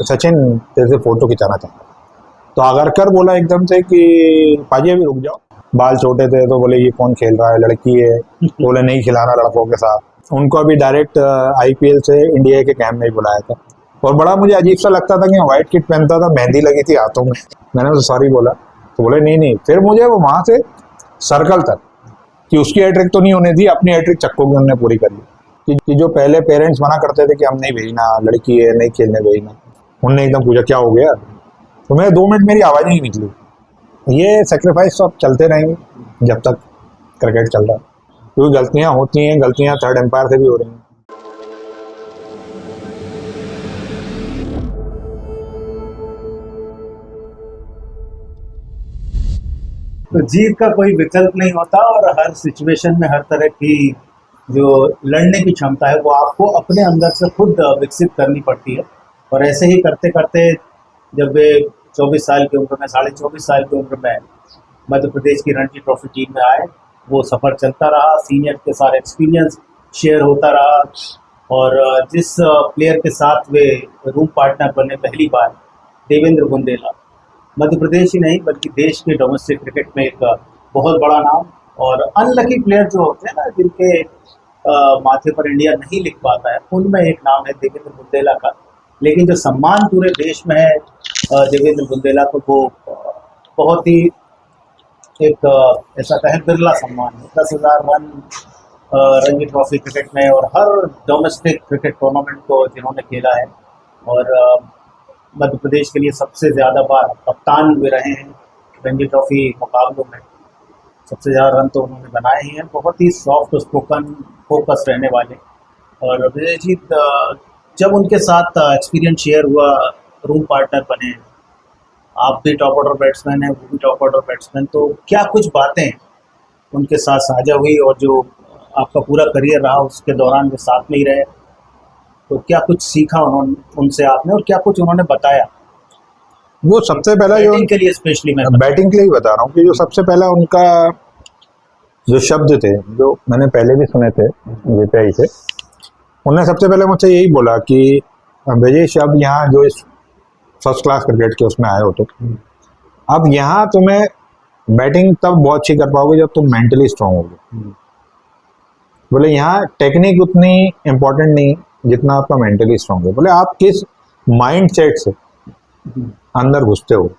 सचिन तेरे से फोटो खिंचाना चाहता हूं। तो आगरकर बोला एकदम से कि पाजी अभी रुक जाओ, बाल छोटे थे तो बोले ये कौन खेल रहा है, लड़की है, बोले नहीं खिलाना लड़कों के साथ। उनको अभी डायरेक्ट आईपीएल से इंडिया के कैंप में ही बुलाया था। और बड़ा मुझे अजीब सा लगता था कि व्हाइट किट पहनता था, मेहंदी लगी थी हाथों में। मैंने उसे सॉरी बोला तो बोले नहीं नहीं। फिर मुझे वो वहां से सर्कल तक कि उसकी हैट्रिक तो नहीं होने दी, अपनी हैट्रिक चक्को की उन्होंने पूरी कर ली। कि जो पहले पेरेंट्स मना करते थे कि हम नहीं भेजना, लड़की है नहीं खेलने भेजना, उनने एकदम पूछा क्या हो गया, तो मैं 2 मिनट मेरी आवाज नहीं निकली। ये सेक्रीफाइस तो अब चलते रहेंगे जब तक क्रिकेट चल रहा है, क्योंकि गलतियां होती हैं, गलतियां थर्ड एम्पायर से भी हो रही हैं। तो जीत का कोई विकल्प नहीं होता और हर सिचुएशन में हर तरह की जो लड़ने की क्षमता है वो आपको अपने अंदर से खुद विकसित करनी पड़ती है। और ऐसे ही करते करते जब वे 24 साल की उम्र में, 24.5 साल की उम्र में मध्य प्रदेश की रणजी ट्रॉफी टीम में आए, वो सफ़र चलता रहा, सीनियर के साथ एक्सपीरियंस शेयर होता रहा। और जिस प्लेयर के साथ वे रूम पार्टनर बने पहली बार, देवेंद्र बुंदेला, मध्य प्रदेश ही नहीं बल्कि देश के डोमेस्टिक क्रिकेट में एक बहुत बड़ा नाम। और अनलकी प्लेयर जो होते हैं ना, जिनके माथे पर इंडिया नहीं लिख पाता है, उनमें एक नाम है देवेंद्र बुंदेला का। लेकिन जो सम्मान पूरे देश में है देवेंद्र बुंदेला को, वो बहुत ही एक ऐसा कहें बिरला सम्मान है। 10,000 रन रणजी ट्रॉफी क्रिकेट में और हर डोमेस्टिक क्रिकेट टूर्नामेंट को जिन्होंने खेला है। और मध्य प्रदेश के लिए सबसे ज़्यादा बार कप्तान भी रहे हैं रणजी ट्रॉफी मुकाबलों में, सबसे ज़्यादा रन तो उन्होंने बनाए ही हैं। बहुत ही सॉफ्ट स्पोकन, फोकस रहने वाले। और विजय जी, जब उनके साथ एक्सपीरियंस शेयर हुआ, रूम पार्टनर बने, आप भी टॉप ऑर्डर बैट्समैन हैं, वो भी टॉप ऑर्डर बैट्समैन, तो क्या कुछ बातें उनके साथ साझा हुई? और जो आपका पूरा करियर रहा उसके दौरान वे साथ में ही रहे, तो क्या कुछ सीखा उन्होंने उनसे आपने, और क्या कुछ उन्होंने बताया? वो सबसे पहला जो बैटिंग के लिए स्पेशली मैं बैटिंग के लिए ही बता रहा हूँ कि जो सबसे पहला उनका जो शब्द थे, जो मैंने पहले भी सुने थे विजय से, उन्होंने सबसे पहले मुझसे यही बोला कि विजय शब्द यहाँ जो इस फर्स्ट क्लास क्रिकेट के उसमें आए हो, तो अब यहाँ तुम्हें बैटिंग तब बहुत अच्छी कर पाओगे जब तुम मेंटली स्ट्रांग होगे। बोले यहाँ टेक्निक उतनी इम्पोर्टेंट नहीं जितना आपका मेंटली स्ट्रांग है। बोले आप किस माइंड सेट से अंदर घुसते हो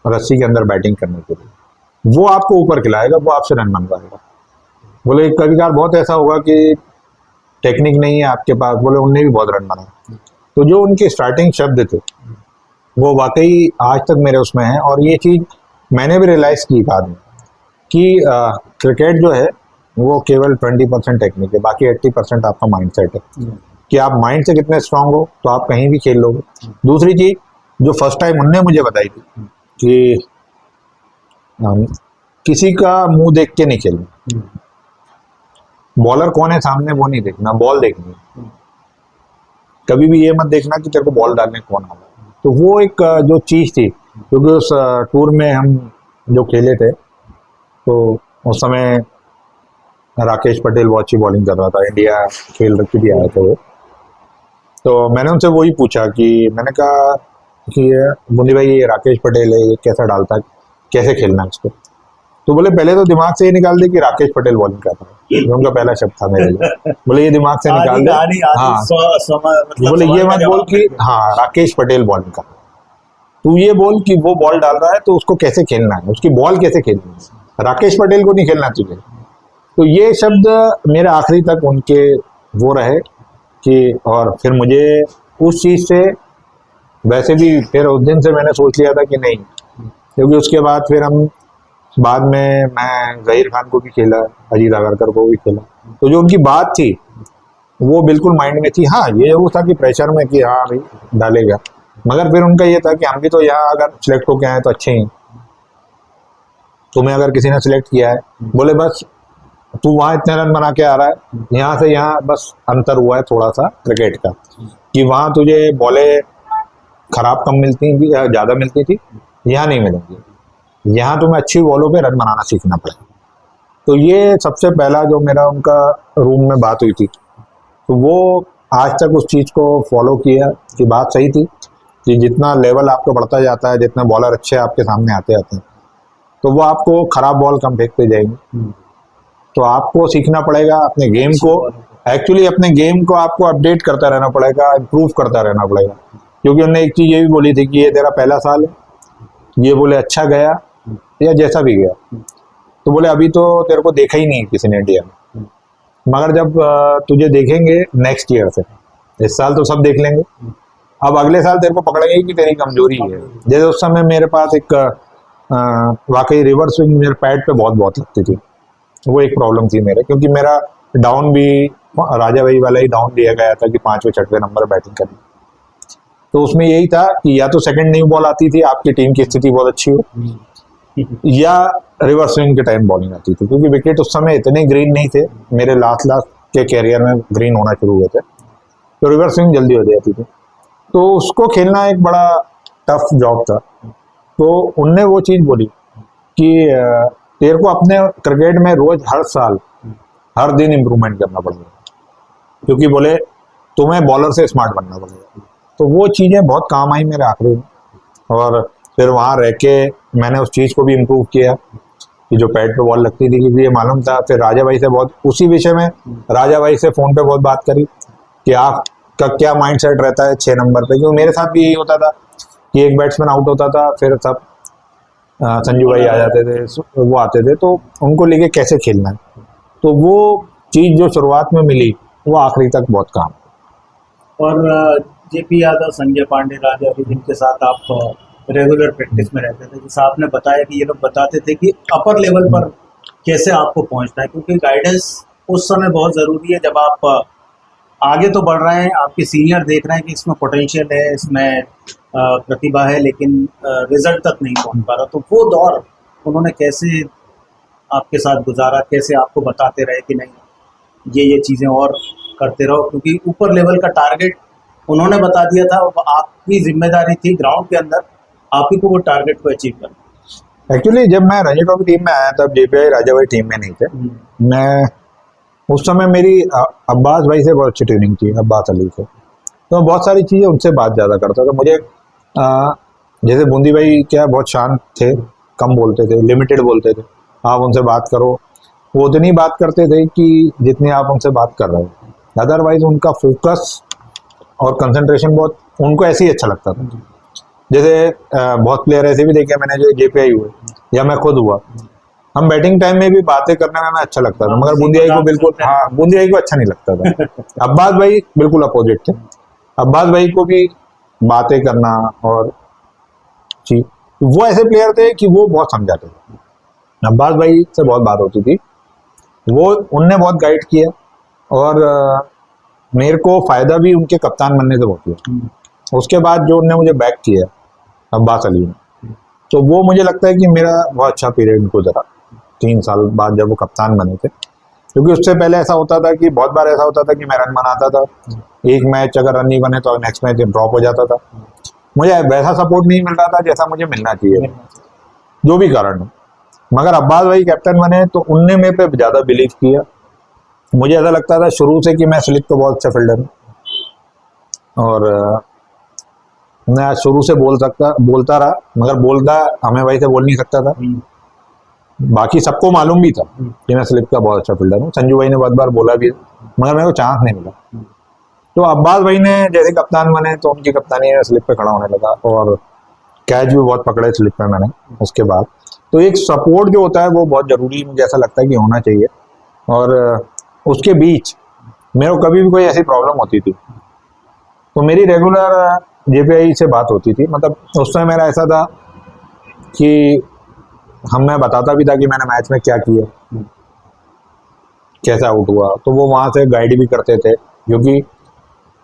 रस्सी के अंदर बैटिंग करने के लिए, वो आपको ऊपर खिलाएगा, वो आपसे रन बनवाएगा। बोले कभी कभार बहुत ऐसा होगा कि टेक्निक नहीं है आपके पास, बोले उनने भी बहुत रन बनाए। तो जो उनके स्टार्टिंग शब्द थे वो वाकई आज तक मेरे उसमें है। और ये चीज़ मैंने भी रियलाइज़ की बाद में कि क्रिकेट जो है वो केवल 20% टेक्निक है, बाकी 80% आपका माइंड सेट है कि आप माइंड से कितने स्ट्रांग हो तो आप कहीं भी खेल लोगे। दूसरी चीज़ जो फर्स्ट टाइम उनने मुझे बताई थी कि किसी का मुंह देख के नहीं खेलना, बॉलर कौन है सामने वो नहीं देखना, बॉल देखनी है। कभी भी ये मत देखना कि तेरे को बॉल डालने कौन आ रहा है। तो वो एक जो चीज़ थी, क्योंकि उस टूर में हम जो खेले थे तो उस समय राकेश पटेल बहुत अच्छी बॉलिंग कर रहा था, इंडिया खेल रखी भी आए थे वो। तो मैंने उनसे वही पूछा कि मैंने कहा कि बुंदी भाई ये राकेश पटेल है, ये कैसा डालता है, कैसे खेलना है इसको। तो बोले पहले तो दिमाग से ये निकाल दे कि राकेश पटेल बॉलिंग कर रहा है, जो उनका पहला शब्द था मेरे लिए। बोले ये दिमाग से निकाल दे, हाँ बोले ये मत बोल कि हाँ राकेश पटेल बॉलिंग कर रहा है, तू ये बोल कि वो बॉल डाल रहा है तो उसको कैसे खेलना है, उसकी बॉल कैसे खेलनी है, राकेश पटेल को नहीं खेलना चाहिए। तो ये शब्द मेरे आखिरी तक उनके वो रहे कि, और फिर मुझे उस चीज़ से वैसे भी फिर उस दिन से मैंने सोच लिया था कि नहीं, क्योंकि उसके बाद फिर हम बाद में मैं ज़हीर खान को भी खेला, अजीत आगरकर को भी खेला, तो जो उनकी बात थी वो बिल्कुल माइंड में थी। हाँ ये जरूर था कि प्रेशर में कि हाँ भाई डालेगा, मगर फिर उनका ये था कि हम भी तो यहाँ अगर सिलेक्ट होके आए तो अच्छे ही, तुम्हें अगर किसी ने सिलेक्ट किया है, बोले बस तू वहाँ इतने रन बना के आ रहा है, यहाँ से यहाँ बस अंतर हुआ है थोड़ा सा क्रिकेट का कि वहाँ तुझे बॉलें खराब कम मिलती थी, ज़्यादा मिलती थी, यहाँ नहीं मिलेंगी, यहाँ तुम्हें अच्छी बॉलों पे रन बनाना सीखना पड़ेगा। तो ये सबसे पहला जो मेरा उनका रूम में बात हुई थी, तो वो आज तक उस चीज़ को फॉलो किया कि बात सही थी। कि जितना लेवल आपका बढ़ता जाता है, जितना बॉलर अच्छे आपके सामने आते आते हैं, तो वो आपको खराब बॉल कम फेंकते जाएंगे। तो आपको सीखना पड़ेगा अपने गेम को, एक्चुअली अपने गेम को आपको अपडेट करता रहना पड़ेगा, इम्प्रूव करता रहना पड़ेगा। क्योंकि उन्होंने एक चीज़ ये भी बोली थी कि ये तेरा पहला साल है, ये बोले अच्छा गया या जैसा भी गया, तो बोले अभी तो तेरे को देखा ही नहीं किसी ने इंडिया में, मगर जब तुझे देखेंगे नेक्स्ट ईयर से, इस साल तो सब देख लेंगे, अब अगले साल तेरे को पकड़ेंगे कि तेरी कमजोरी है। जैसे उस समय मेरे पास एक वाकई रिवर्स स्विंग मेरे पैड पे बहुत बहुत लगती थी, वो एक प्रॉब्लम थी मेरे, क्योंकि मेरा डाउन भी राजा भाई वाला ही डाउन दिया गया था कि 5वें 6वें नंबर बैटिंग करनी। तो उसमें यही था कि या तो सेकंड न्यू बॉल आती थी, आपकी टीम की स्थिति बहुत अच्छी हो, या रिवर्स स्विंग के टाइम बॉलिंग आती थी, क्योंकि विकेट उस समय इतने ग्रीन नहीं थे, मेरे लास्ट के कैरियर में ग्रीन होना शुरू हुए थे, तो रिवर्स स्विंग जल्दी हो जाती थी। तो उसको खेलना एक बड़ा टफ जॉब था। तो उनने वो चीज़ बोली कि तेरे को अपने क्रिकेट में रोज हर साल हर दिन इम्प्रूवमेंट करना पड़ेगा, क्योंकि बोले तुम्हें बॉलर से स्मार्ट बनना पड़ेगा। तो वो चीज़ें बहुत काम आई मेरे आखिरी में, और फिर वहाँ रह के मैंने उस चीज़ को भी इम्प्रूव किया कि जो पैड पे बॉल लगती थी, क्योंकि ये मालूम था। फिर राजा भाई से बहुत उसी विषय में राजा भाई से फ़ोन पे बहुत बात करी कि आपका क्या माइंड सेट रहता है 6 नंबर पे, क्योंकि मेरे साथ भी यही होता था कि एक बैट्समैन आउट होता था, फिर सब संजू भाई आ जाते थे, वो आते थे, तो उनको लेके कैसे खेलना है। तो वो चीज़ जो शुरुआत में मिली वो आखिरी तक बहुत काम। और जेपी यादव, संजय पांडे, राजा भी, जिनके साथ आप रेगुलर प्रैक्टिस में रहते थे, जैसा आपने बताया कि ये लोग बताते थे कि अपर लेवल पर कैसे आपको पहुंचना है, क्योंकि गाइडेंस उस समय बहुत ज़रूरी है जब आप आगे तो बढ़ रहे हैं, आपके सीनियर देख रहे हैं कि इसमें पोटेंशियल है, इसमें प्रतिभा है, लेकिन रिजल्ट तक नहीं पहुंच पा रहा। तो वो दौर उन्होंने कैसे आपके साथ गुजारा, कैसे आपको बताते रहे कि नहीं ये चीज़ें और करते रहो, क्योंकि ऊपर लेवल का टारगेट उन्होंने बता दिया था, आपकी जिम्मेदारी थी ग्राउंड के अंदर आप ही को वो टारगेट को अचीव करना। एक्चुअली जब मैं रणजी ट्रॉफी टीम में आया तब जेपीआई राजा भाई टीम में नहीं थे। मैं उस समय मेरी अब्बास भाई से बहुत अच्छी ट्रेनिंग थी, अब्बास अली से, तो मैं बहुत सारी चीज़ें उनसे बात ज़्यादा करता था। मुझे जैसे बूंदी भाई क्या बहुत शांत थे, कम बोलते थे, लिमिटेड बोलते थे, आप उनसे बात करो, वो उतनी बात करते थे कि जितनी आप उनसे बात कर रहे हो। अदरवाइज उनका फोकस और कंसंट्रेशन बहुत उनको ऐसे ही अच्छा लगता था। जैसे बहुत प्लेयर ऐसे भी देखे मैंने जो जेपीआई हुए या मैं खुद हुआ, हम बैटिंग टाइम में भी बातें करने में अच्छा लगता था, मगर बूंदी भाई को बिल्कुल, हाँ, बूंदी भाई को अच्छा नहीं लगता था। अब्बास भाई बिल्कुल अपोजिट थे, अब्बास भाई को भी बातें करना और चीज, वो ऐसे प्लेयर थे कि वो बहुत समझाते थे। अब्बास भाई से बहुत बात होती थी, वो उनने बहुत गाइड किया, और मेरे को फायदा भी उनके कप्तान बनने से बहुत हुआ। उसके बाद जो उनने मुझे बैक किया अब्बास अली ने, तो वो मुझे लगता है कि मेरा बहुत अच्छा पीरियड गुजरा 3 साल बाद जब वो कप्तान बने थे। क्योंकि उससे पहले ऐसा होता था कि बहुत बार ऐसा होता था कि मैं रन बनाता था, एक मैच अगर रन नहीं बने तो नेक्स्ट मैच ड्रॉप हो जाता था, मुझे वैसा सपोर्ट नहीं मिल रहा था जैसा मुझे मिलना चाहिए, जो भी कारण हो। मगर अब्बास भाई कैप्टन बने तो उनने मेरे पे ज़्यादा बिलीव किया। मुझे ऐसा लगता था शुरू से कि मैं स्लिप तो बहुत अच्छा फील्डर हूँ, और मैं शुरू से बोलता रहा, मगर बोलता हमें भाई से बोल नहीं सकता था। बाकी सबको मालूम भी था कि मैं स्लिप का बहुत अच्छा फील्डर हूँ, संजू भाई ने बहुत बार बोला भी, मगर मेरे को चांस नहीं मिला। तो अब्बास भाई ने जैसे कप्तान बने तो उनकी कप्तानी में स्लिप पे खड़ा होने लगा, और कैच भी बहुत पकड़े स्लिप पे मैंने उसके बाद। तो एक सपोर्ट जो होता है वो बहुत ज़रूरी मुझे ऐसा लगता है कि होना चाहिए। और उसके बीच मेरे को कभी भी कोई ऐसी प्रॉब्लम होती थी तो मेरी रेगुलर जेपीआई से बात होती थी। मतलब उस समय मेरा ऐसा था कि मैं बताता भी था कि मैंने मैच में क्या किया, कैसे आउट हुआ, तो वो वहाँ से गाइड भी करते थे, क्योंकि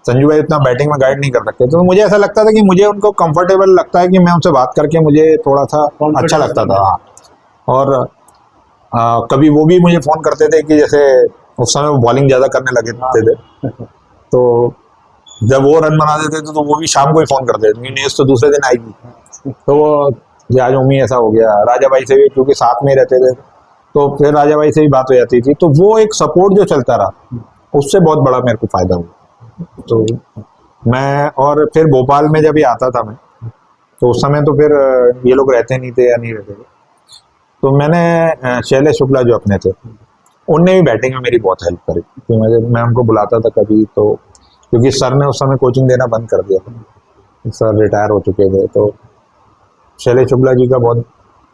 संजू भाई इतना बैटिंग में गाइड नहीं कर सकते। तो मुझे ऐसा लगता था कि मुझे उनको कंफर्टेबल लगता है कि मैं उनसे बात करके मुझे थोड़ा सा अच्छा लगता था। हाँ, और कभी वो भी मुझे फ़ोन करते थे कि जैसे उस समय वो बॉलिंग ज़्यादा करने लगे थे, तो जब वो रन बना देते थे तो वो भी शाम को ही फ़ोन करते थे, न्यूज़ तो दूसरे दिन आएगी। तो वो आज उम्मीद ऐसा हो गया, राजा भाई से भी क्योंकि साथ में रहते थे तो फिर राजा भाई से भी बात हो जाती थी। तो वो एक सपोर्ट जो चलता रहा उससे बहुत बड़ा मेरे को फ़ायदा हुआ। तो मैं, और फिर भोपाल में जब ये आता था मैं, तो उस समय तो फिर ये लोग रहते नहीं थे या नहीं रहते थे, तो मैंने शैलेश शुक्ला जो अपने थे, उनने भी बैटिंग में मेरी बहुत हेल्प करी। तो मैं उनको बुलाता था कभी, तो क्योंकि सर ने उस समय कोचिंग देना बंद कर दिया था, सर रिटायर हो चुके थे, तो शैलेश शुक्ला जी का बहुत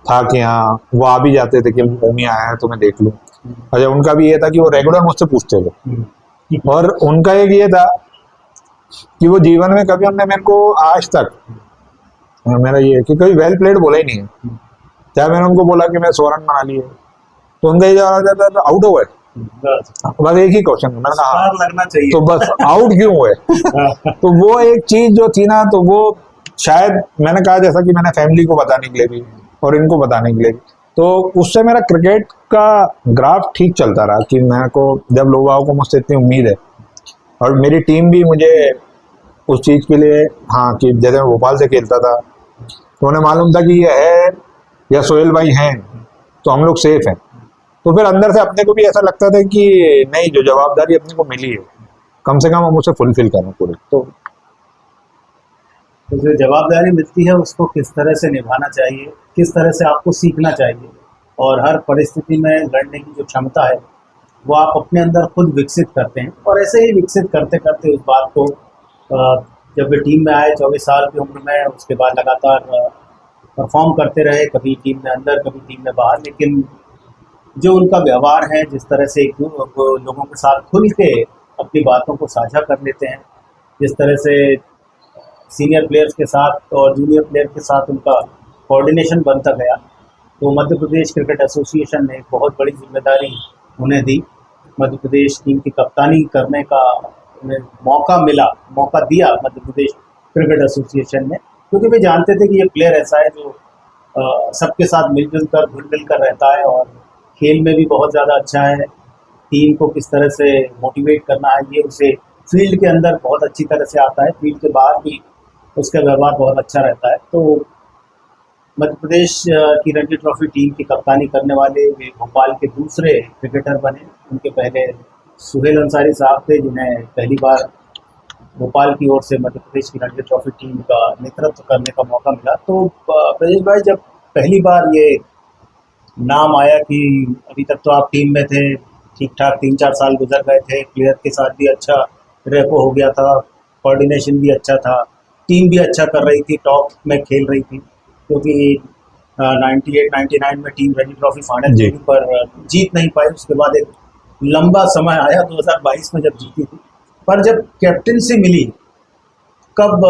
था कि हाँ वो आ भी जाते थे कि भूमि आया है तो मैं देख लूँ। अच्छा, उनका भी ये था कि वो रेगुलर मुझसे पूछते थे, और उनका एक ये था कि वो जीवन में कभी उन्होंने मेरे को आज तक, मेरा ये है कि कभी वेल प्लेड बोला ही नहीं है। चाहे मैंने उनको बोला कि मैं 100 रन बना लिए, तो उनका ये जवाब आता था आउट हो गए, बस एक ही क्वेश्चन, मैंने कहा हाँ, लगना चाहिए तो बस आउट क्यों हुए। तो वो एक चीज जो थी ना, तो वो शायद मैंने कहा जैसा कि मैंने फैमिली को बताने के लिए भी और इनको बताने के लिए भी, तो उससे मेरा क्रिकेट का ग्राफ ठीक चलता रहा कि मेरे को जब लोगों को मुझसे इतनी उम्मीद है, और मेरी टीम भी मुझे उस चीज के लिए, हाँ कि जैसे मैं भोपाल से खेलता था तो उन्हें मालूम था कि ये है या सोहेल भाई हैं तो हम लोग सेफ हैं, तो फिर अंदर से अपने को भी ऐसा लगता था कि नहीं, जो जवाबदारी अपने को मिली है कम से कम हम उसे फुलफिल करें पूरे। तो जो जवाबदारी मिलती है उसको किस तरह से निभाना चाहिए, किस तरह से आपको सीखना चाहिए, और हर परिस्थिति में लड़ने की जो क्षमता है वो आप अपने अंदर खुद विकसित करते हैं। और ऐसे ही विकसित करते करते उस बात को जब वे टीम में आए 24 साल की उम्र में, उसके बाद लगातार परफॉर्म करते रहे, कभी टीम में अंदर कभी टीम में बाहर, लेकिन जो उनका व्यवहार है, जिस तरह से लोगों के साथ खुल के अपनी बातों को साझा कर लेते हैं, जिस तरह से सीनियर प्लेयर्स के साथ और जूनियर प्लेयर के साथ उनका कोऑर्डिनेशन बनता गया, तो मध्य प्रदेश क्रिकेट एसोसिएशन ने एक बहुत बड़ी जिम्मेदारी उन्हें दी। मध्य प्रदेश टीम की कप्तानी करने का उन्हें मौका दिया मध्य प्रदेश क्रिकेट एसोसिएशन ने, क्योंकि वे जानते थे कि ये प्लेयर ऐसा है जो सबके साथ मिलजुल कर घुल मिल कर रहता है और खेल में भी बहुत ज़्यादा अच्छा है। टीम को किस तरह से मोटिवेट करना है ये उसे फील्ड के अंदर बहुत अच्छी तरह से आता है, फील्ड के बाहर भी उसका व्यवहार बहुत अच्छा रहता है। तो मध्य प्रदेश की रणजी ट्रॉफी टीम की कप्तानी करने वाले वे भोपाल के दूसरे क्रिकेटर बने। उनके पहले सुहेल अंसारी साहब थे, जिन्हें पहली बार भोपाल की ओर से मध्य प्रदेश की रणजी ट्रॉफी टीम का नेतृत्व करने का मौका मिला। तो ब्रजेश भाई, जब पहली बार ये नाम आया कि अभी तक तो आप टीम में थे, ठीक ठाक 3-4 साल गुजर गए थे, प्लेयर के साथ भी अच्छा रेपो हो गया था, कोऑर्डिनेशन भी अच्छा था, टीम भी अच्छा कर रही थी, टॉप में खेल रही थी, क्योंकि 98-99 में टीम रणजी ट्रॉफी फाइनल जीती पर जीत नहीं पाई। उसके बाद एक लंबा समय आया 2022 में जब जीती थी, पर जब कैप्टनसी मिली कब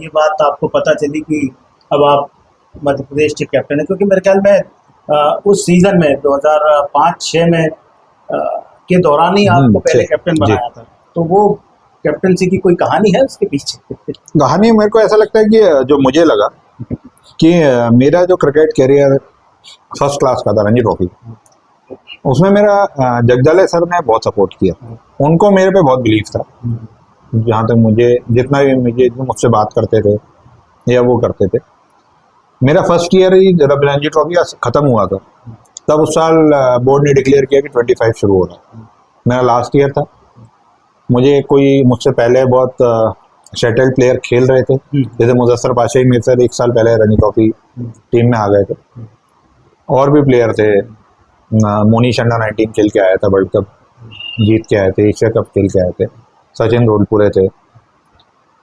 ये बात आपको पता चली कि अब आप मध्य प्रदेश के कैप्टन हैं? क्योंकि मेरे ख्याल में उस सीज़न में 2005-06 में के दौरान ही आपको पहले कैप्टन बनाया था, तो वो कैप्टनसी की कोई कहानी है उसके पीछे? कहानी मेरे को ऐसा लगता है कि जो मुझे लगा कि मेरा जो क्रिकेट करियर फर्स्ट क्लास का था रणजी ट्रॉफी, उसमें मेरा जगदले सर ने बहुत सपोर्ट किया, उनको मेरे पे बहुत बिलीव था। जहाँ तक मुझे जितना भी मुझसे बात करते थे या वो करते थे, मेरा फर्स्ट ईयर ही जब रणजी ट्रॉफी खत्म हुआ था तब उस साल बोर्ड ने डिक्लेयर किया कि 25 शुरू हो रहा। मेरा लास्ट ईयर था, मुझे कोई मुझसे पहले बहुत शटल प्लेयर खेल रहे थे, जैसे मुजस्सर पाशाही मेरे से 1 साल पहले रणजी ट्रॉफी टीम में आ गए थे, और भी प्लेयर थे, मोनीश अंडर 19 खेल के आया था, वर्ल्ड कप जीत के आए थे, एशिया कप खेल के आए थे, सचिन रोलपुरे थे।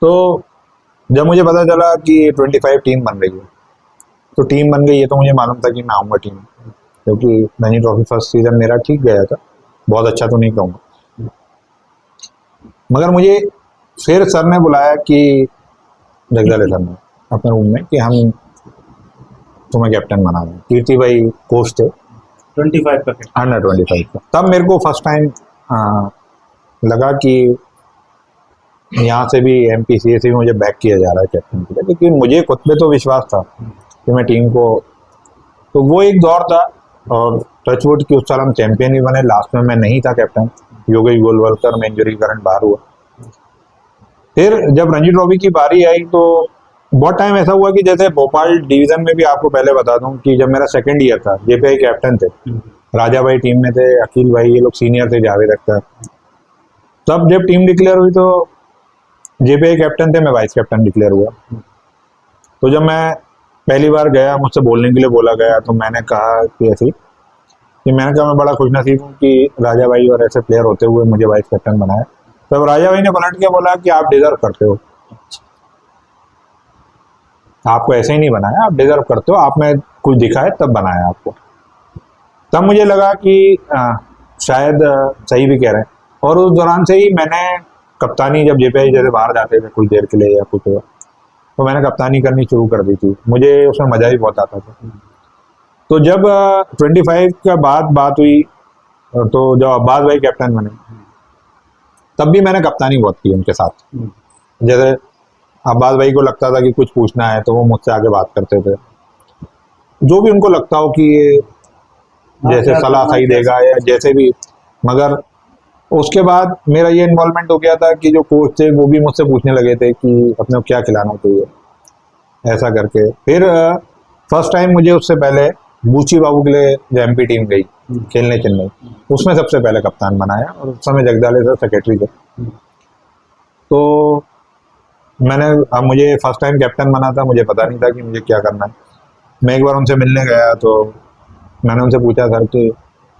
तो जब मुझे पता चला कि 25 टीम बन रही है, तो टीम बन गई है, तो मुझे मालूम था कि मैं आऊँगा टीम, क्योंकि रणजी ट्रॉफी फर्स्ट सीजन मेरा ठीक गया था, बहुत अच्छा तो नहीं कहूँगा, मगर मुझे फिर सर ने बुलाया कि जगदले सर ने अपने रूम में कि हम तुम्हें कैप्टन बना दें। कीर्ति भाई कोच थे 25 का, अंडर 25 का। तब मेरे को फर्स्ट टाइम लगा कि यहाँ से भी MPCA से भी मुझे बैक किया जा रहा है कैप्टन के लिए, लेकिन मुझे खुद पे तो विश्वास था कि मैं टीम को, तो वो एक दौर था। और टचवुड की उस साल हम चैंपियन भी बने, लास्ट में मैं नहीं था कैप्टन, योगेश गोलवलकर में इंजरी के कारण बाहर हुआ। फिर जब रणजी ट्रॉफी की बारी आई तो बहुत टाइम ऐसा हुआ कि जैसे भोपाल डिवीजन में भी, आपको पहले बता दूं कि जब मेरा सेकंड ईयर था, JPI कैप्टन थे, राजा भाई टीम में थे, अखिल भाई, ये लोग सीनियर थे, जावेद अख्तर। तब जब टीम डिक्लेयर हुई तो जेपीआई कैप्टन थे, मैं वाइस कैप्टन डिक्लेयर हुआ। तो जब मैं पहली बार गया, मुझसे बोलने के लिए बोला गया, तो मैंने कहा कि ऐसी कि मैंने कहा मैं बड़ा खुशनसीब हूँ कि राजा भाई और ऐसे प्लेयर होते हुए मुझे वाइस कैप्टन बनाया। तब राजा भाई ने पलट के बोला कि आप डिजर्व करते हो, आपको ऐसे ही नहीं बनाया, आप डिजर्व करते हो, आप में कुछ दिखा है तब बनाया आपको। तब मुझे लगा कि शायद सही भी कह रहे हैं। और उस दौरान से ही मैंने कप्तानी, जब जेपीआई जैसे बाहर जाते थे कुछ देर के लिए या कुछ हुआ, तो मैंने कप्तानी करनी शुरू कर दी थी। मुझे उसमें मजा भी बहुत आता था। तो जब 25 का बाद बात हुई, तो जब अब्बास भाई कैप्टन बने, तब भी मैंने कप्तानी बहुत की उनके साथ। जैसे अब्बास भाई को लगता था कि कुछ पूछना है तो वो मुझसे आगे बात करते थे, जो भी उनको लगता हो कि ये जैसे सलाह सही देगा या जैसे भी। मगर उसके बाद मेरा ये इन्वॉल्वमेंट हो गया था कि जो कोच थे वो भी मुझसे पूछने लगे थे कि अपने को क्या खिलाना चाहिए, ऐसा करके। फिर फर्स्ट टाइम मुझे उससे पहले बूची बाबू के लिए जो एमपी टीम गई खेलने चेन्नई, उसमें सबसे पहले कप्तान बनाया, और उस समय जगदाले सर सेक्रेटरी थे। तो मैंने, अब मुझे फर्स्ट टाइम कैप्टन बना था, मुझे पता नहीं था कि मुझे क्या करना है। मैं एक बार उनसे मिलने गया तो मैंने उनसे पूछा सर कि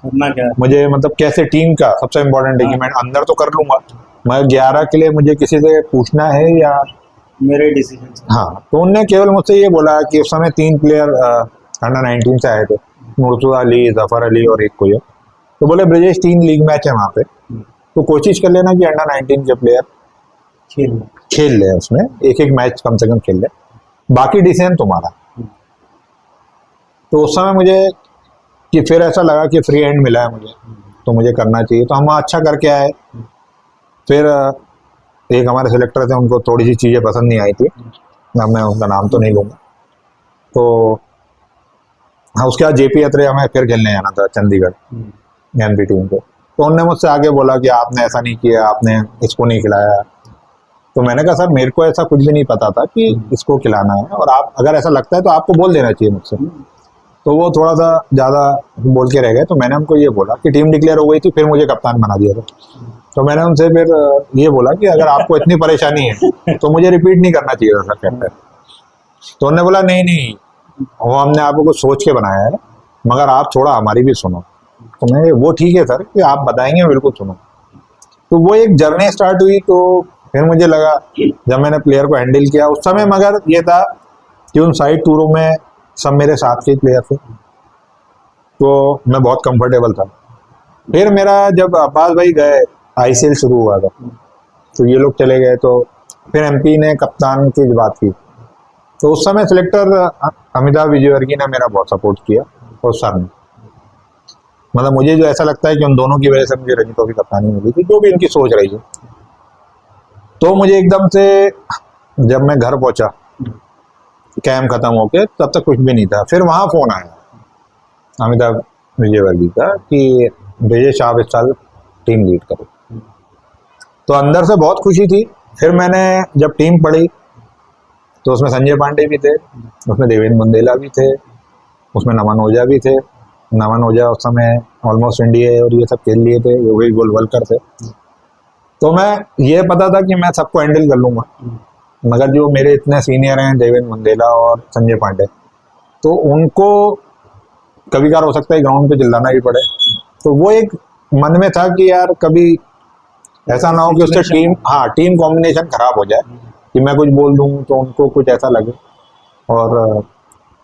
करना क्या है? मुझे मतलब कैसे टीम का सबसे इम्पोर्टेंट है कि मैं अंदर तो कर लूंगा, मैं 11 के लिए मुझे किसी से पूछना है या मेरे डिसीजन। हाँ। तो उनने केवल मुझसे ये बोला कि उस समय 3 प्लेयर अंडर 19 से आए थे, मुर्तुजा अली, जफर अली और एक कोई है। तो बोले ब्रजेश 3 लीग मैच है वहाँ पे, तो कोशिश कर लेना कि अंडर 19 के प्लेयर खेल ले, उसमें एक एक मैच कम से कम खेल ले, बाकी डिसीजन तुम्हारा। तो उस समय मुझे कि फिर ऐसा लगा कि फ्री हैंड मिला है मुझे, तो मुझे करना चाहिए। तो हम अच्छा करके आए। फिर एक हमारे सिलेक्टर थे, उनको थोड़ी सी चीज़ें पसंद नहीं आई थी, अब मैं उनका नाम तो नहीं लूँगा। तो हाँ, उसके बाद जेपी अत्रे हमें फिर खेलने जाना था चंडीगढ़ एमपी टीम को। तो उनने मुझसे आगे बोला कि आपने ऐसा नहीं किया, आपने इसको नहीं खिलाया। तो मैंने कहा सर मेरे को ऐसा कुछ भी नहीं पता था कि इसको खिलाना है, और आप अगर ऐसा लगता है तो आपको बोल देना चाहिए मुझसे। तो वो थोड़ा सा ज़्यादा बोल के रह गए। तो मैंने उनको ये बोला कि टीम डिक्लेयर हो गई थी, फिर मुझे कप्तान बना दिया था। तो मैंने उनसे फिर ये बोला कि अगर आपको इतनी परेशानी है तो मुझे रिपीट नहीं करना चाहिए था सर कैप्टन। तो उन्होंने बोला नहीं नहीं, वो हमने आपको कुछ सोच के बनाया है, मगर आप थोड़ा हमारी भी सुनो। तो मैं, वो ठीक है सर कि आप बताएंगे बिल्कुल सुनो। तो वो एक जर्नी स्टार्ट हुई। तो फिर मुझे लगा, जब मैंने प्लेयर को हैंडल किया उस समय, मगर ये था कि उन साइड टूरों में सब मेरे साथ के प्लेयर थे, तो मैं बहुत कंफर्टेबल था। फिर मेरा जब अब्बास भाई गए, आईसीएल शुरू हुआ था, तो ये लोग चले गए, तो फिर एमपी ने कप्तान की बात की। तो उस समय सिलेक्टर अमिताभ विजयवर्गीय ने मेरा बहुत सपोर्ट किया, और सर ने, मतलब मुझे जो ऐसा लगता है कि उन दोनों की वजह से मुझे रणजी ट्रॉफी कप्तानी मिली थी, जो भी उनकी सोच रही है। तो मुझे एकदम से, जब मैं घर पहुंचा कैम्प खत्म होके, तब तक कुछ भी नहीं था। फिर वहाँ फोन आया अमिताभ विजयवर्गीय का कि ब्रजेश आप इस साल टीम लीड करो। तो अंदर से बहुत खुशी थी। फिर मैंने जब टीम पढ़ी तो उसमें संजय पांडे भी थे, उसमें देवेंद्र बुंदेला भी थे, उसमें नमन ओझा भी थे। नमन ओझा उस समय ऑलमोस्ट इंडिया और ये सब खेल लिए थे, योगेश गोलवलकर थे। तो मैं, ये पता था कि मैं सबको हैंडल कर लूंगा, मगर जो मेरे इतने सीनियर हैं देवेंद्र बुंदेला और संजय पांडे, तो उनको कभी कभार हो सकता है ग्राउंड पे चिल्लाना भी पड़े। तो वो एक मन में था कि यार कभी ऐसा ना हो कि उससे टीम कॉम्बिनेशन खराब हो जाए, कि मैं कुछ बोल दूं तो उनको कुछ ऐसा लगे। और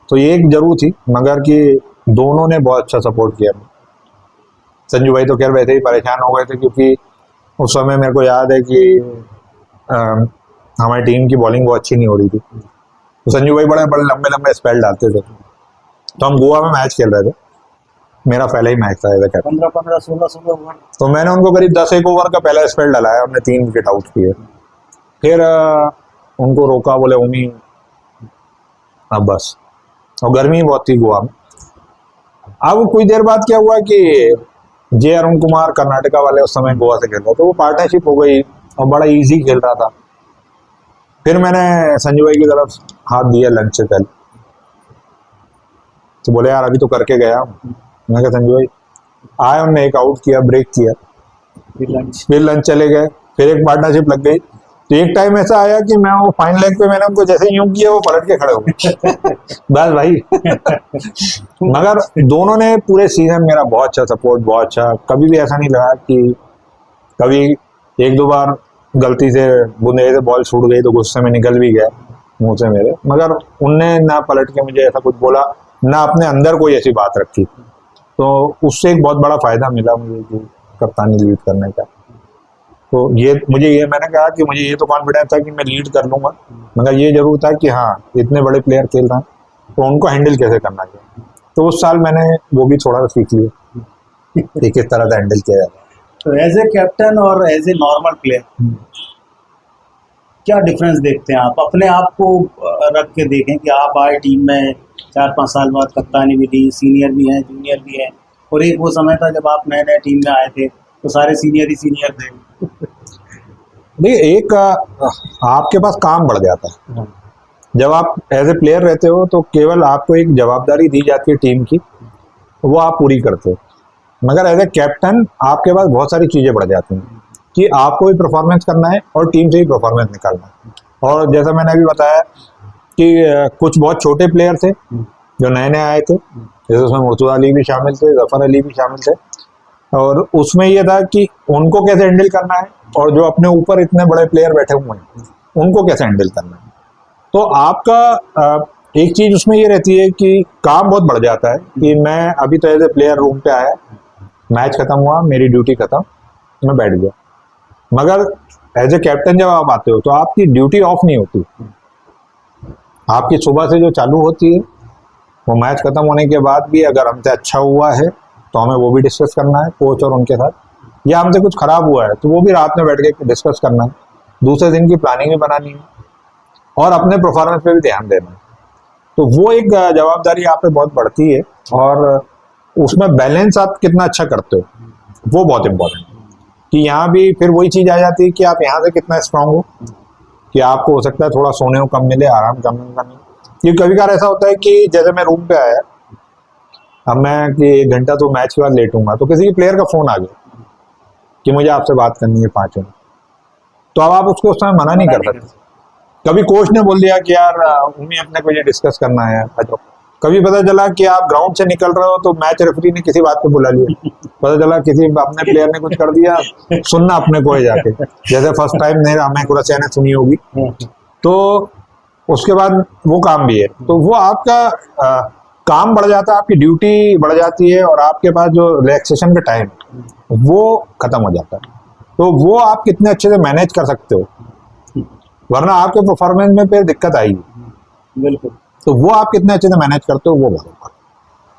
तो ये एक जरूर थी, मगर कि दोनों ने बहुत अच्छा सपोर्ट किया। संजू भाई तो खैर वैसे ही परेशान हो गए थे, क्योंकि उस समय मेरे को याद है कि हमारी टीम की बॉलिंग बहुत अच्छी नहीं हो रही थी। तो संजू भाई बड़े बड़े लंबे लंबे स्पेल डालते थे। तो हम गोवा में मैच खेल रहे थे, मेरा पहला ही मैच था एज ए 15-16 ओवर। तो मैंने उनको करीब 10 ओवर का पहला स्पेल डलाया, हमने 3 विकेट आउट किए। फिर उनको रोका, बोले उमी अब बस। और गर्मी बहुत थी गोवा में। अब कुछ देर बाद क्या हुआ कि जे अरुण कुमार कर्नाटका वाले उस समय गोवा से खेल रहे, तो वो पार्टनरशिप हो गई और बड़ा इजी खेल रहा था। फिर मैंने संजू भाई की तरफ हाथ दिया लंच से पहले, तो बोले यार अभी तो करके गया हूँ। मैं कहा संजू भाई आए, उन्होंने एक आउट किया, ब्रेक किया, फिर लंच चले गए, फिर एक पार्टनरशिप लग गई। तो एक टाइम ऐसा आया कि मैं वो फाइन लेग पे मैंने उनको जैसे यूं किया वो पलट के खड़े हो गए। बस भाई। मगर दोनों ने पूरे सीजन मेरा बहुत अच्छा सपोर्ट, बहुत अच्छा, कभी भी ऐसा नहीं लगा कि कभी एक दो बार गलती से बूंदे से बॉल छूट गई तो गुस्से में निकल भी गया मुंह से मेरे, मगर उनने ना पलट के मुझे ऐसा कुछ बोला, ना अपने अंदर कोई ऐसी बात रखी। तो उससे एक बहुत बड़ा फायदा मिला मुझे कि कप्तानी लीड करने का। तो ये मैंने कहा कि मुझे ये तो कॉन्फिडेंस था कि मैं लीड कर लूंगा, मगर ये जरूर था कि हाँ इतने बड़े प्लेयर खेल रहे हैं तो उनको हैंडल कैसे करना चाहिए। तो उस साल मैंने वो भी थोड़ा सा सीख लिया कि किस तरह से हैंडल किया जाए। तो एज ए कैप्टन और एज ए नॉर्मल प्लेयर क्या डिफरेंस देखते हैं आप? अपने आप को रख के देखें कि आप आए टीम में 4-5 साल बाद, कप्तानी भी दी, सीनियर भी हैं, जूनियर भी हैं, और एक वो समय था जब आप नए नए टीम में आए थे तो सारे सीनियर ही सीनियर थे। देखिए, एक आपके पास काम बढ़ जाता है जब आप एज ए प्लेयर रहते हो, तो केवल आपको एक जवाबदारी दी जाती है टीम की, वो आप पूरी करते हो। मगर एज ए कैप्टन आपके पास बहुत सारी चीज़ें बढ़ जाती हैं कि आपको भी परफॉर्मेंस करना है और टीम से भी परफॉर्मेंस निकालना है। और जैसा मैंने अभी बताया कि कुछ बहुत छोटे प्लेयर थे जो नए नए आए थे, जैसे उसमें मुर्तुज़ा अली भी शामिल थे, जफर अली भी शामिल थे, और उसमें यह था कि उनको कैसे हैंडल करना है, और जो अपने ऊपर इतने बड़े प्लेयर बैठे हुए हैं उनको कैसे हैंडल करना है। तो आपका एक चीज़ उसमें ये रहती है कि काम बहुत बढ़ जाता है कि मैं अभी तो एज ए प्लेयर रूम पे आया, मैच खत्म हुआ, मेरी ड्यूटी खत्म, मैं बैठ गया। मगर एज ए कैप्टन जब आप आते हो तो आपकी ड्यूटी ऑफ नहीं होती, आपकी सुबह से जो चालू होती है वो मैच खत्म होने के बाद भी अगर हमसे अच्छा हुआ है तो हमें वो भी डिस्कस करना है कोच और उनके साथ, या हमसे कुछ खराब हुआ है तो वो भी रात में बैठ के डिस्कस करना है, दूसरे दिन की प्लानिंग भी बनानी है और अपने परफॉर्मेंस पे भी ध्यान देना है। तो वो एक जवाबदारी आप पे बहुत बढ़ती है, और उसमें बैलेंस आप कितना अच्छा करते हो वो बहुत इंपॉर्टेंट है। कि यहाँ भी फिर वही चीज़ आ जाती है कि आप यहाँ से कितना स्ट्रांग हो, कि आपको हो सकता है थोड़ा सोने को कम मिले, आराम कम मिले। क्योंकि कभी कभार ऐसा होता है कि जैसे मैं रूम पे आया, अब मैं कि 1 घंटा तो मैच के बाद लेटूंगा, तो किसी प्लेयर का फ़ोन आ गया कि मुझे आपसे बात करनी है 5 मिनट, तो अब आप उसको उस समय मना नहीं कर सकते। कभी कोच ने बोल दिया कि यार उन्हें अपने को ये डिस्कस करना है, कभी पता चला कि आप ग्राउंड से निकल रहे हो तो मैच रेफरी ने किसी बात पे बुला लिया, पता चला किसी अपने प्लेयर ने कुछ कर दिया, सुनना अपने को है जाके, जैसे फर्स्ट टाइम हमें कुरसिया ने सुनी होगी, तो उसके बाद वो काम भी है। तो वो आपका काम बढ़ जाता है, आपकी ड्यूटी बढ़ जाती है, और आपके पास जो रिलैक्सेशन का टाइम वो खत्म हो जाता है। तो वो आप कितने अच्छे से मैनेज कर सकते हो, वरना आपके परफॉर्मेंस में फिर दिक्कत आएगी। बिल्कुल। तो वो आप कितने अच्छे से मैनेज करते हो वो बहुत।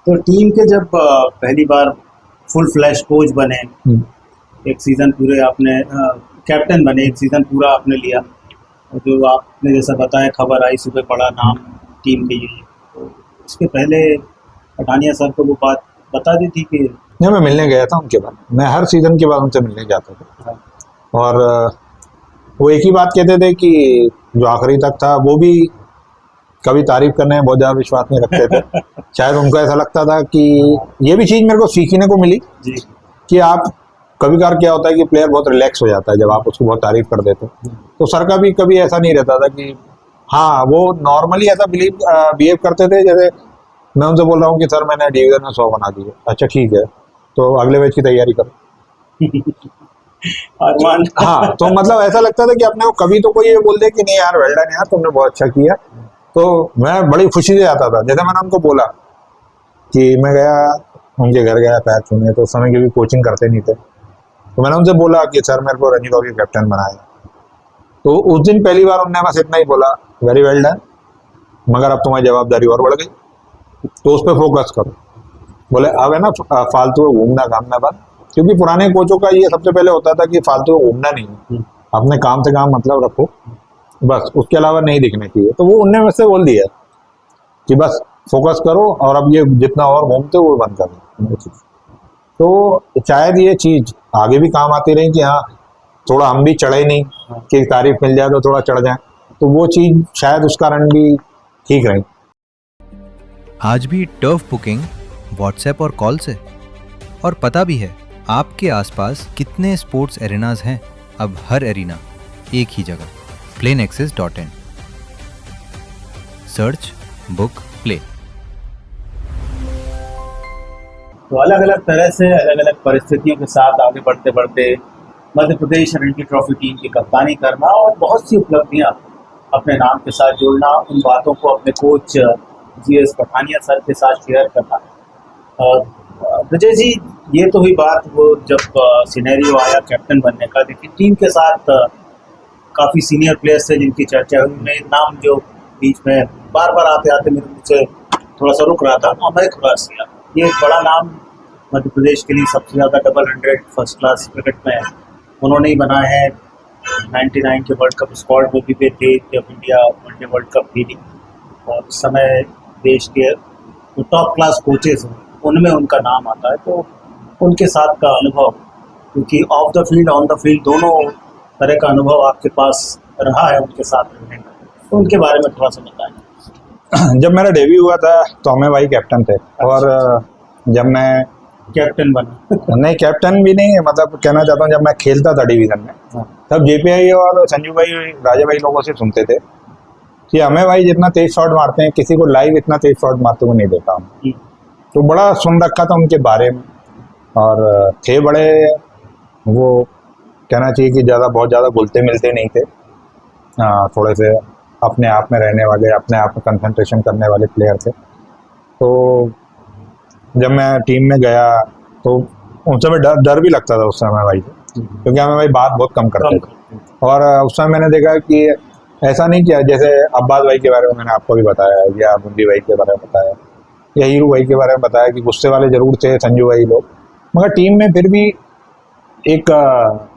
तो टीम के जब पहली बार फुल फ्लैश कोच बने, एक सीजन पूरे आपने कैप्टन बने, एक सीजन पूरा आपने लिया, और जो आपने जैसा बताया खबर आई सुबह पड़ा नाम टीम के, ये तो उसके पहले पठानिया सर को वो बात बता दी थी कि नहीं, मैं मिलने गया था उनके बाद, मैं हर सीजन के बाद उनसे मिलने जाता था, और वो एक ही बात कहते थे कि जो आखिरी तक था वो भी कभी तारीफ करने में बहुत ज़्यादा विश्वास नहीं रखते थे। शायद उनको ऐसा लगता था कि ये भी चीज़ मेरे को सीखने को मिली जी, कि आप कभी कभार क्या होता है कि प्लेयर बहुत रिलैक्स हो जाता है जब आप उसको बहुत तारीफ कर देते हो। तो सर का भी कभी ऐसा नहीं रहता था कि हाँ, वो नॉर्मली ऐसा बिहेव करते थे जैसे मैं उनसे बोल रहा हूँ कि सर मैंने डिवीजन में 100 बना दिए, अच्छा ठीक है तो अगले मैच की तैयारी करो। हाँ, तो मतलब ऐसा लगता था कि अपने को कभी तो कोई ये बोल दे कि नहीं यार वेल डन यार तुमने बहुत अच्छा किया, तो मैं बड़ी खुशी से आता था। जैसे मैंने उनको बोला कि मैं गया उनके घर गया पैर छूने, तो उस समय की भी कोचिंग करते नहीं थे, तो मैंने उनसे बोला कि सर मेरे को रणजी ट्रॉफी कैप्टन बनाया। तो उस दिन पहली बार उन्होंने बस इतना ही बोला, वेरी वेल डन, मगर अब तुम्हारी जवाबदारी और बढ़ गई तो उस पर फोकस करो। बोले अब है ना फालतू घूमना घामना बंद, क्योंकि पुराने कोचों का ये सबसे पहले होता था कि फालतू घूमना नहीं, अपने काम से काम मतलब रखो, बस उसके अलावा नहीं दिखने चाहिए। तो वो उनने मुझसे बोल दिया कि बस फोकस करो, और अब ये जितना और घूमते वो बंद करो। तो शायद ये चीज़ आगे भी काम आती रही कि हाँ थोड़ा हम भी चढ़े नहीं कि तारीफ मिल जाए तो थोड़ा चढ़ जाए, तो वो चीज़ शायद उस कारण भी ठीक रही। आज भी टर्फ बुकिंग व्हाट्सएप और कॉल से, और पता भी है आपके आसपास कितने स्पोर्ट्स एरिनाज हैं। अब हर एरिना एक ही जगह। plainaccess.in. Search Book Play. तो अलग अलग तरह से अलग अलग परिस्थितियों के साथ आगे बढ़ते बढ़ते मध्य प्रदेश रणजी ट्रॉफी टीम की कप्तानी करना और बहुत सी उपलब्धियां अपने नाम के साथ जोड़ना, उन बातों को अपने कोच GS पठानिया सर के साथ शेयर करना। विजय जी, ये तो हुई बात वो जब सिनेरियो आया कैप्टन बनने का, लेकिन टीम के साथ काफ़ी सीनियर प्लेयर्स थे जिनकी चर्चा हुई। उनमें एक नाम जो बीच में बार बार आते आते मेरे मुझसे थोड़ा सा रुक रहा था, अमय खुरासिया। ये एक बड़ा नाम मध्य प्रदेश के लिए, सबसे ज़्यादा डबल 100 फर्स्ट क्लास क्रिकेट में उन्होंने ही बनाए हैं। 99 के वर्ल्ड कप स्क्वाड में भी वे थे जब इंडिया वनडे वर्ल्ड कप खेली, और उस समय देश के जो टॉप क्लास कोचेस हैं उनमें उनका नाम आता है। तो उनके साथ का अनुभव, क्योंकि of the field on the field दोनों तरह का अनुभव आपके पास रहा है उनके साथ रहने का, तो उनके बारे में थोड़ा सा बताएं। जब मेरा डेब्यू हुआ था तो अमय भाई कैप्टन थे, और जब मैं कैप्टन बना नहीं, कैप्टन भी नहीं, मतलब कहना चाहता हूँ जब मैं खेलता था डिवीजन में, तब JPI और संजू भाई, राजा भाई लोगों से सुनते थे कि अमय भाई जितना तेज शॉट मारते हैं, किसी को लाइव इतना तेज शॉट मारते हुए नहीं देखा हूँ। तो बड़ा सुन रखा था उनके बारे में, और थे बड़े, वो कहना चाहिए कि बहुत ज़्यादा घुलते मिलते नहीं थे। थोड़े से अपने आप में रहने वाले, अपने आप में कंसंट्रेशन करने वाले प्लेयर थे। तो जब मैं टीम में गया तो उनसे मैं डर भी लगता था उस समय भाई से, क्योंकि हमें भाई बात बहुत कम करते थे। और उस समय मैंने देखा कि ऐसा नहीं किया, जैसे अब्बास भाई के बारे में मैंने आपको भी बताया, या बुंदी भाई के बारे में बताया, या हीरू भाई के बारे में बताया कि गुस्से वाले जरूर थे संजू भाई लोग, मगर टीम में फिर भी एक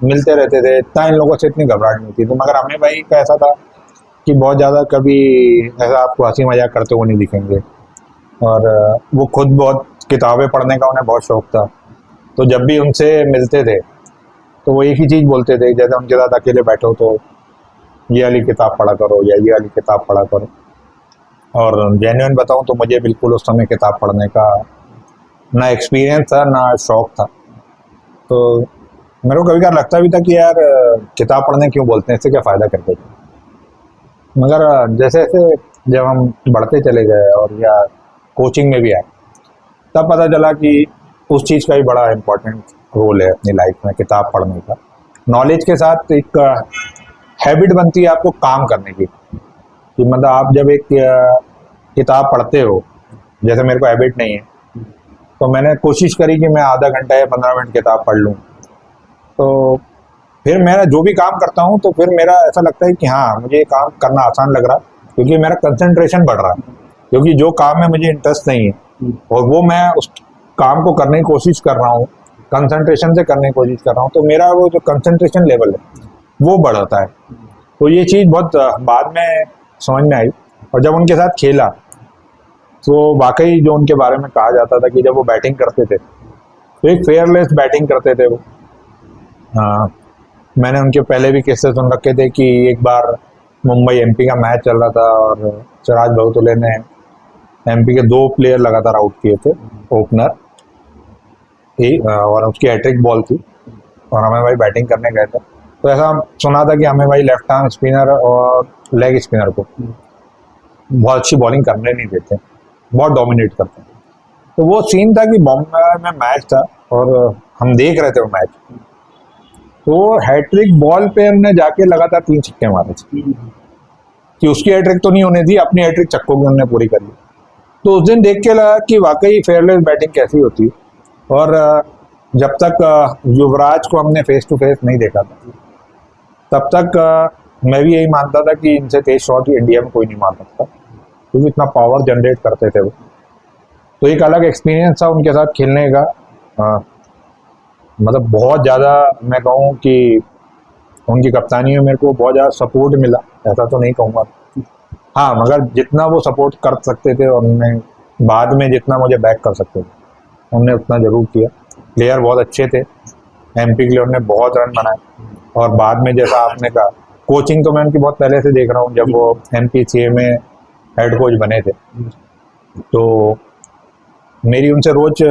मिलते रहते थे, इतना इन लोगों से इतनी घबराहट नहीं थी। तो मगर अमय भाई का ऐसा था कि बहुत ज़्यादा कभी ऐसा आपको हंसी मजाक करते हुए नहीं दिखेंगे, और वो खुद बहुत किताबें पढ़ने का उन्हें बहुत शौक था। तो जब भी उनसे मिलते थे तो वो एक ही चीज़ बोलते थे, जैसे उनके साथ अकेले बैठो तो ये वाली किताब पढ़ा करो या ये वाली किताब पढ़ा करो। और जेन्युइन बताऊं तो मुझे बिल्कुल उस समय किताब पढ़ने का ना एक्सपीरियंस था ना शौक था। तो मेरे को कभी कभार लगता भी था कि यार किताब पढ़ने क्यों बोलते हैं, इससे क्या फ़ायदा करते थे। मगर जैसे जैसे जब हम बढ़ते चले गए और या कोचिंग में भी आए, तब पता चला कि उस चीज़ का भी बड़ा इम्पोर्टेंट रोल है अपनी लाइफ में, किताब पढ़ने का। नॉलेज के साथ एक हैबिट बनती है आपको काम करने की, कि मतलब आप जब एक किताब पढ़ते हो, जैसे मेरे को हैबिट नहीं है, तो मैंने कोशिश करी कि मैं आधा घंटा या 15 मिनट किताब पढ़ लूँ। तो फिर मेरा जो भी काम करता हूँ तो फिर मेरा ऐसा लगता है कि हाँ, मुझे ये काम करना आसान लग रहा, क्योंकि मेरा कंसंट्रेशन बढ़ रहा है। क्योंकि जो काम में मुझे इंटरेस्ट नहीं है और वो मैं उस काम को करने की कोशिश कर रहा हूँ, कंसंट्रेशन से करने की कोशिश कर रहा हूँ, तो मेरा वो जो कंसंट्रेशन लेवल है वो बढ़ता है। तो ये चीज़ बहुत बाद में समझ में आई, और जब उनके साथ खेला तो वाकई जो उनके बारे में कहा जाता था कि जब वो बैटिंग करते थे तो एक फेयरलेस बैटिंग करते थे वो। मैंने उनके पहले भी किस्से सुन रखे थे कि एक बार मुंबई MP का मैच चल रहा था और सिराज बहुतुल्ले ने MP के 2 प्लेयर लगातार आउट किए थे, ओपनर, और उसकी हैट्रिक बॉल थी, और हमें भाई बैटिंग करने गए थे। तो ऐसा सुना था कि हमें भाई लेफ्ट आर्म स्पिनर और लेग स्पिनर को बहुत अच्छी बॉलिंग करने नहीं देते, बहुत डोमिनेट करते हैं। तो वो सीन था कि बॉम्बे में मैच था और हम देख रहे थे वो मैच, तो हैट्रिक बॉल पे हमने जाके लगातार 3 छक्के मारे थे कि उसकी हैट्रिक तो नहीं होने दी, अपनी हैट्रिक छक्कों की हमने पूरी कर ली। तो उस दिन देख के लगा कि वाकई फेयरलेस बैटिंग कैसी होती है। और जब तक युवराज को हमने फेस टू फेस नहीं देखा था, तब तक मैं भी यही मानता था कि इनसे तेज शॉट इंडिया में कोई नहीं मार सकता, क्योंकि इतना पावर जनरेट करते थे वो। तो एक अलग एक्सपीरियंस था उनके साथ खेलने का। मतलब बहुत ज़्यादा मैं कहूँ कि उनकी कप्तानी में मेरे को बहुत ज़्यादा सपोर्ट मिला, ऐसा तो नहीं कहूँगा। हाँ, मगर जितना वो सपोर्ट कर सकते थे और उन्होंने बाद में जितना मुझे बैक कर सकते थे उन्होंने उतना ज़रूर किया। प्लेयर बहुत अच्छे थे, MP के लिए उन्होंने बहुत रन बनाए, और बाद में जैसा आपने कहा, कोचिंग तो मैं उनकी बहुत पहले से देख रहा हूँ, जब वो MPCA में हेड कोच बने थे। तो मेरी उनसे रोज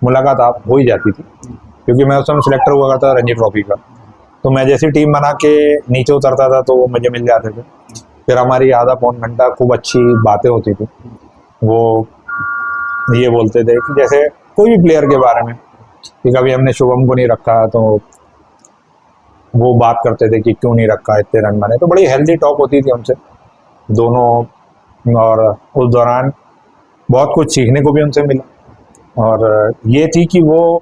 मुलाकात आप हो ही जाती थी, क्योंकि मैं उस समय सिलेक्टर हुआ करता था रणजी ट्रॉफी का। तो मैं जैसी टीम बना के नीचे उतरता था तो वो मुझे मिल जाते थे। फिर हमारी आधा पौन घंटा खूब अच्छी बातें होती थी। वो ये बोलते थे कि जैसे कोई भी प्लेयर के बारे में कि कभी हमने शुभम को नहीं रखा तो वो बात करते थे कि क्यों नहीं रखा, इतने रन बने। तो बड़ी हेल्दी टॉक होती थी हमसे दोनों, और उस दौरान बहुत कुछ सीखने को भी उनसे मिला। और ये थी कि वो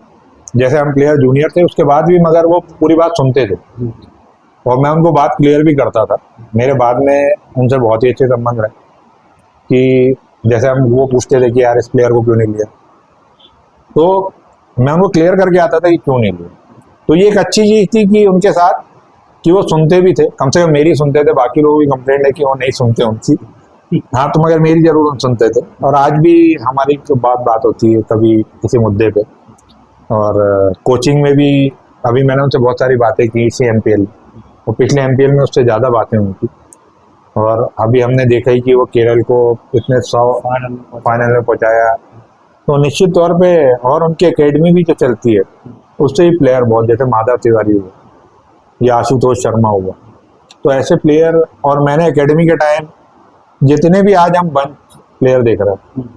जैसे हम प्लेयर जूनियर थे उसके बाद भी मगर वो पूरी बात सुनते थे और मैं उनको बात क्लियर भी करता था। मेरे बाद में उनसे बहुत ही अच्छे संबंध रहे कि जैसे हम वो पूछते थे कि यार इस प्लेयर को क्यों नहीं लिया, तो मैं उनको क्लियर करके आता था कि क्यों नहीं लिया। तो ये एक अच्छी चीज़ थी कि उनके साथ कि वो सुनते भी थे, कम से कम मेरी सुनते थे। बाकी लोगों की कंप्लेंट है कि वो नहीं सुनते उनकी, हाँ तो मगर मेरी जरूर सुनते थे। और आज भी हमारी तो बात होती है कभी किसी मुद्दे पे। और कोचिंग में भी अभी मैंने उनसे बहुत सारी बातें की इसी MPL, और पिछले MPL में उससे ज़्यादा बातें हुई थी। और अभी हमने देखा ही कि वो केरल को इतने 100 फाइनल में पहुँचाया। तो निश्चित तौर पे, और उनकी एकेडमी भी जो चलती है उससे ही प्लेयर बहुत, जैसे माधव तिवारी हुआ या आशुतोष शर्मा हुआ, तो ऐसे प्लेयर। और मैंने एकेडमी के टाइम जितने भी आज हम बंच प्लेयर देख रहे हैं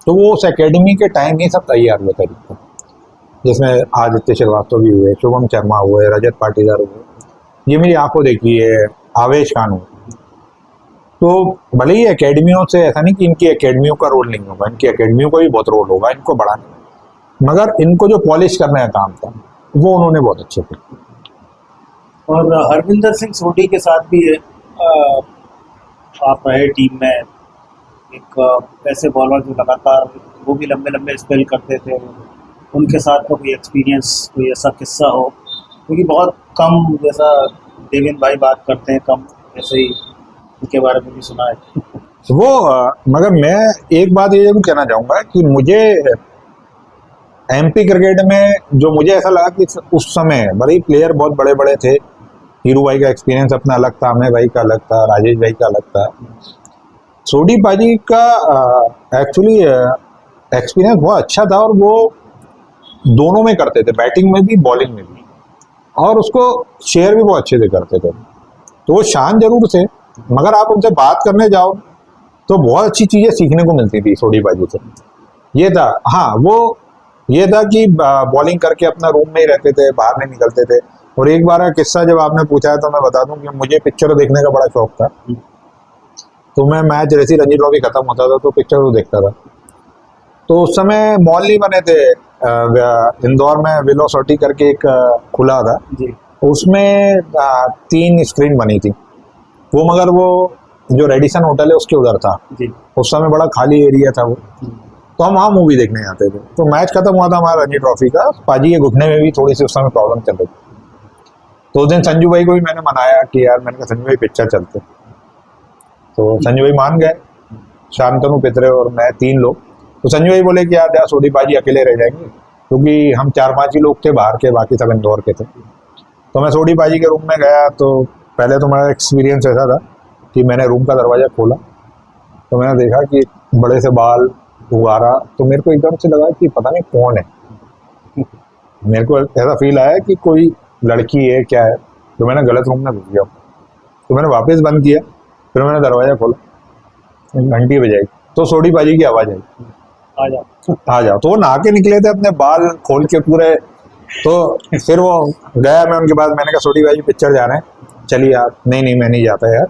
तो वो उस एकेडमी के टाइम ही सब तैयार हुए थे, जिसमें आदित्य श्रीवास्तव भी हुए, शुभम शर्मा हुए, रजत पाटीदार हुए, ये मेरी आंखों देखी है, आवेश खान हुए। तो भले ही एकेडमियों से ऐसा नहीं कि इनकी एकेडमियों का रोल नहीं होगा, इनकी एकेडमियों का भी बहुत रोल होगा इनको बढ़ाने में, मगर इनको जो पॉलिश करने का काम था वो उन्होंने बहुत अच्छे किया। और हरविंदर सिंह सोढी के साथ भी आप रहे टीम में, एक ऐसे बॉलर जो लगातार वो भी लंबे लंबे स्पेल करते थे, उनके साथ का कोई एक्सपीरियंस, कोई ऐसा किस्सा हो? क्योंकि बहुत कम, जैसा देवेंद्र भाई बात करते हैं कम, ऐसे ही उनके बारे में भी सुना है। वो मगर मैं एक बात ये जरूर कहना चाहूँगा कि मुझे MP क्रिकेट में जो मुझे ऐसा लगा कि उस समय बड़े प्लेयर बहुत बड़े बड़े थे। हीरू भाई का एक्सपीरियंस अपना अलग था, अमय भाई का अलग था, राजेश भाई का अलग था। सोढी पाजी का एक्चुअली एक्सपीरियंस बहुत अच्छा था और वो दोनों में करते थे, बैटिंग में भी बॉलिंग में भी, और उसको शेयर भी बहुत अच्छे से करते थे। तो वो शान जरूर थे, मगर आप उनसे बात करने जाओ तो बहुत अच्छी चीज़ें सीखने को मिलती थी सोढी पाजी से। ये था, हाँ वो ये था कि बॉलिंग करके अपना रूम में ही रहते थे, बाहर नहीं निकलते थे। और एक बार का किस्सा जब आपने पूछा है तो मैं बता दूं कि मुझे पिक्चर देखने का बड़ा शौक था। तो मैं मैच जैसे ही रणजी ट्रॉफी खत्म होता था तो पिक्चर को देखता था। तो उस समय मॉल नहीं बने थे, इंदौर में वेलोसिटी करके एक खुला था जी। उसमें 3 स्क्रीन बनी थी वो, मगर वो जो रेडिसन होटल है उसके उधर था जी। उस समय, बड़ा खाली एरिया था वो। तो हम वहाँ मूवी देखने जाते थे। तो मैच खत्म हुआ था हमारा रणजी ट्रॉफी का, पाजी के घुटने में भी थोड़ी सी उस समय प्रॉब्लम चल रही थी। तो उस दिन संजू भाई को भी मैंने मनाया कि यार, मैंने कहा संजू भाई पिक्चर चलते। तो संजू भाई मान गए, शांतनु, पितरे और मैं, 3 लोग। तो संजू भाई बोले कि यार सोढी पाजी अकेले रह जाएंगे, क्योंकि हम 4-5 ही लोग थे बाहर के, बाकी सब इंदौर के थे। तो मैं सोढी पाजी के रूम में गया। तो पहले तो मेरा एक्सपीरियंस ऐसा था कि मैंने रूम का दरवाज़ा खोला तो मैंने देखा कि बड़े से बाल, उगारा। तो मेरे को एकदम से लगा कि पता नहीं कौन है। मेरे को ऐसा फील आया कि कोई लड़की है क्या है। तो मैंने गलत रूम में घुस गया। तो मैंने वापस बंद किया, फिर मैंने दरवाज़ा खोला, घंटी बजाई तो सोढी पाजी की आवाज़ आई, आ जाओ। तो वो नहा के निकले थे, अपने बाल खोल के पूरे। तो फिर वो गया, मैं उनके पास, मैंने कहा सोढी पाजी पिक्चर जा रहे हैं, चलिए आप। नहीं मैं नहीं जाता यार।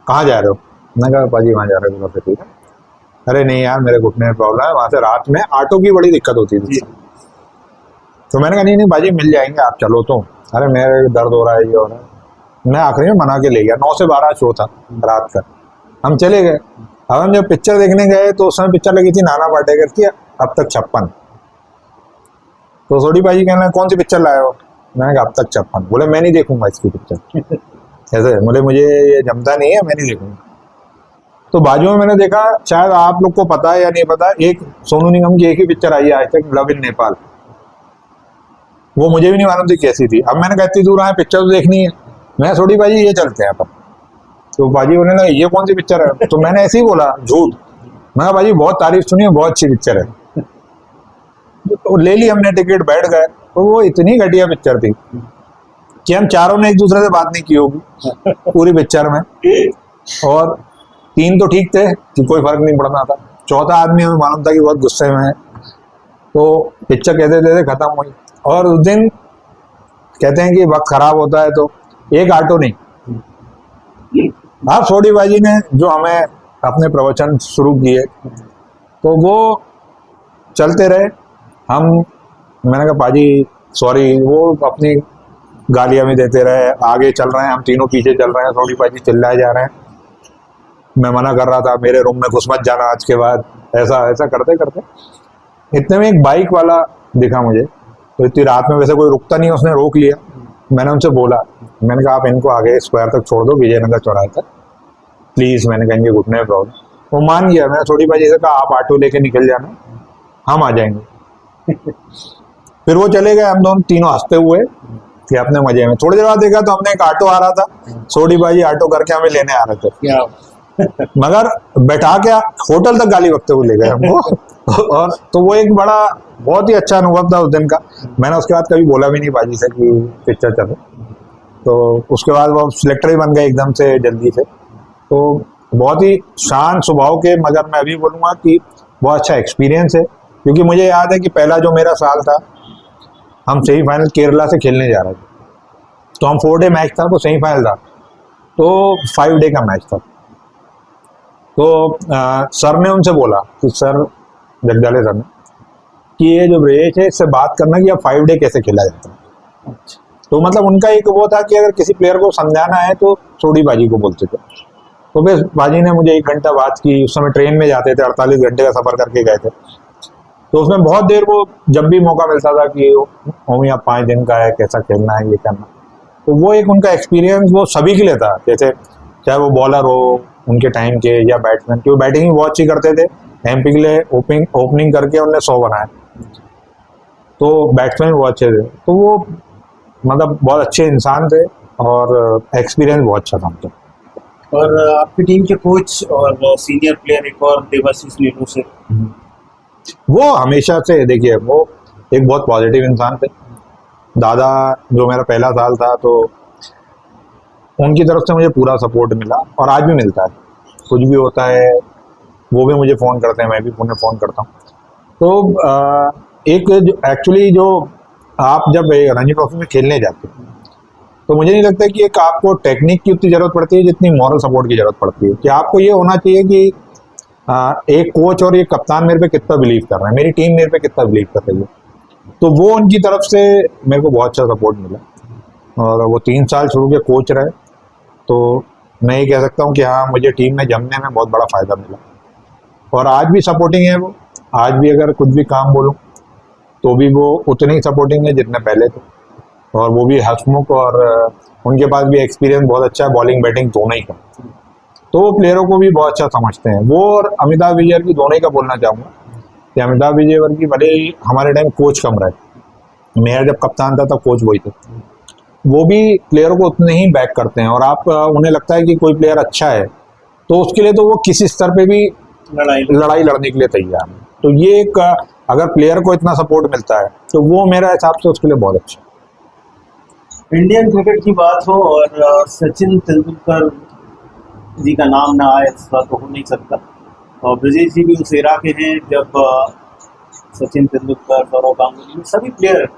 कहाँ जा रहे हो? मैंने कहा पाजी वहाँ जा रहे हो। फिर ठीक है। अरे नहीं यार, मेरे घुटने में प्रॉब्लम है, वहाँ से रात में ऑटो की बड़ी दिक्कत होती थी। तो मैंने कहा नहीं बाजी मिल जाएंगे, आप चलो। तो अरे मेरे दर्द हो रहा है, ये हो रहा है। मैं आखिरी में मना के ले गया। 9 से 12 शो था रात का, हम चले गए। अब हम जब पिक्चर देखने गए तो उस समय पिक्चर लगी थी नाना पाटेकर की, अब तक 56। तो सोढी पाजी कहना कौन सी पिक्चर लाए हो? मैंने कहा अब तक 56। बोले मैं नहीं देखूंगा इसकी पिक्चर। ऐसे बोले मुझे ये जमता नहीं है, मैं नहीं देखूंगा। तो बाजू में मैंने देखा, शायद आप लोग को पता है या नहीं पता, एक सोनू निगम की एक ही पिक्चर आई है आज तक, लव इन नेपाल। वो मुझे भी नहीं मालूम थी कैसी थी। अब मैंने कहा इतनी दूर आए, पिक्चर तो देखनी है। मैं सोढी पाजी ये चलते हैं अपन। तो बाजी बोलने लगा ये कौन सी पिक्चर है? तो मैंने ऐसे ही बोला, झूठ। मैं कहा बाजी बहुत तारीफ सुनी है, बहुत अच्छी पिक्चर है। तो ले ली हमने टिकट, बैठ गए। तो वो इतनी घटिया पिक्चर थी कि हम चारों ने एक दूसरे से बात नहीं की होगी पूरी पिक्चर में, और 3 तो ठीक थे कि कोई फर्क नहीं पड़ना था, चौथा आदमी हमें मालूम था कि बहुत गुस्से में है। तो पिक्चर कहते थे खत्म हुई, और उस दिन कहते हैं कि वक्त खराब होता है तो एक ऑटो नहीं, आप सोडी बाजी ने जो हमें अपने प्रवचन शुरू किए तो वो चलते रहे। मैंने कहा पाजी सॉरी, वो अपनी गालियां भी देते रहे, आगे चल रहे हैं, हम तीनों पीछे चल रहे हैं, सोडी बाजी चिल्लाए जा रहे हैं। मैं मना कर रहा था, मेरे रूम में घुस मत जाना आज के बाद, ऐसा ऐसा करते करते इतने में एक बाइक वाला दिखा मुझे। तो इतनी रात में वैसे कोई रुकता नहीं, उसने रोक लिया। मैंने उनसे बोला, मैंने कहा आप इनको आगे स्क्वायर तक छोड़ दो, विजयनगर चौराहे तक प्लीज, मैंने कहा इनके घुटने में प्रॉब्लम। वो मान गया। मैंने थोड़ी बाजी से कहा आप ऑटो लेके निकल जाना, हम आ जाएंगे। फिर वो चले गए, हम दोनों तीनों हंसते हुए कि अपने मजे में। थोड़ी देर बाद देखा तो हमने एक ऑटो आ रहा था, सोडी बाजी ऑटो करके हमें लेने आ रहे थे, क्या मगर बैठा के होटल तक गाली बकते हुए ले गए हमको। और तो वो एक बड़ा बहुत ही अच्छा अनुभव था उस दिन का। मैंने उसके बाद कभी बोला भी नहीं बाजी से कि पिक्चर चले। तो उसके बाद वो सिलेक्टर ही बन गए एकदम से जल्दी से। तो बहुत ही शांत स्वभाव के, मगर मैं अभी बोलूँगा कि बहुत अच्छा एक्सपीरियंस है, क्योंकि मुझे याद है कि पहला जो मेरा साल था, हम सेमीफाइनल केरला से खेलने जा रहे थे। तो हम 4 डे मैच था, तो सेमीफाइनल था, तो 5 डे का मैच था। तो सर ने उनसे बोला कि सर, जगदाले सर ने, कि ये जो ब्रेक है इससे बात करना कि अब 5 डे कैसे खेला जाता है। तो मतलब उनका एक वो था कि अगर किसी प्लेयर को समझाना है तो सोडी बाजी को बोलते थे। तो फिर बाजी ने मुझे 1 घंटा बात की। उस समय ट्रेन में जाते थे, 48 घंटे का सफर करके गए थे। तो उसमें बहुत देर वो जब भी मौका मिलता था कि होमी आप 5 दिन का है, कैसा खेलना है, ये करना। तो वो एक उनका एक्सपीरियंस वो सभी के लिए था, जैसे चाहे वो बॉलर हो उनके टाइम के या बैट्समैन, क्योंकि बैटिंग ही बहुत अच्छी करते थे। एमपी के लिए ओपनिंग करके उन्होंने 100 बनाए, तो बैट्समैन बहुत अच्छे थे। तो वो मतलब बहुत अच्छे इंसान थे और एक्सपीरियंस बहुत अच्छा था उनका। और आपकी टीम के कोच और सीनियर प्लेयर एक और देवाशीष नीलू से, वो हमेशा से देखिए वो एक बहुत पॉजिटिव इंसान थे। दादा जो मेरा पहला साल था, तो उनकी तरफ से मुझे पूरा सपोर्ट मिला और आज भी मिलता है। कुछ भी होता है वो भी मुझे फ़ोन करते हैं, मैं भी उन्हें फ़ोन करता हूँ। तो एक एक्चुअली जो आप जब रणजी ट्रॉफी में खेलने जाते हैं, तो मुझे नहीं लगता कि एक आपको टेक्निक की उतनी ज़रूरत पड़ती है जितनी मॉरल सपोर्ट की ज़रूरत पड़ती है। कि आपको ये होना चाहिए कि एक कोच और एक कप्तान मेरे पे कितना बिलीव कर रहे हैं, मेरी टीम मेरे पे कितना बिलीव कर रही है। तो वो उनकी तरफ से मेरे को बहुत अच्छा सपोर्ट मिला और वो 3 साल शुरू के कोच रहे। तो मैं ये कह सकता हूँ कि हाँ, मुझे टीम में जमने में बहुत बड़ा फ़ायदा मिला और आज भी सपोर्टिंग है वो। आज भी अगर कुछ भी काम बोलूँ तो भी वो उतने ही सपोर्टिंग है जितने पहले थे, और वो भी हंसमुख, और उनके पास भी एक्सपीरियंस बहुत अच्छा है बॉलिंग बैटिंग दोनों ही का। तो वो प्लेयरों को भी बहुत अच्छा समझते हैं वो। और अमिताभ विजयवर्गीय दोनों ही का बोलना चाहूँगा कि अमिताभ विजयवर्गीय भले ही हमारे टाइम कोच कम रहे, मेरा जब कप्तान था तब कोच वही थे, वो भी प्लेयरों को उतने ही बैक करते हैं। और आप उन्हें लगता है कि कोई प्लेयर अच्छा है तो उसके लिए तो वो किसी स्तर पे भी लड़ाई लड़ने के लिए तैयार है। तो ये एक अगर प्लेयर को इतना सपोर्ट मिलता है तो वो मेरा हिसाब से उसके लिए बहुत अच्छा। इंडियन क्रिकेट की बात हो और सचिन तेंदुलकर जी का नाम ना आए ऐसा तो हो नहीं सकता। और ब्रजेश जी भी उस एरा के हैं जब सचिन तेंदुलकर, सौरव गांगुली, सभी प्लेयर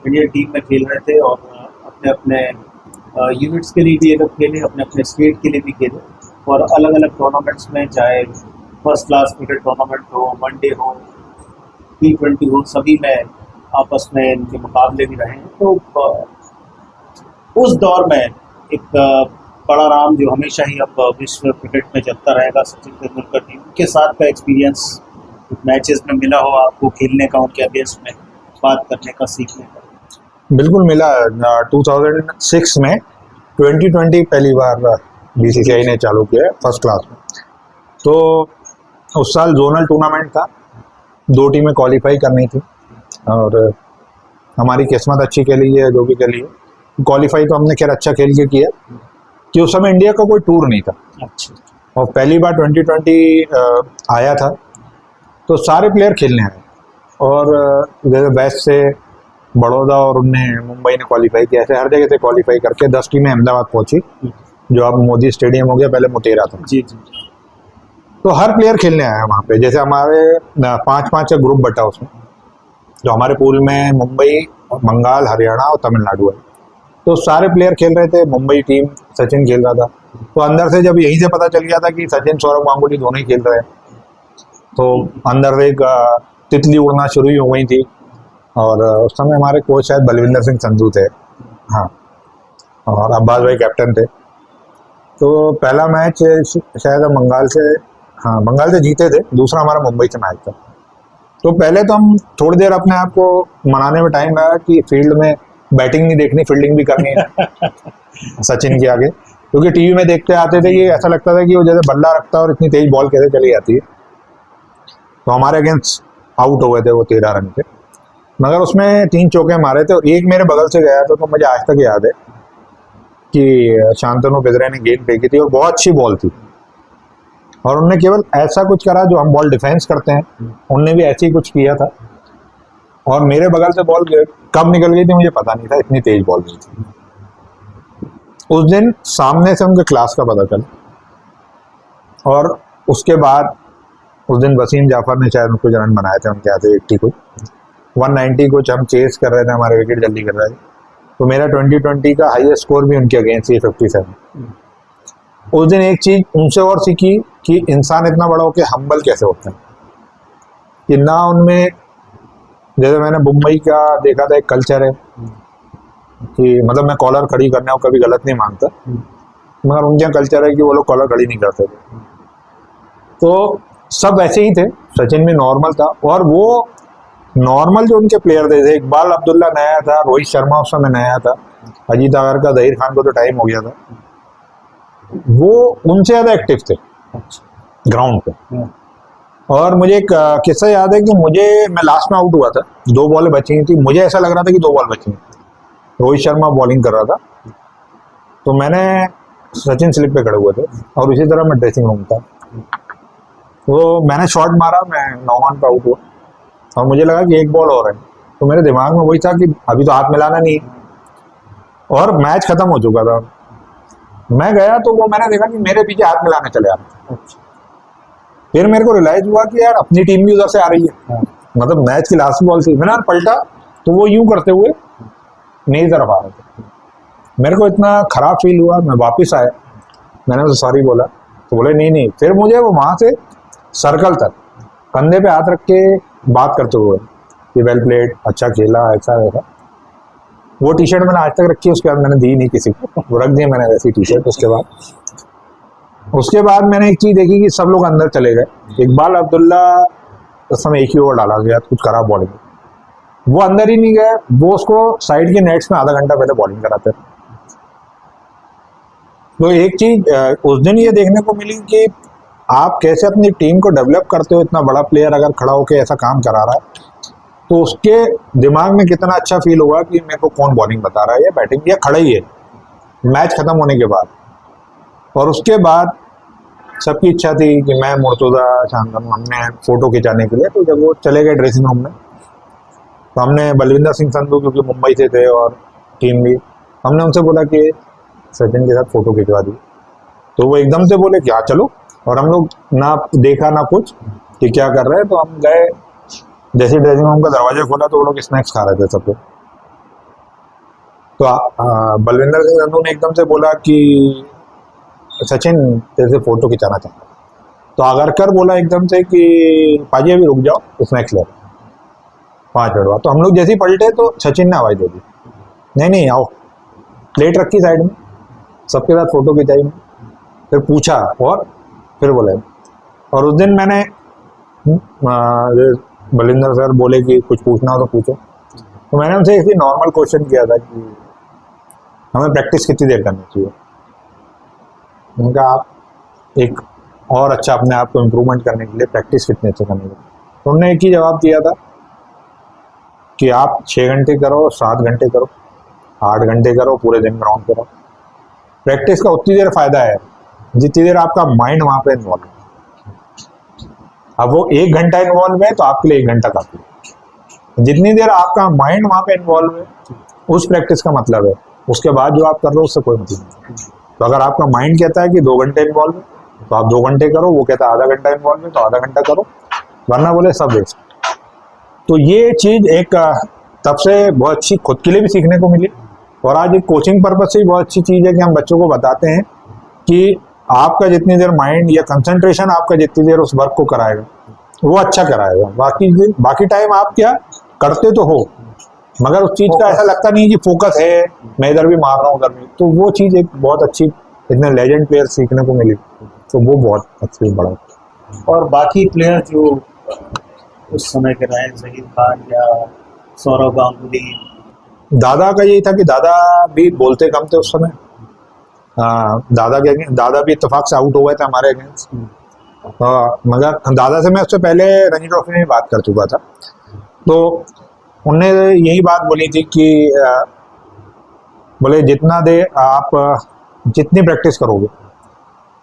इंडियन टीम में खेल रहे थे और अपने अपने यूनिट्स के लिए भी ये लोग खेले, अपने अपने स्टेट के लिए भी खेले और अलग अलग टूर्नामेंट्स में, चाहे फर्स्ट क्लास क्रिकेट टूर्नामेंट हो, वनडे हो, T20 हो, सभी में आपस में इनके मुकाबले भी रहे हैं। तो उस दौर में एक बड़ा नाम जो हमेशा ही अब विश्व क्रिकेट में चलता रहेगा, सचिन तेंदुलकर जी, उनके साथ का एक्सपीरियंस मैचेस में मिला हो आपको, खेलने का, उनके अगेंस्ट में बात करने का, सीखने का? बिल्कुल मिला। 2006 में 2020 पहली बार BCCI ने चालू किया फर्स्ट क्लास में। तो उस साल जोनल टूर्नामेंट था, 2 टीमें क्वालिफाई करनी थी और हमारी किस्मत अच्छी खेली है, जो भी खेली है। क्वालिफाई तो हमने खैर अच्छा खेल के किया कि उस समय इंडिया का कोई टूर नहीं था। अच्छा। और पहली बार 2020 आया था तो सारे प्लेयर खेलने आए और जैसे वेस्ट से बड़ौदा और उनने मुंबई ने क्वालिफाई किया, ऐसे हर जगह से क्वालिफाई करके 10 टीमें अहमदाबाद पहुंची, जो अब मोदी स्टेडियम हो गया, पहले मोटेरा था। जी जी। तो हर प्लेयर खेलने आया वहाँ पे। जैसे हमारे 5-5 का ग्रुप बटा उसमें, जो हमारे पूल में मुंबई, बंगाल, हरियाणा और तमिलनाडु है। तो सारे प्लेयर खेल रहे थे। मुंबई टीम, सचिन खेल रहा था। तो अंदर से जब यहीं से पता चल गया था कि सचिन, सौरव गांगुली दोनों ही खेल रहे हैं, तो अंदर से एक तितली उड़ना शुरू ही हो गई थी। और उस समय हमारे कोच शायद बलविंदर सिंह संधू थे, हाँ, और अब्बास भाई कैप्टन थे। तो पहला मैच शायद हम बंगाल से जीते थे, दूसरा हमारा मुंबई से मैच था। तो पहले तो हम थोड़ी देर अपने आप को मनाने में टाइम लगा कि फील्ड में बैटिंग नहीं देखनी, फील्डिंग भी करनी है सचिन के आगे, क्योंकि टीवी में देखते आते थे कि ऐसा लगता था कि वो जैसे बल्ला रखता है और इतनी तेज बॉल कैसे चली जाती है। तो हमारे अगेंस्ट आउट हो गए थे वो 13 रन पे, मगर उसमें 3 चौके मारे थे और एक मेरे बगल से गया था। तो मुझे आज तक याद है कि शांतनु बिद्रे ने गेंद फेंकी थी और बहुत अच्छी बॉल थी, और उनने केवल ऐसा कुछ करा जो हम बॉल डिफेंस करते हैं, उनने भी ऐसे ही कुछ किया था। और मेरे बगल से बॉल कब निकल गई थी मुझे पता नहीं था, इतनी तेज बॉल गई थी। उस दिन सामने से उनके क्लास का पता चला, और उसके बाद उस दिन वसीम जाफर ने शायद कुछ रन बनाए थे उनके आते 80 कुछ 190 कुछ, हम चेस कर रहे थे, हमारे विकेट जल्दी कर रहे थे। तो मेरा 2020 का हाईएस्ट स्कोर भी उनके अगेंस्ट ही 57। उस दिन एक चीज उनसे और सीखी कि इंसान इतना बड़ा होकर हम्बल कैसे होता है, कि ना उनमें, जैसे मैंने मुंबई का देखा था, एक कल्चर है कि मतलब मैं कॉलर खड़ी करने को कभी गलत नहीं मानता, मगर उनके यहाँ कल्चर है कि वो लोग कॉलर खड़ी नहीं करते थे। तो सब ऐसे ही थे, सचिन भी नॉर्मल था, और वो नॉर्मल जो उनके प्लेयर थे, इकबाल अब्दुल्ला नया था, रोहित शर्मा उस समय नया था, अजीत अगर का, जहीर खान को तो टाइम हो गया था, वो उनसे ज़्यादा एक्टिव थे ग्राउंड पे। और मुझे एक किस्सा याद है कि मैं लास्ट में आउट हुआ था, 2 बॉलें बची थी, मुझे ऐसा लग रहा था कि 2 बॉल बची, रोहित शर्मा बॉलिंग कर रहा था, तो मैंने, सचिन स्लिप पे खड़े हुए थे और उसी तरह मैं ड्रेसिंग रूम था, तो मैंने शॉट मारा, मैं 9 रन पे आउट हुआ, और मुझे लगा कि 1 बॉल और है। तो मेरे दिमाग में वही था कि अभी तो हाथ मिलाना नहीं, और मैच खत्म हो चुका था। मैं गया तो वो मैंने देखा कि मेरे पीछे हाथ मिलाने चले आ रहे। फिर मेरे को रियलाइज हुआ कि यार अपनी टीम भी उधर से आ रही है, मतलब मैच की लास्ट बॉल थी, मैंने पलटा तो वो यूं करते हुए मेरी तरफ आ रहे थे। मेरे को इतना खराब फील हुआ, मैं वापस आया, मैंने उसे सॉरी बोला, तो बोले नहीं। फिर मुझे वो वहां से सर्कल तक कंधे पे हाथ रख के बात करते हुए कि वेल प्लेड, अच्छा खेला, ऐसा वैसा। वो टी शर्ट मैंने आज तक रखी है, उसके बाद मैंने दी नहीं किसी को, वो रख दी मैंने वैसी टी शर्ट। उसके बाद मैंने एक चीज देखी कि सब लोग अंदर चले गए। इकबाल अब्दुल्ला उस समय एक ही ओवर डाला गया, कुछ खराब बॉलिंग, वो अंदर ही नहीं गए, वो उसको साइड के नेट्स में आधा घंटा पहले बॉलिंग कराते। तो एक चीज उस दिन ये देखने को मिली कि आप कैसे अपनी टीम को डेवलप करते हो। इतना बड़ा प्लेयर अगर खड़ा होकर ऐसा काम करा रहा है तो उसके दिमाग में कितना अच्छा फील होगा कि मेरे को कौन बॉलिंग बता रहा है या बैटिंग, या खड़ा ही है मैच खत्म होने के बाद। और उसके बाद सबकी इच्छा थी कि मैं, मुर्तुजा, शांतनु, हमने फोटो खिंचाने के लिए, तो जब वो चले गए ड्रेसिंग रूम में तो हमने बलविंदर सिंह संधू, क्योंकि मुंबई से थे और टीम भी, हमने उनसे बोला कि सचिन के साथ फोटो खिंचवा दी। तो वो एकदम से बोले कि हाँ चलो, और हम लोग ना देखा ना कुछ कि क्या कर रहे हैं। तो हम गए, जैसे ड्रेसिंग रूम का दरवाजा खोला तो वो लोग स्नैक्स खा रहे थे सब लोग। तो बलविंदर सिंह संधू ने एकदम से बोला कि सचिन तेरे से फोटो खिंचाना चाहता। तो आगरकर बोला एकदम से कि पाजी अभी रुक जाओ, स्नैक्स ले 5 मिनट बाद। तो हम लोग जैसे ही पलटे तो सचिन ने आवाज़ दे दी, नहीं आओ। प्लेट रखी साइड में, सबके साथ फोटो खिंचाई, फिर पूछा और फिर बोले। और उस दिन मैंने बलिंदर सर बोले कि कुछ पूछना हो तो पूछो, तो मैंने उनसे इसी नॉर्मल क्वेश्चन किया था कि हमें प्रैक्टिस कितनी देर करनी चाहिए। उनका आप एक और अच्छा अपने आप को इम्प्रूवमेंट करने के लिए प्रैक्टिस कितने अच्छे करने के लिए, तो उन्होंने एक ही जवाब दिया था कि आप 6 घंटे करो, 7 घंटे करो, 8 घंटे करो, पूरे दिन ग्राउंड पे रहो। प्रैक्टिस का उतनी देर फायदा है जितनी देर आपका माइंड वहां पे इन्वॉल्व है। अब वो 1 घंटा इन्वॉल्व है तो आपके लिए 1 घंटा काफी है। जितनी देर आपका माइंड वहां पे इन्वॉल्व है उस प्रैक्टिस का मतलब है, उसके बाद जो आप कर रहे हो उससे कोई मतलब नहीं। तो अगर आपका माइंड कहता है कि 2 घंटे इन्वॉल्व है तो आप 2 घंटे करो, वो कहता है आधा घंटा इन्वॉल्व है तो आधा घंटा करो, वरना बोले सब वेस्ट। तो ये चीज एक तब से बहुत अच्छी खुद के लिए भी सीखने को मिली, और आज एक कोचिंग पर्पज से भी बहुत अच्छी चीज है कि हम बच्चों को बताते हैं कि आपका जितनी देर माइंड या कंसंट्रेशन आपका जितनी देर उस वर्क को कराएगा वो अच्छा कराएगा, बाकी टाइम आप क्या करते तो हो मगर उस चीज का ऐसा लगता नहीं कि फोकस है मैं इधर भी मार रहा हूँ उधर भी। तो वो चीज एक बहुत अच्छी इतने लेजेंड प्लेयर सीखने को मिली, तो वो बहुत अच्छी बड़ा। और बाकी प्लेयर जो उस समय के रहे, जहीर खान या सौरव गांगुली, दादा का यही था कि दादा भी बोलते कम थे उस समय। दादा भी इत्तेफाक से आउट हो गए थे हमारे अगेंस्ट, मगर दादा से मैं उससे पहले रणजी ट्रॉफी में बात कर चुका था, तो उनने यही बात बोली थी कि बोले जितना दे आप जितनी प्रैक्टिस करोगे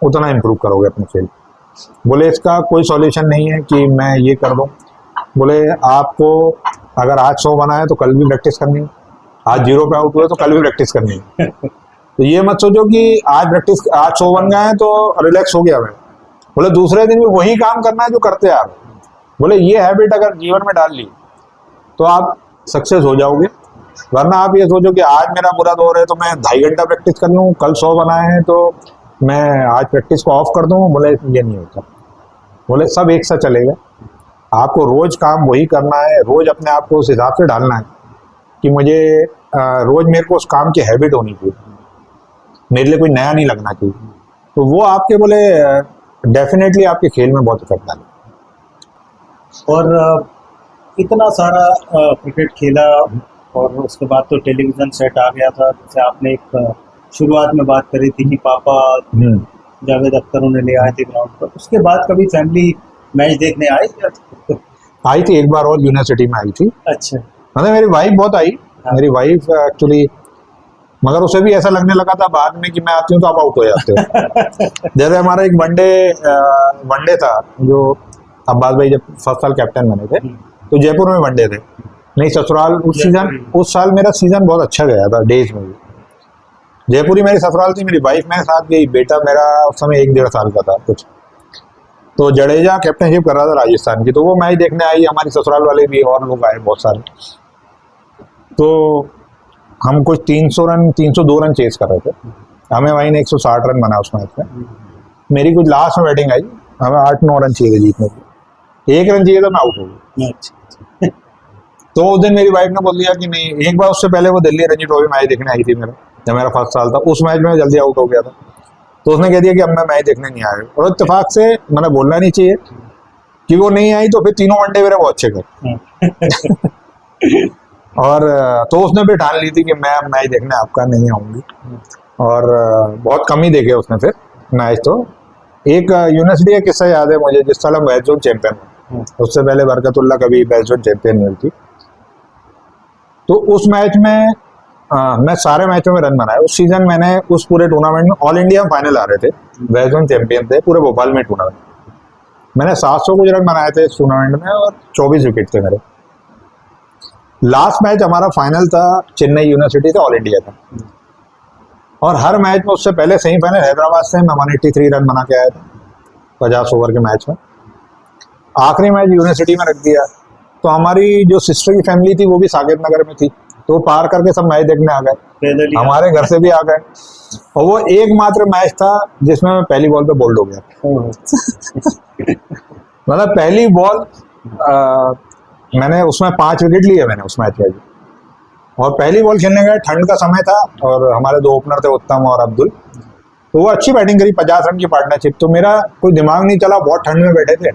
उतना इम्प्रूव करोगे अपने खेल। बोले इसका कोई सॉल्यूशन नहीं है कि मैं ये कर दूं, बोले आपको अगर आज 100 बना है तो कल भी प्रैक्टिस करनी है, आज 0 पे आउट हुए तो कल भी प्रैक्टिस करनी है। तो ये मत सोचो कि आज 100 बन गए हैं तो रिलैक्स हो गया मैं, बोले दूसरे दिन भी वही काम करना है जो करते आ रहे। बोले ये हैबिट अगर जीवन में डाल ली तो आप सक्सेस हो जाओगे, वरना आप ये सोचो कि आज मेरा बुरा दौर है तो मैं 2.5 घंटा प्रैक्टिस कर लूँ, कल 100 बनाए हैं तो मैं आज प्रैक्टिस को ऑफ कर दूँ, बोले ये नहीं होता। बोले सब एक साथ चलेगा, आपको रोज काम वही करना है, रोज अपने आप को उस हिसाब से डालना है कि मुझे रोज मेरे को उस काम की हैबिट होनी चाहिए, मेरे लिए कोई नया नहीं लगना चाहिए। तो वो आपके बोले डेफिनेटली आपके खेल में बहुत इफेक्ट डाले। और इतना सारा क्रिकेट खेला और उसके बाद तो टेलीविजन सेट आ गया था, जैसे आपने एक शुरुआत में बात करी थी कि पापा जावेद अख्तर उन्हें ले आए थे ग्राउंड पर, उसके बाद कभी फैमिली मैच देखने आई थी एक बार और यूनिवर्सिटी में आई थी। अच्छा। मतलब मेरी वाइफ बहुत आई, मेरी वाइफ एक्चुअली, मगर उसे भी ऐसा लगने लगा था बाद में कि मैं आती हूँ तो आप आउट हो जाते हो। जैसे हमारा एक वनडे था जो अब्बास भाई जब फर्स्ट साल कैप्टन बने थे तो जयपुर में वनडे थे, नहीं ससुराल उस साल मेरा सीजन बहुत अच्छा गया था डेज में भी। जयपुर ही मेरी ससुराल थी, मेरी वाइफ मेरे साथ गई, बेटा मेरा उस समय 1-1.5 साल का था कुछ। तो जडेजा कैप्टनशिप कर रहा था राजस्थान की, तो वो मैच देखने आई, हमारी ससुराल वाले भी और लोग आए बहुत सारे। तो हम कुछ 302 रन चेस कर रहे थे, हमें वहीं ने 160 रन बना उस मैच में। मेरी कुछ लास्ट में बैटिंग आई, हमें 8-9 रन चाहिए जीतने के, 1 रन चाहिए तो मैं आउट हो गया। तो उस दिन मेरी वाइफ ने बोल दिया कि नहीं, एक बार उससे पहले वो दिल्ली रणजी ट्रॉफी मैच देखने आई थी मेरा, जब मेरा फर्स्ट साल था, उस मैच में जल्दी आउट हो गया था। तो उसने कह दिया कि अब मैं मैच देखने नहीं आया, और इत्तेफाक से मैंने बोलना नहीं चाहिए कि वो नहीं आई, तो फिर तीनों वनडे मेरे वो अच्छे गए। और तो उसने भी ठान ली थी कि मैं अब मैच देखने आपका नहीं आऊंगी, और बहुत कम ही देखे उसने फिर मैच। तो एक यूनिवर्सिटी का किस्सा याद है मुझे, जिस साल हम वेस्ट जोन चैंपियन हुए, उससे पहले बरकतुल्ला कभी वेस्ट जोन चैंपियन नहीं थी। तो उस मैच में मैं सारे मैचों में रन बनाए उस सीजन। मैंने उस पूरे टूर्नामेंट में ऑल इंडिया फाइनल आ रहे थे, वेस्ट जोन चैंपियन थे पूरे भोपाल में टूर्नामेंट, मैंने 700 कुछ रन बनाए थे इस टूर्नामेंट में और 24 विकेट थे मेरे। लास्ट मैच हमारा फाइनल था चेन्नई यूनिवर्सिटी से ऑल इंडिया का, और हर मैच में उससे पहले सेमीफाइनल हैदराबाद से मैं 183 रन बना के आया था 50 ओवर के मैच में। आखिरी मैच यूनिवर्सिटी में रख दिया, तो हमारी जो सिस्टर की फैमिली थी वो भी साकेत नगर में थी, तो पार करके सब मैच देखने आ गए, हमारे घर से भी आ गए। और वो एकमात्र मैच था जिसमें मैं पहली बॉल पे बोल्ड हो गया। मतलब पहली बॉल मैंने उसमें 5 विकेट लिए मैंने उस मैच में, और पहली बॉल खेलने गए, ठंड का समय था और हमारे 2 ओपनर थे उत्तम और अब्दुल, तो वो अच्छी बैटिंग करी, 50 रन की पार्टनरशिप। तो मेरा कोई दिमाग नहीं चला, बहुत ठंड में बैठे थे।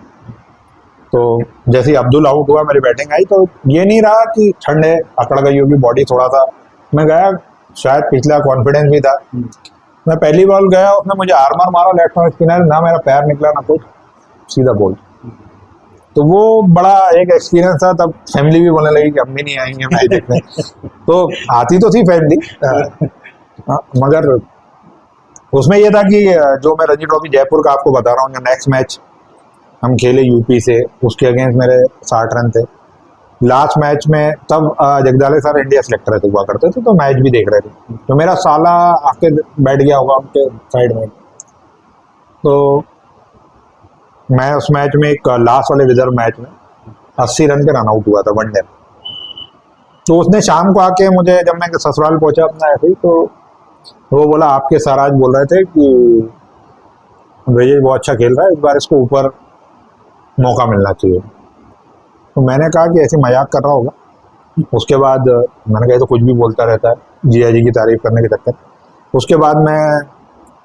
तो जैसे ही अब्दुल आउट हुआ मेरी बैटिंग आई, तो ये नहीं रहा कि ठंड है, अकड़ गई होगी बॉडी थोड़ा सा। मैं गया, शायद पिछला कॉन्फिडेंस भी था, मैं पहली बॉल गया, उसने मुझे आर्मर मारा लेफ्ट आर्म स्पिनर, ना मेरा पैर निकला ना कुछ, सीधा बॉल। तो वो बड़ा एक एक्सपीरियंस था। तब फैमिली भी बोलने लगी कि हम भी नहीं आएंगे मैच देखने। तो आती तो थी फैमिली, मगर उसमें ये था कि जो मैं रणजी ट्रॉफी जयपुर का आपको बता रहा हूँ, नेक्स्ट मैच हम खेले यूपी से, उसके अगेंस्ट मेरे 60 रन थे, लास्ट मैच में तब जगदाले सर इंडिया सेलेक्टर हुआ करते थे, तो मैच भी देख रहे थे, तो मेरा साला आके बैठ गया होगा उनके साइड में। तो मैं उस मैच में एक लास्ट वाले विदर्भ मैच में 80 रन पे रन आउट हुआ था वनडे। तो उसने शाम को आके मुझे, जब मैं ससुराल पहुंचा अपना ऐसे ही, तो वो बोला आपके सर आज बोल रहे थे कि विजय बहुत अच्छा खेल रहा है, इस बार इसको ऊपर मौका मिलना चाहिए। तो मैंने कहा कि ऐसे मजाक कर रहा होगा। उसके बाद मैंने कहा तो कुछ भी बोलता रहता है जिया जी की तारीफ करने के चक्कर। उसके बाद मैं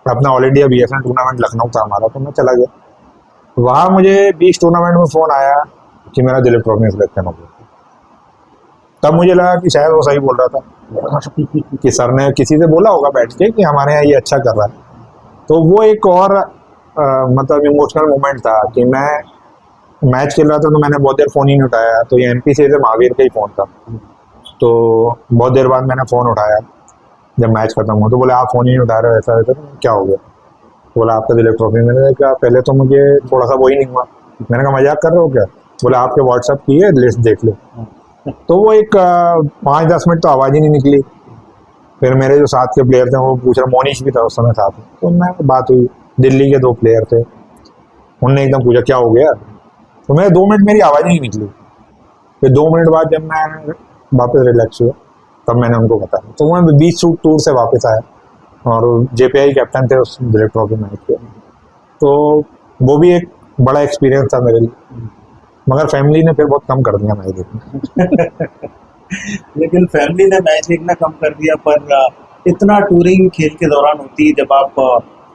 अपना all India BSNL tournament Lucknow था हमारा, तो मैं चला गया। वहाँ मुझे 20 टूर्नामेंट में फ़ोन आया कि मेरा दिलीप ट्रॉफी में सिलेक्शन हो गया। तब मुझे लगा कि शायद वो सही बोल रहा था कि सर ने किसी से बोला होगा बैठ के कि हमारे यहाँ ये अच्छा कर रहा है। तो वो एक और मतलब इमोशनल मोमेंट था कि मैं मैच खेल रहा था, तो मैंने बहुत देर फ़ोन ही नहीं उठाया। तो ये MP से महावीर का ही फ़ोन था, तो बहुत देर बाद मैंने फ़ोन उठाया जब मैच खत्म हो। तो बोले आप फ़ोन ही नहीं उठा रहे, ऐसा वैसा, क्या हो गया? बोला आपका दिलीप ट्रॉफी। मैंने कहा पहले तो मुझे थोड़ा सा वो ही नहीं हुआ। मैंने कहा मजाक कर रहे हो क्या? बोला आपके व्हाट्सएप की है लिस्ट देख लो। तो वो एक 5-10 मिनट तो आवाज़ ही नहीं निकली। फिर मेरे जो साथ के प्लेयर थे वो पूछ रहे, मोनिश भी था उस समय साथ में, तो मैं बात हुई, दिल्ली के 2 प्लेयर थे, उनने एकदम पूछा क्या हो गया? तो मैं 2 मिनट मेरी आवाज़ ही नहीं निकली। फिर 2 मिनट बाद जब मैं वापस रिलैक्स हुआ तब मैंने उनको बताया। तो मैं 20 शूट टूर से वापस आया और JPI कैप्टन थे उस दिलीप ट्रॉफी मैच के। तो वो भी एक बड़ा एक्सपीरियंस था मेरे लिए, मगर फैमिली ने फिर बहुत कम कर दिया मैच देखना। लेकिन फैमिली ने मैच देखना कम कर दिया, पर इतना टूरिंग खेल के दौरान होती है जब आप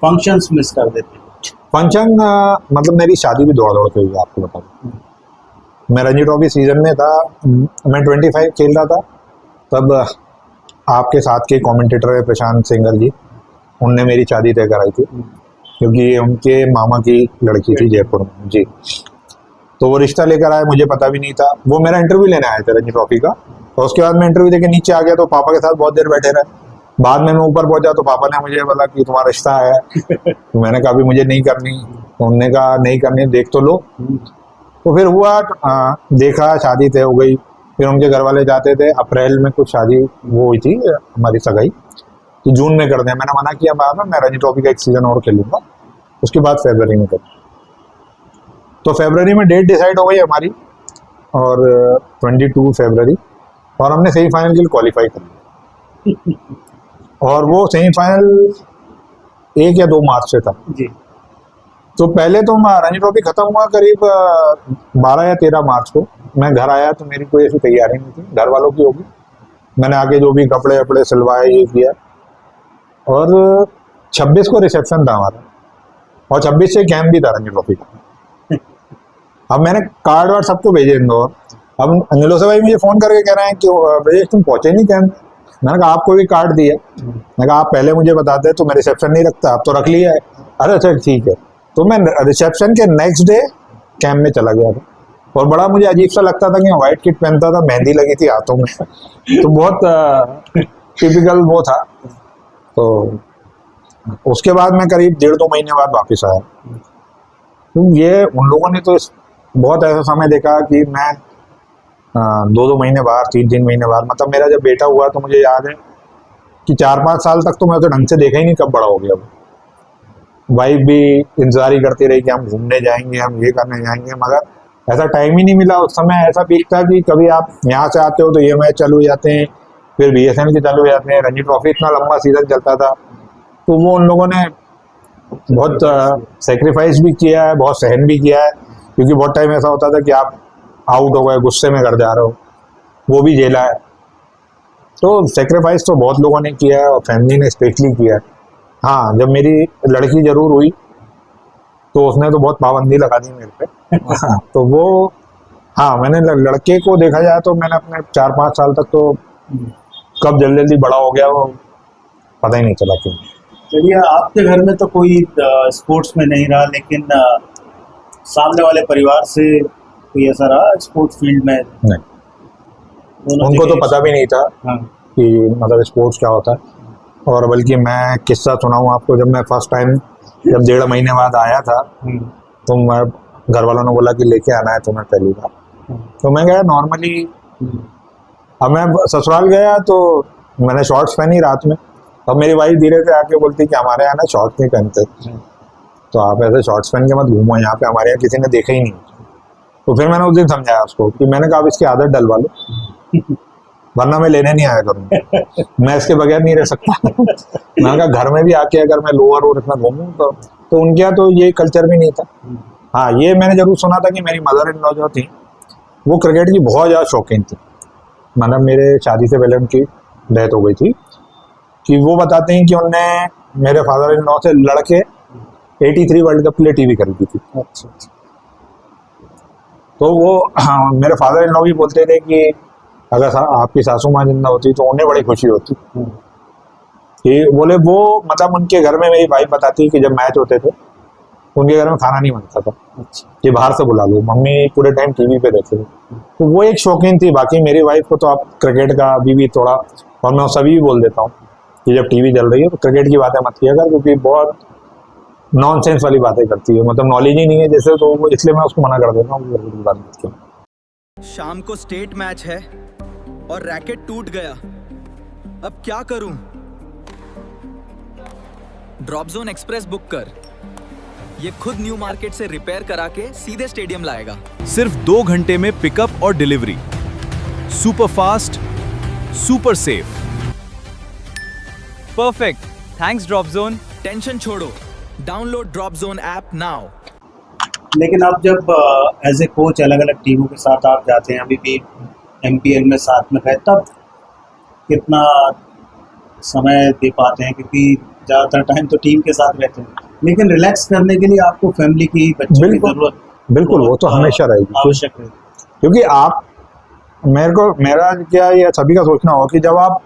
फंक्शंस मिस कर देते हैं। फंक्शन मतलब मेरी शादी भी दौड़ के हुई है, आपको बताऊँ। मैं रणजी ट्रॉफी सीजन में था, मैं 25 खेल रहा था, तब आपके साथ के कमेंटेटर है प्रशांत सिंगर जी, उनने मेरी शादी तय कराई थी, क्योंकि उनके मामा की लड़की थी जयपुर में जी। तो वो रिश्ता लेकर आए, मुझे पता भी नहीं था। वो मेरा इंटरव्यू लेने आए थे रणजी ट्रॉफी का, और उसके बाद मैं इंटरव्यू देके नीचे आ गया, तो पापा के साथ बहुत देर बैठे रहे। बाद में मैं ऊपर पहुंचा तो पापा ने मुझे बोला कि तुम्हारा रिश्ता है। तो मैंने कहा अभी मुझे नहीं करनी। तो उन्होंने कहा नहीं करनी, देख तो लो। तो फिर हुआ, देखा, शादी तय हो गई। फिर उनके घर वाले जाते थे, अप्रैल में कुछ शादी वो हुई थी हमारी सगाई, तो जून में कर दें। मैंने मना किया, मैं रणजी ट्रॉफी का एक सीजन और खेलूंगा, उसके बाद फरवरी में कर। तो फरवरी में डेट डिसाइड हो गई हमारी, और 22 फरवरी, और हमने सेमीफाइनल के लिए क्वालिफाई कर लिया। और वो सेमीफाइनल 1 या 2 मार्च से था जी। तो पहले तो रणजी ट्रॉफी खत्म हुआ करीब 12 या 13 मार्च को। मैं घर आया तो मेरी कोई ऐसी तैयारी नहीं थी, घर वालों की होगी। मैंने आके जो भी कपड़े वपड़े सिलवाए, ये किया, और 26 को रिसेप्शन था हमारा, और 26 से कैंप भी था रणजी ट्रॉफी का। अब मैंने कार्ड वार्ड सबको भेजे इंदौर। अब अनिलो से भाई मुझे फ़ोन करके कह रहे हैं कि ब्रजेश तुम पहुंचे नहीं कैंप। मैंने कहा आपको भी कार्ड दिया। मैंने कहा आप पहले मुझे बताते तो मैं रिसेप्शन नहीं रखता, आप तो रख लिया है। अरे अच्छा ठीक है। तो मैं रिसेप्शन के नेक्स्ट डे कैंप में चला गया था, और बड़ा मुझे अजीब सा लगता था कि मैं व्हाइट किट पहनता था, मेहंदी लगी थी हाथों में, तो बहुत टिपिकल वो था। तो उसके बाद मैं करीब 1.5-2 महीने बाद वापस आया। तो ये उन लोगों ने तो बहुत ऐसा समय देखा कि मैं 2-2 महीने बाहर, 3-3 महीने बाहर। मतलब मेरा जब बेटा हुआ तो मुझे याद है कि 4-5 साल तक तो मैं तो ढंग से देखा ही नहीं कब बड़ा हो गया। वाइफ भी इंतजार ही करती रही कि हम घूमने जाएंगे, हम ये करने जाएंगे, मगर ऐसा टाइम ही नहीं मिला। उस समय ऐसा पीक था कि कभी आप यहाँ से आते हो तो ये मैच चालू हो जाते हैं, फिर BSNL के चालू हो जाते हैं, रणजी ट्रॉफी इतना लंबा सीजन चलता था। तो वो उन लोगों ने बहुत सेक्रीफाइस भी किया है, बहुत सहन भी किया है, क्योंकि बहुत टाइम ऐसा होता था कि आप आउट हो गए, गुस्से में घर जा रहे हो, वो भी झेला है। तो सेक्रीफाइस तो बहुत लोगों ने किया है, और फैमिली ने स्पेशली किया है। हाँ, जब मेरी लड़की जरूर हुई तो उसने तो बहुत पाबंदी लगा दी मेरे पे। तो वो, हाँ, मैंने लड़के को देखा जाए तो मैंने अपने 4-5 साल तक तो कब जल्दी जल्दी बड़ा हो गया वो पता ही नहीं चला क्यों। चलिए, आपके घर में तो कोई स्पोर्ट्स में नहीं रहा, लेकिन सामने वाले परिवार से कोई ऐसा रहा स्पोर्ट्स फील्ड में? नहीं, उनको तो पता भी नहीं था। हाँ। कि मतलब स्पोर्ट्स क्या होता है। और बल्कि मैं किस्सा सुनाऊँ आपको, जब मैं फर्स्ट टाइम जब 1.5 महीने बाद आया था, तो मैं घर वालों ने बोला कि लेके आना है तुम्हें पहली बार। तो मैं गया नॉर्मली। अब मैं ससुराल गया तो मैंने शॉर्ट्स पहनी रात में। अब मेरी वाइफ धीरे से आके बोलती कि हमारे यहाँ ना शॉर्ट्स नहीं पहनते, तो आप ऐसे शॉर्ट्स पहन के मत घूमो, यहाँ पे हमारे यहाँ किसी ने देखा ही नहीं। तो फिर मैंने उस दिन समझाया उसको कि मैंने कहा अब इसकी आदत डलवा लो, वरना मैं लेने नहीं आया करूँगा, मैं इसके बगैर नहीं रह सकता। मैंने कहा घर में भी आके अगर मैं लोअर और इतना घूमूँ तो उनके यहाँ तो ये कल्चर भी नहीं था। हाँ, ये मैंने जरूर सुना था कि मेरी मदर इन लॉ जो थी वो क्रिकेट की बहुत ज़्यादा शौकीन थी। मतलब मेरे शादी से पहले उनकी डेथ हो गई थी, कि वो बताते हैं कि उनने मेरे फादर इन लॉ से लड़के 83 वर्ल्ड कप के लिए टीवी खरीदी थी। अच्छा। तो वो मेरे फादर इन लॉ भी बोलते थे कि अगर आपकी सासू माँ जिंदा होती तो उन्हें बड़ी खुशी होती। कि बोले वो मतलब उनके घर में मेरी वाइफ बताती कि जब मैच होते थे उनके घर में खाना नहीं बनता था, कि बाहर से बुला लो, मम्मी पूरे टाइम टीवी पे रहते थे। तो वो एक शौकीन थी। बाकी मेरी वाइफ को तो आप क्रिकेट का अभी भी थोड़ा, और मैं सभी भी बोल देता हूँ कि जब टीवी चल रही है तो क्रिकेट की बातें मत किया कर, क्योंकि बहुत नॉनसेंस वाली बातें करती है, मतलब नॉलेज ही नहीं है जैसे, तो इसलिए मैं उसको मना कर देता हूँ। शाम को स्टेट मैच है और रैकेट टूट गया, अब क्या करूं? ड्रॉप जोन एक्सप्रेस बुक कर, ये खुद न्यू मार्केट से रिपेयर करा के सीधे स्टेडियम लाएगा। सिर्फ 2 घंटे में पिकअप और delivery, super fast, super safe, perfect. Thanks drop zone. Tension छोड़ो, download drop zone app now. लेकिन आप जब एज ए कोच अलग अलग टीमों के साथ आप जाते हैं, अभी भी MPL में साथ में गए, तब कितना समय दे पाते हैं? क्योंकि ज़्यादातर टाइम तो टीम के साथ रहते हैं, लेकिन रिलैक्स करने के लिए आपको फैमिली की, बच्चों की जरूरत बिल्कुल वो तो हमेशा रहेगी, आवश्यक है। क्योंकि आप मेरा क्या ये सभी का सोचना होगा कि जब आप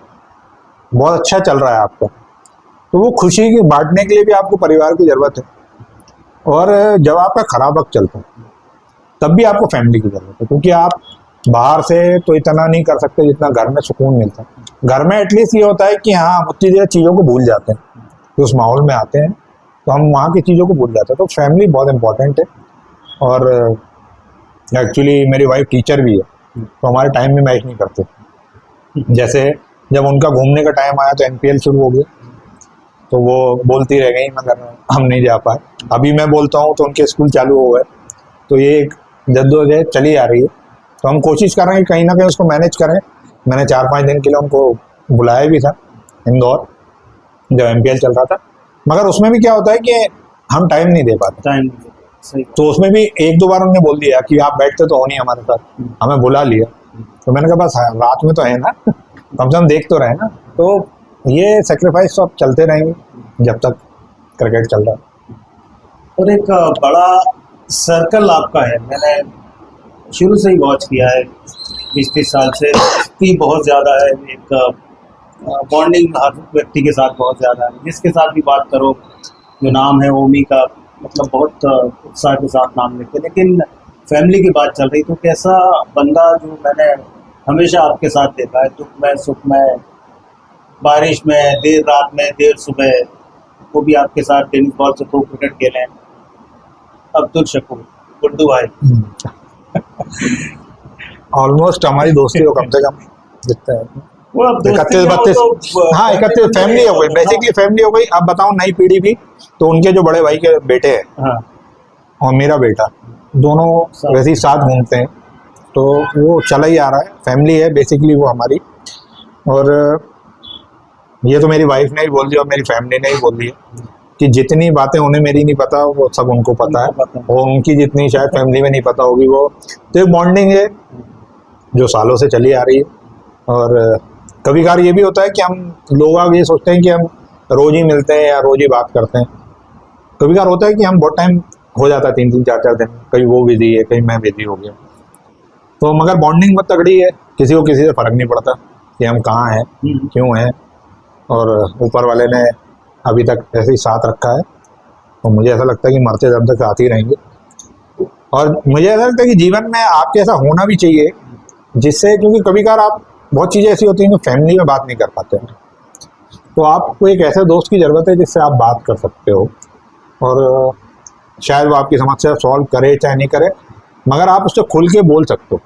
बहुत अच्छा चल रहा है आपका, तो वो खुशी की बांटने के लिए भी आपको परिवार की जरूरत है, और जब आपका खराब वक्त चलता है तब भी आपको फैमिली की जरूरत है, क्योंकि आप बाहर से तो इतना नहीं कर सकते जितना घर में सुकून मिलता है। घर में एटलीस्ट ये होता है कि हाँ, हम उतनी देर चीज़ों को भूल जाते हैं, तो उस माहौल में आते हैं तो हम वहाँ की चीज़ों को भूल जाते हैं। तो फैमिली बहुत इंपॉर्टेंट है। और एक्चुअली मेरी वाइफ टीचर भी है, तो हमारे टाइम में मैच नहीं करते। जैसे जब उनका घूमने का टाइम आया तो MPL शुरू हो गया, तो वो बोलती रह गई मगर हम नहीं जा पाए। अभी मैं बोलता हूँ तो उनके स्कूल चालू हो गए, तो ये एक जद्दोजहद चली आ रही है। तो हम कोशिश कर रहे हैं कि कहीं ना कहीं उसको मैनेज करें। मैंने 4-5 दिन के लिए उनको बुलाया भी था इंदौर जब MPL चल रहा था, मगर उसमें भी क्या होता है कि हम टाइम नहीं दे पाते। टाइम सही। तो उसमें भी 1-2 बार उन्होंने बोल दिया कि आप बैठते तो हो नहीं हमारे साथ, हमें बुला लिया। तो मैंने कहा बस रात में तो है ना, कम से कम देख तो रहे ना। तो ये सेक्रीफाइस तो अब चलते रहेंगे जब तक क्रिकेट चल रहा है। और एक बड़ा सर्कल आपका है, मैंने शुरू से ही वॉच किया है 20-30 साल से, इसकी बहुत ज़्यादा है। एक बॉन्डिंग हर व्यक्ति के साथ बहुत ज़्यादा है, जिसके साथ भी बात करो, जो नाम है ओमी का, मतलब बहुत उत्साह के साथ नाम लेते हैं। लेकिन फैमिली की बात चल रही, तो कैसा बंदा जो मैंने हमेशा आपके साथ देखा है, दुख में, सुख में, बारिश में, देर रात में, देर सुबह, वो भी आपके साथ टेनिस बॉल से खूब क्रिकेट खेले, अब्दुल शकूर गुड्डू भाई। ऑलमोस्ट हमारी दोस्ती हो कम से कम जितना है वो अब 31-32, हाँ 31 फैमिली हो गई, बेसिकली फैमिली हो गई। अब बताओ नई पीढ़ी भी, तो उनके जो बड़े भाई के बेटे हैं, हाँ, और मेरा बेटा, दोनों वैसे ही साथ घूमते हैं, तो वो चला ही आ रहा है। फैमिली है बेसिकली वो हमारी। और ये तो मेरी वाइफ ने भी बोल दिया और मेरी फैमिली ने भी बोल दिया कि जितनी बातें उन्हें मेरी नहीं पता वो सब उनको पता है, और उनकी जितनी शायद फैमिली में नहीं पता होगी वो। तो एक बॉन्डिंग है जो सालों से चली आ रही है। और कभी कभार ये भी होता है कि हम लोग ये सोचते हैं कि हम रोज़ ही मिलते हैं या रोज़ ही बात करते हैं। कभी कभार होता है कि हम बहुत टाइम हो जाता है, 3-3, 4-4 दिन, कहीं वो बिजी है, कहीं मैं बिजी हो गया। तो मगर बॉन्डिंग बहुत तगड़ी है, किसी को किसी से फ़र्क नहीं पड़ता कि हम कहाँ हैं, क्यों हैं, और ऊपर वाले ने अभी तक ऐसे ही साथ रखा है। तो मुझे ऐसा लगता है कि मरते दम तक साथ ही रहेंगे। और मुझे ऐसा लगता है कि जीवन में आपके ऐसा होना भी चाहिए जिससे, क्योंकि कभी कभार आप बहुत चीज़ें ऐसी होती हैं जो फैमिली में बात नहीं कर पाते हैं, तो आपको एक ऐसे दोस्त की ज़रूरत है जिससे आप बात कर सकते हो, और शायद वो आपकी समस्या सॉल्व करे चाहे नहीं करे, मगर आप उससे खुल के बोल सकते हो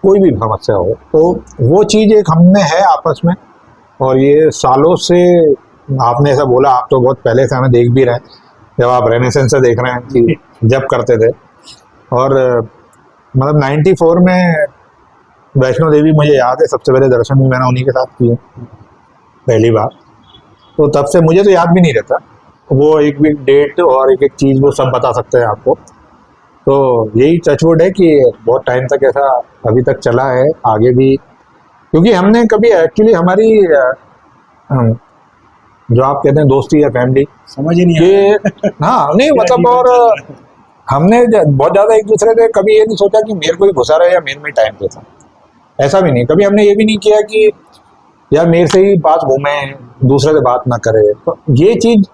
कोई भी समस्या हो। तो वो चीज़ एक हमने है आपस में, और ये सालों से आपने ऐसा बोला, आप तो बहुत पहले से हमें देख भी रहे हैं, जब आप रेनेसेंस से देख रहे हैं कि जब करते थे। और मतलब 94 में वैष्णो देवी मुझे याद है, सबसे पहले दर्शन भी मैंने उन्हीं के साथ किए पहली बार। तो तब से मुझे तो याद भी नहीं रहता, वो एक भी डेट और एक एक चीज़ वो सब बता सकते हैं आपको। तो यही टचवुड है कि बहुत टाइम तक ऐसा अभी तक चला है, आगे भी, क्योंकि हमने कभी एक्चुअली हमारी जो आप कहते हैं दोस्ती या फैमिली, समझ ही नहीं ये आया। हाँ नहीं मतलब, और हमने बहुत ज़्यादा एक दूसरे से कभी ये नहीं सोचा कि मेरे को ही घुसा रहे या मेरे में टाइम देता, ऐसा भी नहीं। कभी हमने ये भी नहीं किया कि यार मेरे से ही पास घूमे, दूसरे से बात ना करे। तो ये चीज़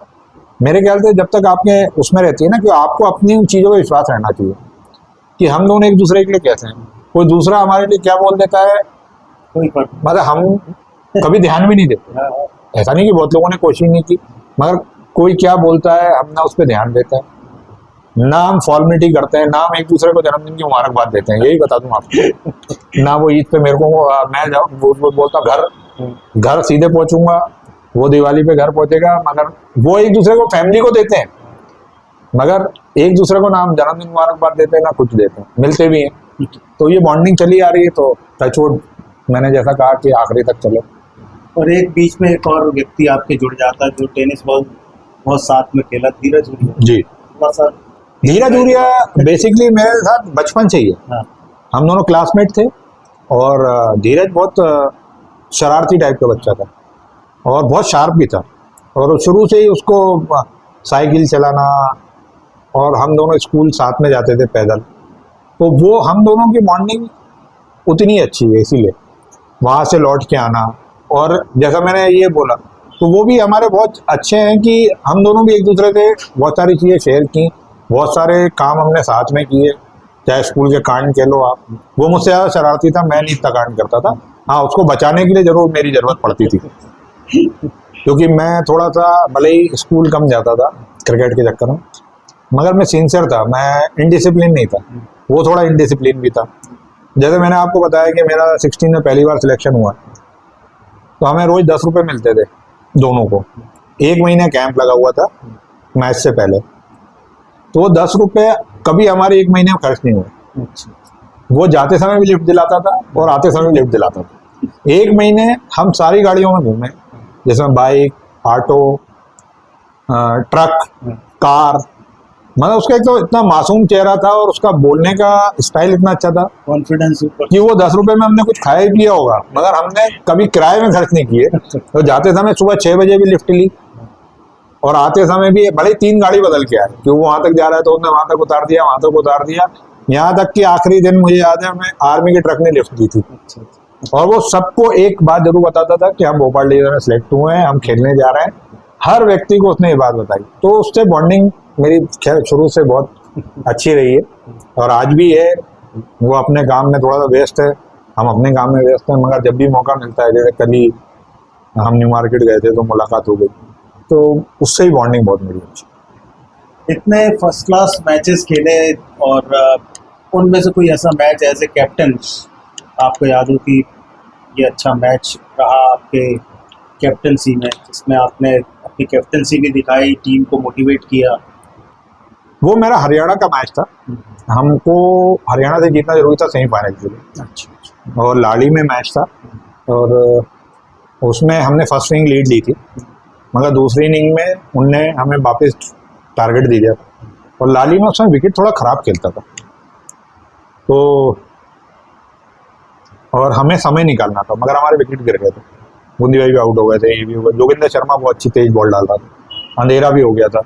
मेरे ख्याल से जब तक आपके उसमें रहती है ना, कि आपको अपनी उन चीज़ों पर विश्वास रहना चाहिए कि हम दोनों एक दूसरे के लिए कैसे हैं, कोई दूसरा हमारे लिए क्या बोल देता है कोई फर्क मतलब हम कभी ध्यान भी नहीं देते। नहीं। ऐसा नहीं कि बहुत लोगों ने कोशिश नहीं की, मगर कोई क्या बोलता है हम ना उस पर ध्यान देते हैं, ना हम फॉर्मेलिटी करते हैं, ना हम एक दूसरे को जन्मदिन की मुबारकबाद देते हैं। यही बता दूं आपको ना वो ईद पे मेरे को मैं जब वो बोलता घर सीधे पहुंचूंगा, वो दिवाली पे घर पहुंचेगा, मगर वो एक दूसरे को फैमिली को देते हैं, मगर एक दूसरे को ना हम जन्मदिन मुबारकबाद देते हैं ना कुछ देते हैं, मिलते भी हैं। तो ये बॉन्डिंग चली आ रही है, तो टचवुड मैंने जैसा कहा कि आखिरी तक चले। और एक बीच में एक और व्यक्ति आपके जुड़ जाता है जो टेनिस बॉल बहुत साथ में खेला, धीरज हुरिया। जी, थोड़ा सा धीरज हुरिया बेसिकली मेरे साथ बचपन से ही है, हाँ, हम दोनों क्लासमेट थे। और धीरज बहुत शरारती टाइप का बच्चा था और बहुत शार्प भी था, और शुरू से ही उसको साइकिल चलाना, और हम दोनों स्कूल साथ में जाते थे पैदल, तो वो हम दोनों की बॉन्डिंग उतनी अच्छी है, इसीलिए वहाँ से लौट के आना। और जैसा मैंने ये बोला, तो वो भी हमारे बहुत अच्छे हैं कि हम दोनों भी एक दूसरे से बहुत सारी चीज़ें शेयर की, बहुत सारे काम हमने साथ में किए, चाहे स्कूल के कांड कह लो आप। वो मुझसे ज़्यादा शरारती था, मैं नहीं इतना कांड करता था। हाँ, उसको बचाने के लिए ज़रूर मेरी ज़रूरत पड़ती थी, क्योंकि मैं थोड़ा सा भले ही स्कूल कम जाता था क्रिकेट के चक्कर में, मगर मैं सिंसियर था, मैं इनडिसिप्लिन नहीं था, वो थोड़ा इनडिसिप्लिन भी था। जैसे मैंने आपको बताया कि मेरा 16 में पहली बार सिलेक्शन हुआ, तो हमें रोज़ 10 रुपये मिलते थे दोनों को। एक महीने कैंप लगा हुआ था मैच से पहले, तो वो 10 रुपये कभी हमारे एक महीने में खर्च नहीं हुए। अच्छा, वो जाते समय भी लिफ्ट दिलाता था और आते समय भी लिफ्ट दिलाता था। एक महीने हम सारी गाड़ियों में घूमे, जैसे बाइक, ऑटो, ट्रक, कार। मतलब उसका एक तो इतना मासूम चेहरा था और उसका बोलने का स्टाइल इतना अच्छा था कॉन्फिडेंस ऊपर। कि वो 10 रुपए में हमने कुछ खाया ही पिया होगा, मगर हमने कभी किराए में खर्च नहीं किए। तो जाते समय सुबह 6 बजे भी लिफ्ट ली, और आते समय भी भले ही 3 गाड़ी बदल के आए, कि वो वहां तक जा रहा है तो उसने वहां तक उतार दिया, वहां तक उतार दिया। यहाँ तक कि आखिरी दिन मुझे याद है, हमें आर्मी के ट्रक ने लिफ्ट दी थी। और वो सबको एक बात जरूर बताता था कि हम भोपाल डिवीजन में सिलेक्ट हुए हैं, हम खेलने जा रहे हैं। हर व्यक्ति को उसने ये बात बताई, तो उससे बॉन्डिंग मेरी खैर शुरू से बहुत अच्छी रही है, और आज भी है। वो अपने काम में थोड़ा सा व्यस्त है, हम अपने काम में व्यस्त हैं, मगर जब भी मौका मिलता है, जैसे कल ही हम न्यू मार्केट गए थे तो मुलाकात हो गई, तो उससे ही बॉन्डिंग बहुत मेरी अच्छी। इतने फर्स्ट क्लास मैचेस खेले, और उनमें से कोई ऐसा मैच एज ए कैप्टन आपको याद हो कि ये अच्छा मैच रहा आपके कैप्टनसी में, जिसमें आपने अपनी कैप्टनसी भी दिखाई, टीम को मोटिवेट किया? वो मेरा हरियाणा का मैच था, हमको हरियाणा से जीतना जरूरी था सेमीफाइनल के लिए। अच्छा, और लाड़ी में मैच था, और उसमें हमने फर्स्ट इनिंग लीड ली थी, मगर दूसरी इनिंग में उनने हमें वापस टारगेट दे दिया था, और लाली में उसमें विकेट थोड़ा ख़राब खेलता था, तो और हमें समय निकालना था, मगर हमारे विकेट गिर गए थे। बूंदी भाई भी आउट हो गए थे, ये भी हो गया। जोगिंदर शर्मा बहुत अच्छी तेज बॉल डालता था, अंधेरा भी हो गया था।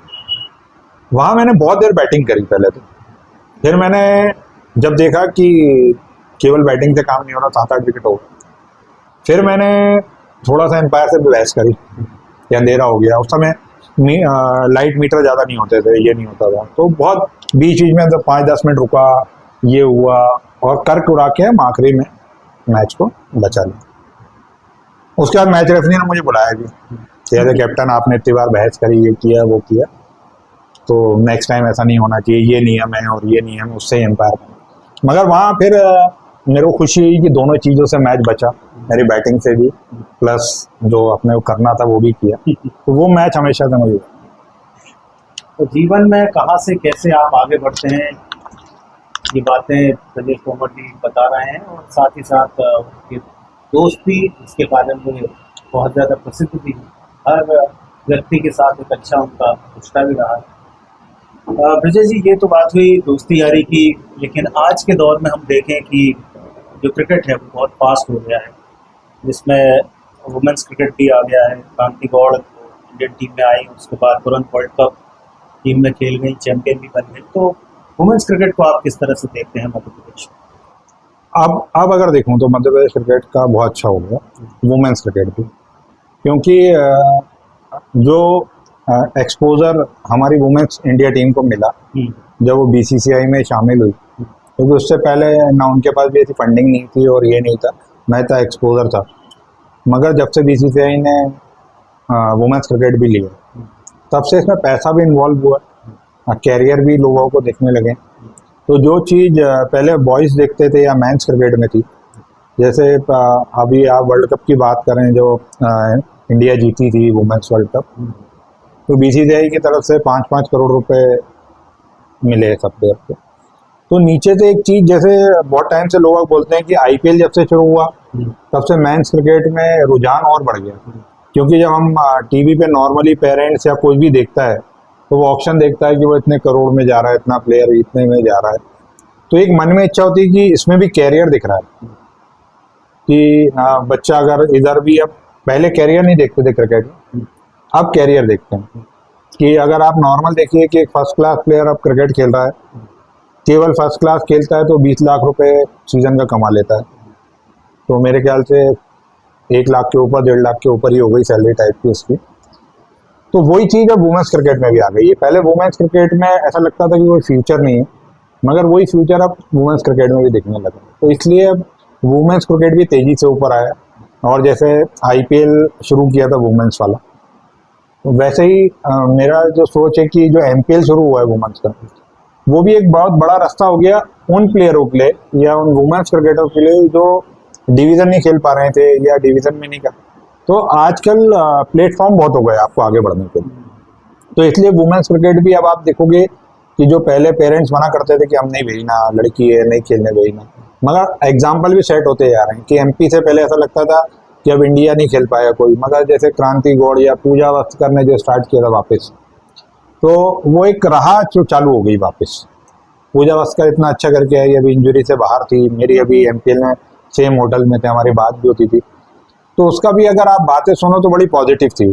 वहाँ मैंने बहुत देर बैटिंग करी पहले तो, फिर मैंने जब देखा कि केवल बैटिंग से काम नहीं हो रहा, 7-8 विकेट हो गए, फिर मैंने थोड़ा सा एम्पायर से भी बहस करी कि अंधेरा हो गया। उस समय लाइट मीटर ज़्यादा नहीं होते थे, ये नहीं होता था, तो बहुत बीच बीच में तो 5-10 मिनट रुका, ये हुआ, और कर्क उड़ा के हम आखिरी में मैच को बचा लिया। उसके बाद मैच रेफरी ने मुझे बुलाया कि एज ए कैप्टन आपने इतनी बार बहस करी, ये किया वो किया, तो नेक्स्ट टाइम ऐसा नहीं होना चाहिए, ये नियम है और ये नियम, उससे एम्पायर। मगर वहाँ फिर मेरे को खुशी हुई कि दोनों चीज़ों से मैच बचा, मेरी बैटिंग से भी प्लस जो अपने को करना था वो भी किया, तो वो मैच हमेशा से मुझे। तो जीवन में कहाँ से कैसे आप आगे बढ़ते हैं, ये बातें ब्रजेश तोमर जी बता रहे हैं, और साथ ही साथ उनके दोस्त भी इसके बारे में बहुत ज़्यादा प्रसिद्ध भी है, हर व्यक्ति के साथ एक अच्छा उनका रिश्ता भी रहा है। ब्रजेश जी, ये तो बात हुई दोस्ती यारी की, लेकिन आज के दौर में हम देखें कि जो क्रिकेट है वो बहुत फास्ट हो गया है, जिसमें वुमेंस क्रिकेट भी आ गया है। क्रांति गौड़ इंडियन टीम में आई, उसके बाद तुरंत वर्ल्ड कप टीम में खेल गई, चैंपियन भी बन गई। तो वुमेंस क्रिकेट को आप किस तरह से देखते हैं मध्य प्रदेश में? अब अगर देखूं तो मध्य प्रदेश क्रिकेट का बहुत अच्छा हो गया, वुमेन्स क्रिकेट भी, क्योंकि जो एक्सपोजर हमारी वुमेन्स इंडिया टीम को मिला जब वो बीसीसीआई में शामिल हुई, क्योंकि उससे पहले ना उनके पास भी ऐसी फंडिंग नहीं थी और ये नहीं था, ना था एक्सपोजर था। मगर जब से बीसीसीआई ने वुमेन्स क्रिकेट भी लिया, तब से इसमें पैसा भी इन्वॉल्व हुआ, कैरियर भी लोगों को देखने लगे। तो जो चीज़ पहले बॉयज़ देखते थे या मेंस क्रिकेट में थी, जैसे अभी आप वर्ल्ड कप की बात करें जो इंडिया जीती थी वुमेन्स वर्ल्ड कप, तो बीसीसीआई की तरफ से 5-5 करोड़ रुपए मिले सब प्लेयर को। तो नीचे से एक चीज़, जैसे बहुत टाइम से लोग बोलते हैं कि आईपीएल जब से शुरू हुआ तब से मेंस क्रिकेट में रुझान और बढ़ गया, क्योंकि जब हम टीवी पे नॉर्मली पेरेंट्स या कोई भी देखता है तो वो ऑप्शन देखता है कि वो इतने करोड़ में जा रहा है, इतना प्लेयर इतने में जा रहा है, तो एक मन में इच्छा होती है कि इसमें भी कैरियर दिख रहा है कि बच्चा अगर इधर भी, अब पहले कैरियर नहीं देखते थे क्रिकेट में, अब कैरियर देखते हैं कि अगर आप नॉर्मल देखिए कि एक फर्स्ट क्लास प्लेयर अब क्रिकेट खेल रहा है, केवल फर्स्ट क्लास खेलता है तो 20 लाख रुपए सीजन का कमा लेता है। तो मेरे ख्याल से 1 लाख के ऊपर, 1.5 लाख के ऊपर ही हो गई सैलरी टाइप की उसकी। तो वही चीज़ अब वुमेन्स क्रिकेट में भी आ गई है। पहले वुमेन्स क्रिकेट में ऐसा लगता था कि कोई फ्यूचर नहीं है, मगर वही फ्यूचर अब वुमेन्स क्रिकेट में भी दिखने लगा। तो इसलिए अब वुमेन्स क्रिकेट भी तेज़ी से ऊपर आया, और जैसे आईपीएल शुरू किया था वुमेन्स वाला, तो वैसे ही मेरा जो सोच है कि जो एमपीएल शुरू हुआ है वुमेन्स का, वो भी एक बहुत बड़ा रास्ता हो गया उन प्लेयरों के लिए या उन वुमेन्स क्रिकेटरों के लिए जो डिवीज़न नहीं खेल पा रहे थे या डिवीज़न में नहीं कर। तो आजकल प्लेटफॉर्म बहुत हो गए आपको आगे बढ़ने के लिए, तो इसलिए वुमेन्स क्रिकेट भी अब आप देखोगे कि जो पहले पेरेंट्स मना करते थे कि हम नहीं भेजना, लड़की है नहीं खेलने भेजना, मगर एग्जाम्पल भी सेट होते जा रहे हैं कि एमपी से पहले ऐसा लगता था कि अब इंडिया नहीं खेल पाया कोई, मगर जैसे क्रांति गौड़ या पूजा वस्कर ने जो स्टार्ट किया था वापस, तो वो एक राह जो चालू हो गई वापस। पूजा वस्कर इतना अच्छा करके आई, अभी इंजरी से बाहर थी, मेरी अभी एमपीएल में सेम होटल में थे, हमारी बात भी होती थी, तो उसका भी अगर आप बातें सुनो तो बड़ी पॉजिटिव थी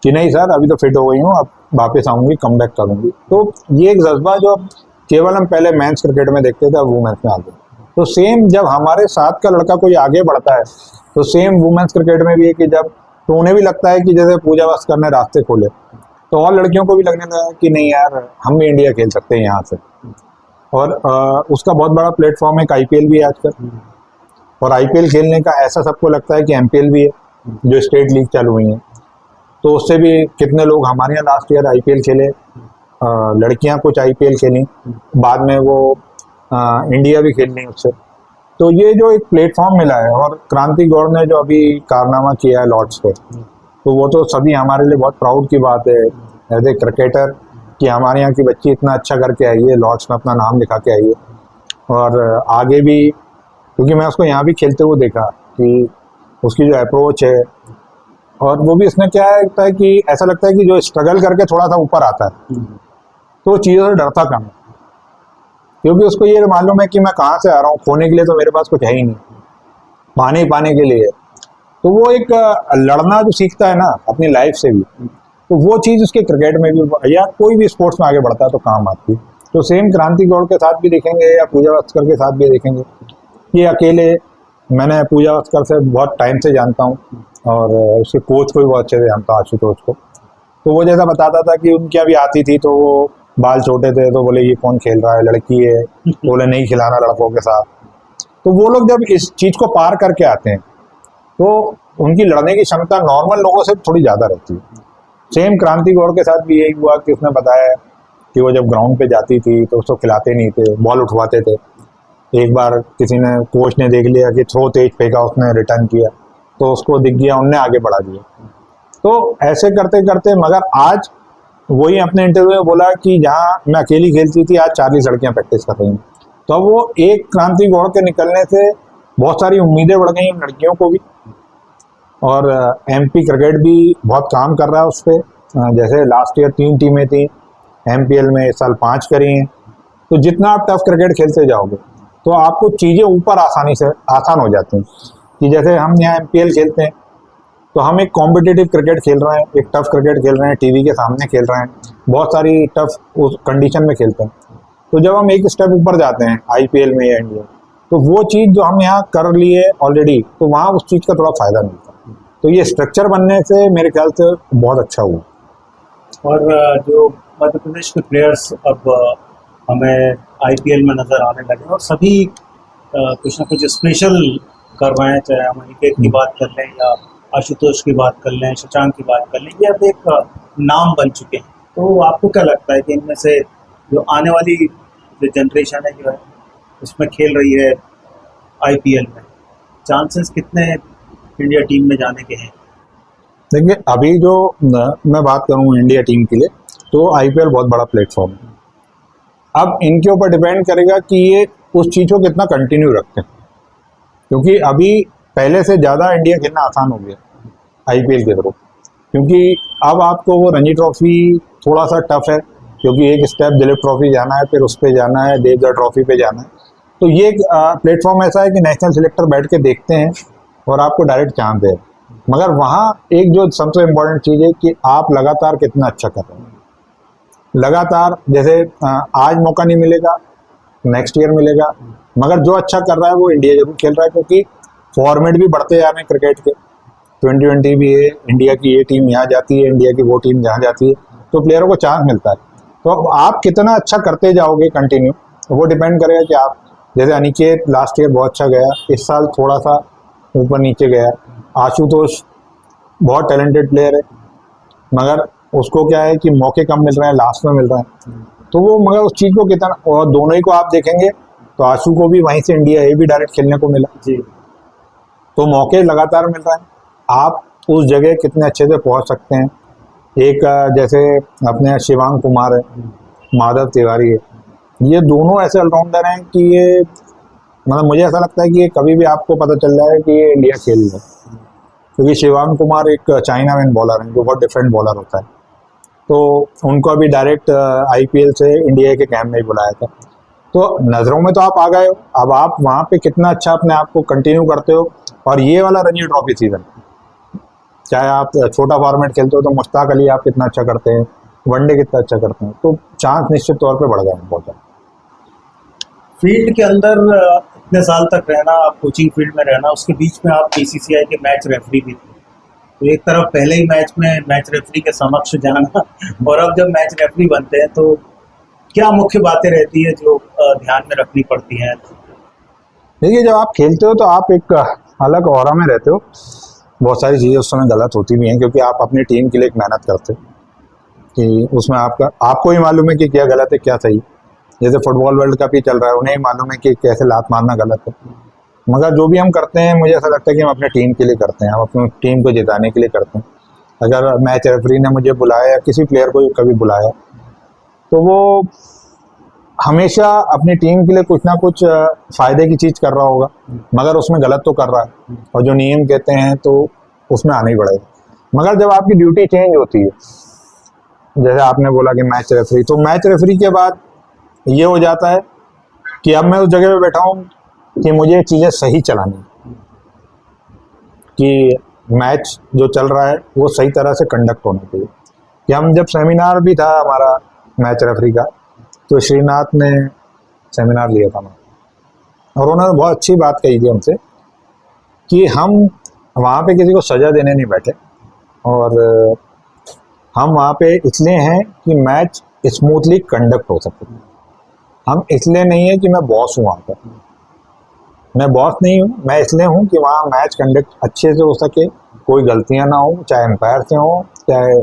कि नहीं सर अभी तो फिट हो गई हूँ, अब वापस आऊँगी, कम बैक करूँगी। तो ये एक जज्बा जो केवल हम पहले मेंस क्रिकेट में देखते थे, अब वुमेन्स में आ गए। तो सेम जब हमारे साथ का लड़का कोई आगे बढ़ता है, तो सेम वुमेन्स क्रिकेट में भी है कि जब, तो उन्हें भी लगता है कि जैसे पूजा वस्कर ने रास्ते खोले, तो और लड़कियों को भी लगने लगा कि नहीं यार हम भी इंडिया खेल सकते हैं यहाँ से। और उसका बहुत बड़ा प्लेटफॉर्म है, आईपीएल भी है आजकल, और आईपीएल खेलने का ऐसा सबको लगता है कि एमपीएल भी है, जो स्टेट लीग चालू हुई है, तो उससे भी कितने लोग, हमारे यहाँ लास्ट ईयर आईपीएल खेले, लड़कियां कुछ आईपीएल खेली, बाद में वो इंडिया भी खेल रही उससे। तो ये जो एक प्लेटफॉर्म मिला है, और क्रांति गौड़ ने जो अभी कारनामा किया है लॉर्ड्स पे, तो वो तो सभी हमारे लिए बहुत प्राउड की बात है एज ए क्रिकेटर कि हमारे यहाँ की बच्ची इतना अच्छा करके आई है, लॉर्ड्स में अपना नाम लिखा के आई है। और आगे भी, क्योंकि मैं उसको यहाँ भी खेलते हुए देखा कि उसकी जो अप्रोच है, और वो भी इसमें क्या होता है कि ऐसा लगता है कि जो स्ट्रगल करके थोड़ा सा ऊपर आता है तो वो चीज़ों से डरता कम है, क्योंकि उसको ये मालूम है कि मैं कहाँ से आ रहा हूँ, खोने के लिए तो मेरे पास कुछ है ही नहीं, पाने के लिए। तो वो एक लड़ना जो सीखता है ना अपनी लाइफ से भी, तो वो चीज़ उसके क्रिकेट में भी या कोई भी स्पोर्ट्स में आगे बढ़ता है तो काम आती है। तो सेम क्रांति गौड़ के साथ भी देखेंगे या पूजा वस्कर के साथ भी देखेंगे। ये अकेले, मैंने पूजा वस्कर से बहुत टाइम से जानता हूँ और उसके कोच को भी बहुत अच्छे से जानता हूँ, आशुतोष को। तो वो जैसा बताता था कि उनकी अभी आती थी तो वो बाल छोटे थे तो बोले ये कौन खेल रहा है, लड़की है, बोले नहीं खिलाना लड़कों के साथ। तो वो लोग जब इस चीज़ को पार करके आते हैं तो उनकी लड़ने की क्षमता नॉर्मल लोगों से थोड़ी ज़्यादा रहती है। सेम क्रांति गौड़ के साथ भी यही हुआ कि उसने बताया कि वो जब ग्राउंड पे जाती थी तो उसको खिलाते नहीं थे, बॉल उठवाते थे, एक बार किसी ने कोच ने देख लिया कि थ्रो तेज फेंका, उसने रिटर्न किया तो उसको दिख गया, उनने आगे बढ़ा दिया। तो ऐसे करते करते, मगर आज वही अपने इंटरव्यू में बोला कि जहाँ मैं अकेली खेलती थी आज 40 लड़कियां प्रैक्टिस कर रही हैं। तो अब वो एक क्रांति गौड़ के निकलने से बहुत सारी उम्मीदें बढ़ गई लड़कियों को भी, और एमपी क्रिकेट भी बहुत काम कर रहा है उस पर। जैसे लास्ट ईयर 3 टीमें थी एमपीएल में, इस साल 5 करी हैं। तो जितना आप टफ क्रिकेट खेलते जाओगे तो आपको चीज़ें ऊपर आसानी से आसान हो जाती हैं। कि जैसे हम यहाँ एमपीएल खेलते हैं तो हम एक कॉम्पिटिटिव क्रिकेट खेल रहे हैं, एक टफ क्रिकेट खेल रहे हैं, टीवी के सामने खेल रहे हैं, बहुत सारी टफ उस कंडीशन में खेलते हैं। तो जब हम एक स्टेप ऊपर जाते हैं आईपीएल में या इंडिया, तो वो चीज़ जो हम यहाँ कर लिए ऑलरेडी, तो वहाँ उस चीज़ का थोड़ा फ़ायदा मिलता है। तो ये स्ट्रक्चर बनने से मेरे ख्याल से बहुत अच्छा हुआ। और जो मध्य प्रदेश के प्लेयर्स अब हमें आईपीएल में नज़र आने लगे और सभी कुछ ना कुछ स्पेशल कर रहे हैं, चाहे हम अनिकेत की बात कर लें या आशुतोष की बात कर लें, शशांक की बात कर लें, ये अब एक नाम बन चुके हैं। तो आपको क्या लगता है कि इनमें से जो आने वाली जो जनरेशन है जो है उसमें खेल रही है आईपीएल में, चांसेस कितने इंडिया टीम में जाने के हैं? देखिए अभी जो मैं बात करूँ इंडिया टीम के लिए, तो आईपीएल बहुत बड़ा प्लेटफॉर्म है। अब इनके ऊपर डिपेंड करेगा कि ये उस चीज़ को कितना कंटिन्यू रखते हैं, क्योंकि अभी पहले से ज़्यादा इंडिया खेलना आसान हो गया आईपीएल के थ्रू। क्योंकि अब आपको वो रणजी ट्रॉफी थोड़ा सा टफ है, क्योंकि एक स्टेप दिलीप ट्रॉफी जाना है, फिर उस पर जाना है, देवधर ट्रॉफी पे जाना है। तो ये प्लेटफॉर्म ऐसा है कि नेशनल सिलेक्टर बैठ के देखते हैं और आपको डायरेक्ट चांस दे। मगर वहाँ एक जो सबसे इम्पोर्टेंट चीज़ है कि आप लगातार कितना अच्छा कर रहे हैं। लगातार जैसे आज मौका नहीं मिलेगा, नेक्स्ट ईयर मिलेगा, मगर जो अच्छा कर रहा है वो इंडिया जरूर खेल रहा है, क्योंकि फॉर्मेट भी बढ़ते जा रहे हैं क्रिकेट के। 2020 भी है, इंडिया की ये टीम यहाँ जाती है, इंडिया की वो टीम जहाँ जाती है, तो प्लेयरों को चांस मिलता है। तो अब आप कितना अच्छा करते जाओगे कंटिन्यू, वो डिपेंड करेगा कि आप, जैसे अनिकेत लास्ट ईयर बहुत अच्छा गया, इस साल थोड़ा सा ऊपर नीचे गया। आशुतोष बहुत टैलेंटेड प्लेयर है, मगर उसको क्या है कि मौके कम मिल रहे हैं, लास्ट में मिल रहे हैं। तो वो मगर उस चीज़ को कितना, और दोनों ही को आप देखेंगे तो आशु को भी वहीं से इंडिया ए भी डायरेक्ट खेलने को मिला जी। तो मौके लगातार मिल रहे हैं। आप उस जगह कितने अच्छे से पहुंच सकते हैं। एक जैसे अपने शिवांग कुमार है, माधव तिवारी है, ये दोनों ऐसे ऑलराउंडर हैं कि ये मतलब मुझे ऐसा लगता है कि ये कभी भी आपको पता चल जाए कि ये इंडिया खेल रहे हैं। क्योंकि शिवांग कुमार एक चाइना मैन बॉलर है जो बहुत डिफरेंट बॉलर होता है, तो उनको अभी डायरेक्ट आईपीएल से इंडिया के कैंप में ही बुलाया था। तो नज़रों में तो आप आ गए हो, अब आप वहाँ पे कितना अच्छा अपने आप को कंटिन्यू करते हो। और ये वाला रणजी ट्रॉफी सीजन, चाहे आप छोटा फॉर्मेट खेलते हो तो मुश्ताक अली आप कितना अच्छा करते हैं, वनडे कितना अच्छा करते हैं, तो चांस निश्चित तौर पे बढ़ गए हैं बहुत ज़्यादा। फील्ड के अंदर इतने साल तक रहना, आप कोचिंग फील्ड में रहना, उसके बीच में आप बीसीसीआई के मैच रेफरी भी थे। तो एक तरफ पहले ही मैच में मैच रेफरी के समक्ष जाना और अब जब मैच रेफरी बनते हैं तो क्या मुख्य बातें रहती है जो ध्यान में रखनी पड़ती हैं? देखिए जब आप खेलते हो तो आप एक अलग ऑरा में रहते हो, बहुत सारी चीज़ें उस समय गलत होती भी हैं, क्योंकि आप अपनी टीम के लिए एक मेहनत करते हो कि उसमें आपको ही मालूम है कि क्या गलत है क्या सही। जैसे फुटबॉल वर्ल्ड कप ही चल रहा है, उन्हें ही मालूम है कि कैसे लात मारना गलत है। मगर जो भी हम करते हैं, मुझे ऐसा लगता है कि हम अपने टीम के लिए करते हैं, हम अपनी टीम को जिताने के लिए करते हैं। अगर मैच रेफरी ने मुझे बुलाया या किसी प्लेयर को कभी बुलाया, तो वो हमेशा अपनी टीम के लिए कुछ ना कुछ फ़ायदे की चीज़ कर रहा होगा, मगर उसमें गलत तो कर रहा है, और जो नियम कहते हैं तो उसमें आना ही पड़ेगा। मगर जब आपकी ड्यूटी चेंज होती है, जैसे आपने बोला कि मैच रेफरी, तो मैच रेफरी के बाद ये हो जाता है कि अब मैं उस जगह पे बैठा हूँ कि मुझे चीज़ें सही चलानी, कि मैच जो चल रहा है वो सही तरह से कंडक्ट होना चाहिए। कि हम जब सेमिनार भी था हमारा मैच रेफरी का, तो श्रीनाथ ने सेमिनार लिया था और उन्होंने बहुत अच्छी बात कही थी हमसे कि हम वहाँ पे किसी को सज़ा देने नहीं बैठे, और हम वहाँ पे इसलिए हैं कि मैच स्मूथली कंडक्ट हो सके। हम इसलिए नहीं है कि मैं बॉस हूँ वहाँ पर, मैं बॉस नहीं हूँ, मैं इसलिए हूँ कि वहाँ मैच कंडक्ट अच्छे से हो सके, कोई गलतियाँ ना हो, चाहे एम्पायर से हो चाहे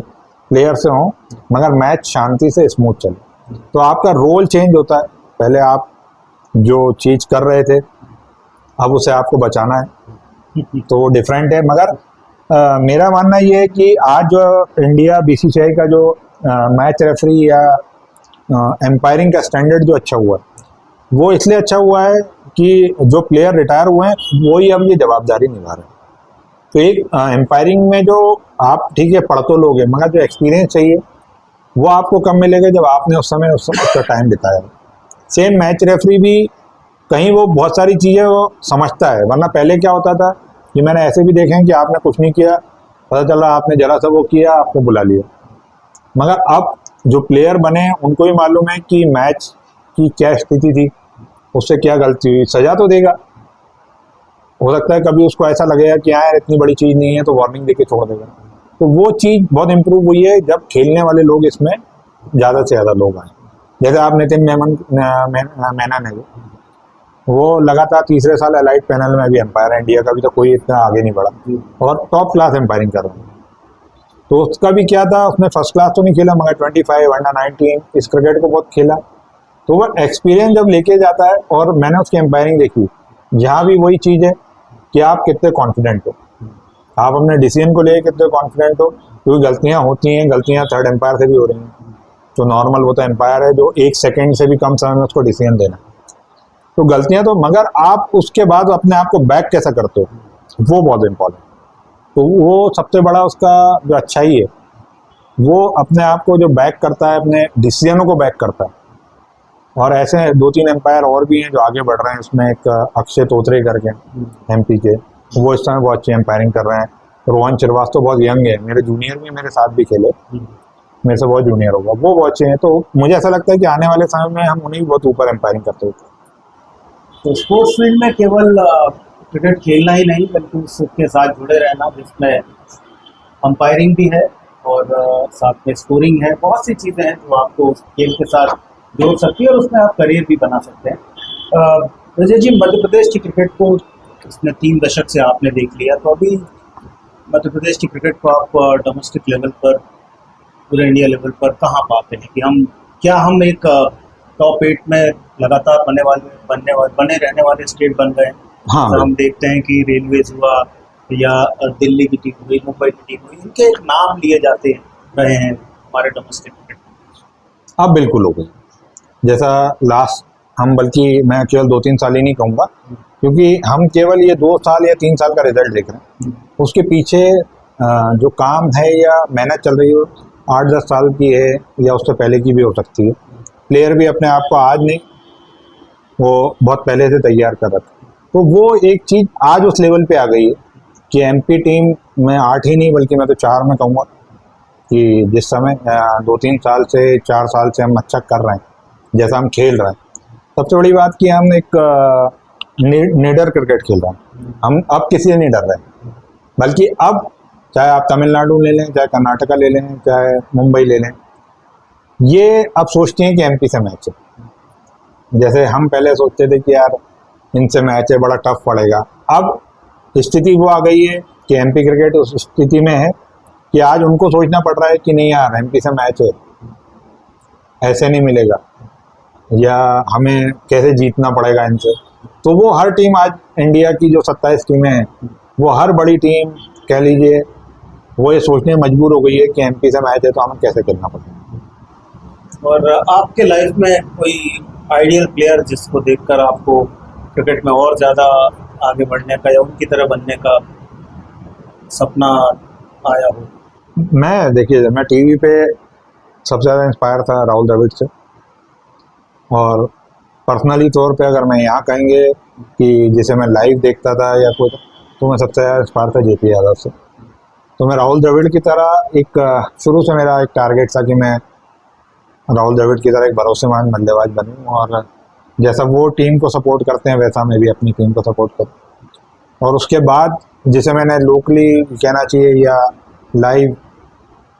प्लेयर से हो, मगर मैच शांति से स्मूथ चले। तो आपका रोल चेंज होता है। पहले आप जो चीज़ कर रहे थे अब उसे आपको बचाना है, तो डिफरेंट है। मगर मेरा मानना ये है कि आज जो इंडिया बीसीसीआई का जो मैच रेफरी या एम्पायरिंग का स्टैंडर्ड जो अच्छा हुआ है, वो इसलिए अच्छा हुआ है कि जो प्लेयर रिटायर हुए हैं वही अब ये जवाबदारी निभा रहे हैं। तो एक एम्पायरिंग में जो आप ठीक है पढ़ तो लोगे, मगर जो एक्सपीरियंस चाहिए वो आपको कम मिलेगा जब आपने उस समय उसका टाइम बिताया। सेम मैच रेफरी भी कहीं वो बहुत सारी चीज़ें वो समझता है, वरना पहले क्या होता था कि मैंने ऐसे भी देखे हैं कि आपने कुछ नहीं किया, पता चला आपने जरा सा वो किया, आपको बुला लिया। मगर अब जो प्लेयर बने हैं उनको भी मालूम है कि मैच की क्या स्थिति थी, उससे क्या गलती हुई, सजा तो देगा। हो सकता है कभी उसको ऐसा लगेगा कि यार इतनी बड़ी चीज़ नहीं है तो वार्निंग देके छोड़ देगा। तो वो चीज़ बहुत इम्प्रूव हुई है जब खेलने वाले लोग इसमें ज़्यादा से ज़्यादा लोग आए। जैसे आप नितिन मेनन है, वो लगातार तीसरे साल एलाइट पैनल में भी एम्पायर है इंडिया का, भी तो कोई इतना आगे नहीं बढ़ा और टॉप क्लास एम्पायरिंग कर रहा है। तो उसका भी क्या था, उसने फर्स्ट क्लास तो नहीं खेला मगर 25 अंडर 19 इस क्रिकेट को बहुत खेला। तो वो एक्सपीरियंस जब लेके जाता है, और मैंने उसकी एम्पायरिंग देखी, यहाँ भी वही चीज़ है कि आप कितने कॉन्फिडेंट हो, आप अपने डिसीजन को लेकर कितने कॉन्फिडेंट हो। क्योंकि गलतियाँ होती हैं, गलतियाँ थर्ड एम्पायर से भी हो रही हैं। तो नॉर्मल वो तो एम्पायर है जो 1 सेकेंड से भी कम समय में उसको डिसीजन देना, तो गलतियाँ तो, मगर आप उसके बाद अपने आप को बैक कैसा करते हो वो बहुत इम्पोर्टेंट। तो वो सबसे बड़ा उसका जो अच्छाई है, वो अपने आप को जो बैक करता है, अपने डिसीजनों को बैक करता है। और ऐसे 2-3 एम्पायर और भी हैं जो आगे बढ़ रहे हैं। उसमें एक अक्षय तोत्रे करके एमपी के, वो इस समय बहुत अच्छी एम्पायरिंग कर रहे हैं। रोहन श्रीवास्तव बहुत यंग है, मेरे जूनियर भी, मेरे साथ भी खेले, मेरे से बहुत जूनियर होगा, वो बहुत अच्छे हैं। तो मुझे ऐसा लगता है कि आने वाले समय में हम उन्हें भी बहुत ऊपर एम्पायरिंग करते होते। तो स्पोर्ट्स फील्ड में केवल क्रिकेट खेलना ही नहीं बल्कि उसके साथ जुड़े रहना, जिसमें अंपायरिंग भी है और साथ में स्कोरिंग है, बहुत सी चीज़ें हैं जो आपको उस खेल के साथ जोड़ सकती है और उसमें आप करियर भी बना सकते हैं। रजत जी, मध्य प्रदेश की क्रिकेट को इसमें 3 दशक से आपने देख लिया, तो अभी मध्य प्रदेश की क्रिकेट को आप डोमेस्टिक लेवल पर, पूरे इंडिया लेवल पर कहाँ पाते हैं कि हम एक टॉप 8 में लगातार बने रहने वाले स्टेट बन गए हैं? हाँ, तो हम देखते हैं कि रेलवेज हुआ या दिल्ली की टीम हुई, मुंबई की टीम हुई, इनके नाम लिए जाते रहे हैं हमारे डोमेस्टिक क्रिकेट। अब बिल्कुल हो गई। जैसा लास्ट हम, बल्कि मैं केवल 2-3 साल ही नहीं कहूँगा, क्योंकि हम केवल ये 2 साल या 3 साल का रिजल्ट देख रहे हैं। उसके पीछे जो काम है या मेहनत चल रही है 8-10 साल की है, या उससे पहले की भी हो सकती है। प्लेयर भी अपने आप को आज नहीं, वो बहुत पहले से तैयार कर रहा था। तो वो एक चीज़ आज उस लेवल पे आ गई है कि एमपी टीम में 8 ही नहीं बल्कि मैं तो 4 में कहूँगा कि जिस समय 2-3 साल से 4 साल से हम अच्छा कर रहे हैं, जैसा हम खेल रहे हैं। सबसे बड़ी बात कि हम एक निडर क्रिकेट खेल रहे हैं। हम अब किसी से नहीं डर रहे, बल्कि अब चाहे आप तमिलनाडु ले लें, चाहे कर्नाटका ले लें, चाहे मुंबई ले लें, ये अब सोचते हैं कि एमपी से मैच है। जैसे हम पहले सोचते थे कि यार इनसे मैच है, बड़ा टफ पड़ेगा। अब स्थिति वो आ गई है कि एमपी क्रिकेट उस स्थिति में है कि आज उनको सोचना पड़ रहा है कि नहीं यार एमपी से मैच है, ऐसे नहीं मिलेगा, या हमें कैसे जीतना पड़ेगा इनसे। तो वो हर टीम आज इंडिया की जो 27 टीमें हैं, वो हर बड़ी टीम कह लीजिए, वो ये सोचने मजबूर हो गई है कि एमपी से मैच है तो हमें कैसे खेलना पड़ेगा। और आपके लाइफ में कोई आइडियल प्लेयर जिसको देखकर आपको क्रिकेट में और ज़्यादा आगे बढ़ने का या उनकी तरह बनने का सपना आया हो? देखिए, मैं टीवी पे सबसे ज़्यादा इंस्पायर था राहुल द्रविड़ से, और पर्सनली तौर पे अगर मैं यहाँ कहेंगे कि जिसे मैं लाइव देखता था या कुछ, तो मैं सबसे ज़्यादा इंस्पायर था जेपी यादव से। तो मैं राहुल द्रविड़ की तरह एक शुरू से मेरा एक टारगेट था कि मैं राहुल द्रविड़ की तरह एक भरोसेमंद बल्लेबाज बनूं, और जैसा वो टीम को सपोर्ट करते हैं वैसा मैं भी अपनी टीम को सपोर्ट करूं। और उसके बाद जिसे मैंने लोकली कहना चाहिए या लाइव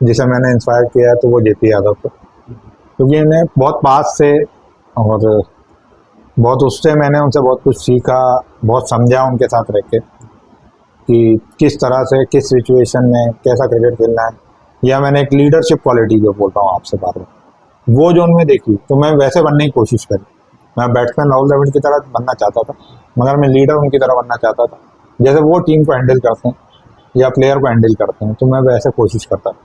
जिसे मैंने इंस्पायर किया तो वो जेपी यादव को, क्योंकि इन्हें बहुत पास से और बहुत उससे मैंने उनसे बहुत कुछ सीखा, बहुत समझा उनके साथ रह के कि किस तरह से किस सिचुएशन में कैसा क्रिकेट खेलना है, या मैंने एक लीडरशिप क्वालिटी जो बोल रहा हूँ आपसे बार बार, वो जो उनमें देखी तो मैं वैसे बनने की कोशिश करी। मैं बैट्समैन राहुल द्रविड़ की तरह बनना चाहता था, मगर मैं लीडर उनकी तरह बनना चाहता था, जैसे वो टीम को हैंडल करते हैं या प्लेयर को हैंडल करते हैं, तो मैं वैसे कोशिश करता था।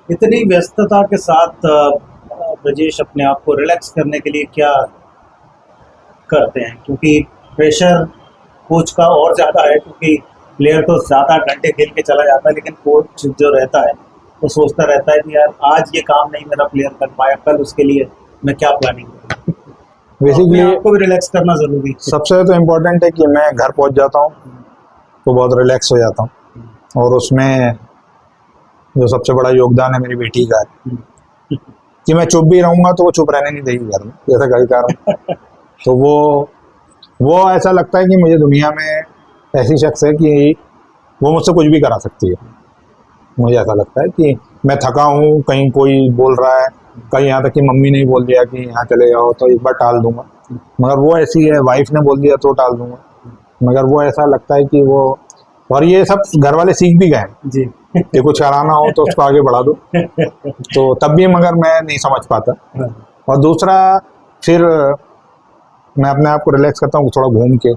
इतनी व्यस्तता के साथ ब्रजेश अपने आप को रिलैक्स करने के लिए क्या करते हैं? क्योंकि प्रेशर कोच का और ज़्यादा है, क्योंकि प्लेयर तो 7-8 घंटे खेल के चला जाता है, लेकिन कोच जो रहता है वो सोचता रहता है कि यार आज ये काम नहीं मेरा प्लेयर कर पाया, कल उसके लिए मैं क्या प्लानिंग करूँ। बेसिकली आपको भी रिलैक्स करना ज़रूरी है। सबसे तो इम्पोर्टेंट है कि मैं घर पहुंच जाता हूँ तो बहुत रिलैक्स हो जाता हूँ, और उसमें जो सबसे बड़ा योगदान है मेरी बेटी का है कि मैं चुप भी रहूँगा तो वो चुप रहने नहीं देगी घर में, जैसा घर का रहा। तो वो ऐसा लगता है कि मुझे दुनिया में ऐसी शख्स है कि वो मुझसे कुछ भी करा सकती है। मुझे ऐसा लगता है कि मैं थका हूँ, कहीं कोई बोल रहा है, कहीं यहाँ तक कि मम्मी ने बोल दिया कि यहाँ चले जाओ तो एक बार टाल दूंगा, मगर वो ऐसी है, वाइफ ने बोल दिया तो टाल दूंगा, मगर वो ऐसा लगता है कि वो, और ये सब घर वाले सीख भी गए जी। कि कुछ कराना हो तो उसको आगे बढ़ा दो, तो तब भी मगर मैं नहीं समझ पाता। और दूसरा फिर मैं अपने आप को रिलैक्स करता हूँ थोड़ा घूम के,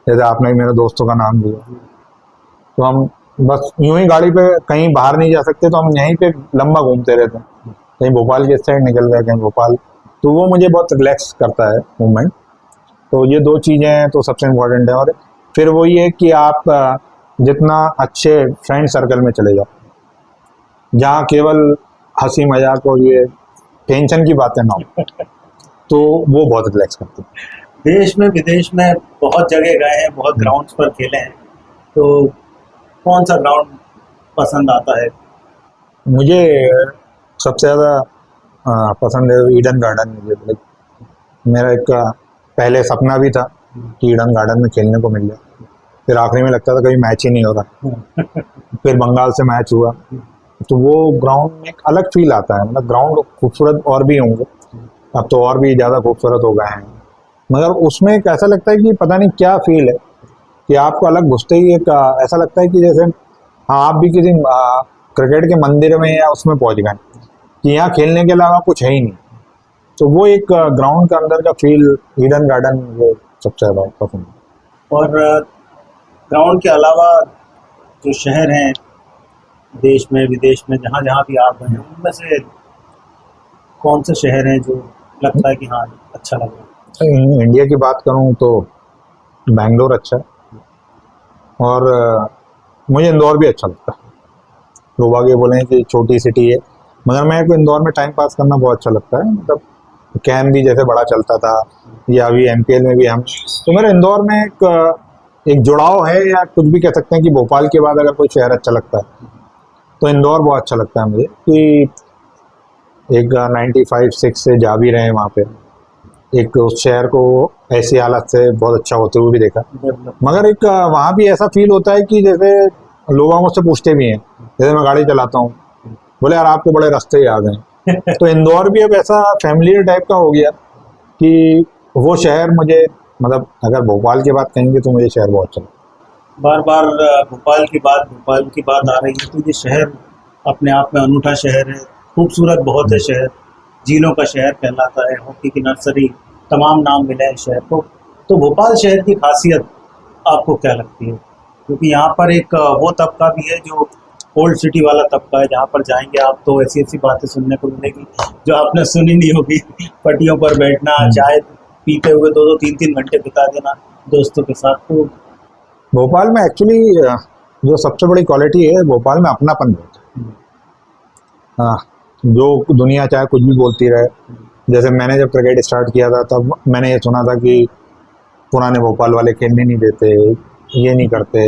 जैसे आपने मेरे दोस्तों का नाम लिया, तो हम बस यूं ही गाड़ी पे कहीं बाहर नहीं जा सकते तो हम यहीं पे लंबा घूमते रहते हैं, कहीं भोपाल के साइड निकल गए, कहीं भोपाल, तो वो मुझे बहुत रिलैक्स करता है मूवमेंट। तो ये 2 चीज़ें हैं तो सबसे इम्पोर्टेंट है। और फिर वही है कि आप जितना अच्छे फ्रेंड सर्कल में चले जाओ, जहाँ केवल हंसी मजाक और ये टेंशन की बातें ना हो, तो वो बहुत रिलैक्स करते हैं। देश में विदेश में बहुत जगह गए हैं, बहुत ग्राउंड्स पर खेले हैं, तो कौन सा ग्राउंड पसंद आता है? मुझे सबसे ज़्यादा पसंद है ईडन गार्डन। मुझे मेरा एक पहले सपना भी था कि ईडन गार्डन में खेलने को मिल जाए, फिर आखिरी में लगता था कभी मैच ही नहीं हो रहा। फिर बंगाल से मैच हुआ तो वो ग्राउंड में एक अलग फील आता है, मतलब ग्राउंड खूबसूरत और भी होंगे, अब तो और भी ज़्यादा खूबसूरत हो गए हैं, मगर उसमें एक ऐसा लगता है कि पता नहीं क्या फील है कि आपको अलग घुसते ही एक ऐसा लगता है कि जैसे हाँ आप भी किसी क्रिकेट के मंदिर में या उसमें पहुंच गए कि यहाँ खेलने के अलावा कुछ है ही नहीं। तो वो एक ग्राउंड का अंदर का फील, ईडन गार्डन, वो सबसे ज़्यादा पसंद है। और ग्राउंड के अलावा जो शहर हैं देश में विदेश में, जहाँ जहाँ भी आप गए हैं, उनमें से कौन से शहर हैं जो लगता है कि हाँ अच्छा लग रहा है? इंडिया की बात करूँ तो बेंगलोर अच्छा है, और मुझे इंदौर भी अच्छा लगता है। लोग आगे बोले हैं कि छोटी सिटी है, मगर मेरे को इंदौर में टाइम पास करना बहुत अच्छा लगता है। मतलब कैम भी जैसे बड़ा चलता था, या अभी MPL में भी हम, तो मेरे इंदौर में एक जुड़ाव है, या कुछ भी कह सकते हैं कि भोपाल के बाद अगर कोई शहर अच्छा लगता है तो इंदौर बहुत अच्छा लगता है मुझे, कि एक 95-6 से जा भी रहे हैं वहाँ पे, एक उस शहर को ऐसी हालत से बहुत अच्छा होते हुए भी देखा, मगर एक वहाँ भी ऐसा फील होता है कि जैसे लोग मुझसे पूछते भी हैं, जैसे मैं गाड़ी चलाता हूँ, बोले यार आपको बड़े रास्ते याद हैं। तो इंदौर भी अब ऐसा फैमिलियर टाइप का हो गया कि वो शहर मुझे, मतलब अगर भोपाल की बात कहेंगे तो मुझे शहर बहुत अच्छा लगता है। बार बार भोपाल की बात आ रही है, तो ये शहर अपने आप में अनूठा शहर है, खूबसूरत बहुत है शहर, झीलों का शहर कहलाता है, हॉकी की नर्सरी, तमाम नाम मिले हैं शहर को। तो भोपाल शहर की खासियत आपको क्या लगती है? क्योंकि यहाँ पर एक वो तबका भी है जो ओल्ड सिटी वाला तबका है, जहाँ पर जाएंगे आप तो ऐसी ऐसी बातें सुनने को मिलेगी जो आपने सुनी नहीं होगी। पटियों पर बैठना, चाय पीते हुए 2-2 3-3 घंटे बिता देना दोस्तों के साथ। तो भोपाल में एक्चुअली जो सबसे बड़ी क्वालिटी है, भोपाल में अपनापन बहुत है। हाँ, जो दुनिया चाहे कुछ भी बोलती रहे, जैसे मैंने जब क्रिकेट स्टार्ट किया था तब मैंने ये सुना था कि पुराने भोपाल वाले खेलने नहीं देते, ये नहीं करते,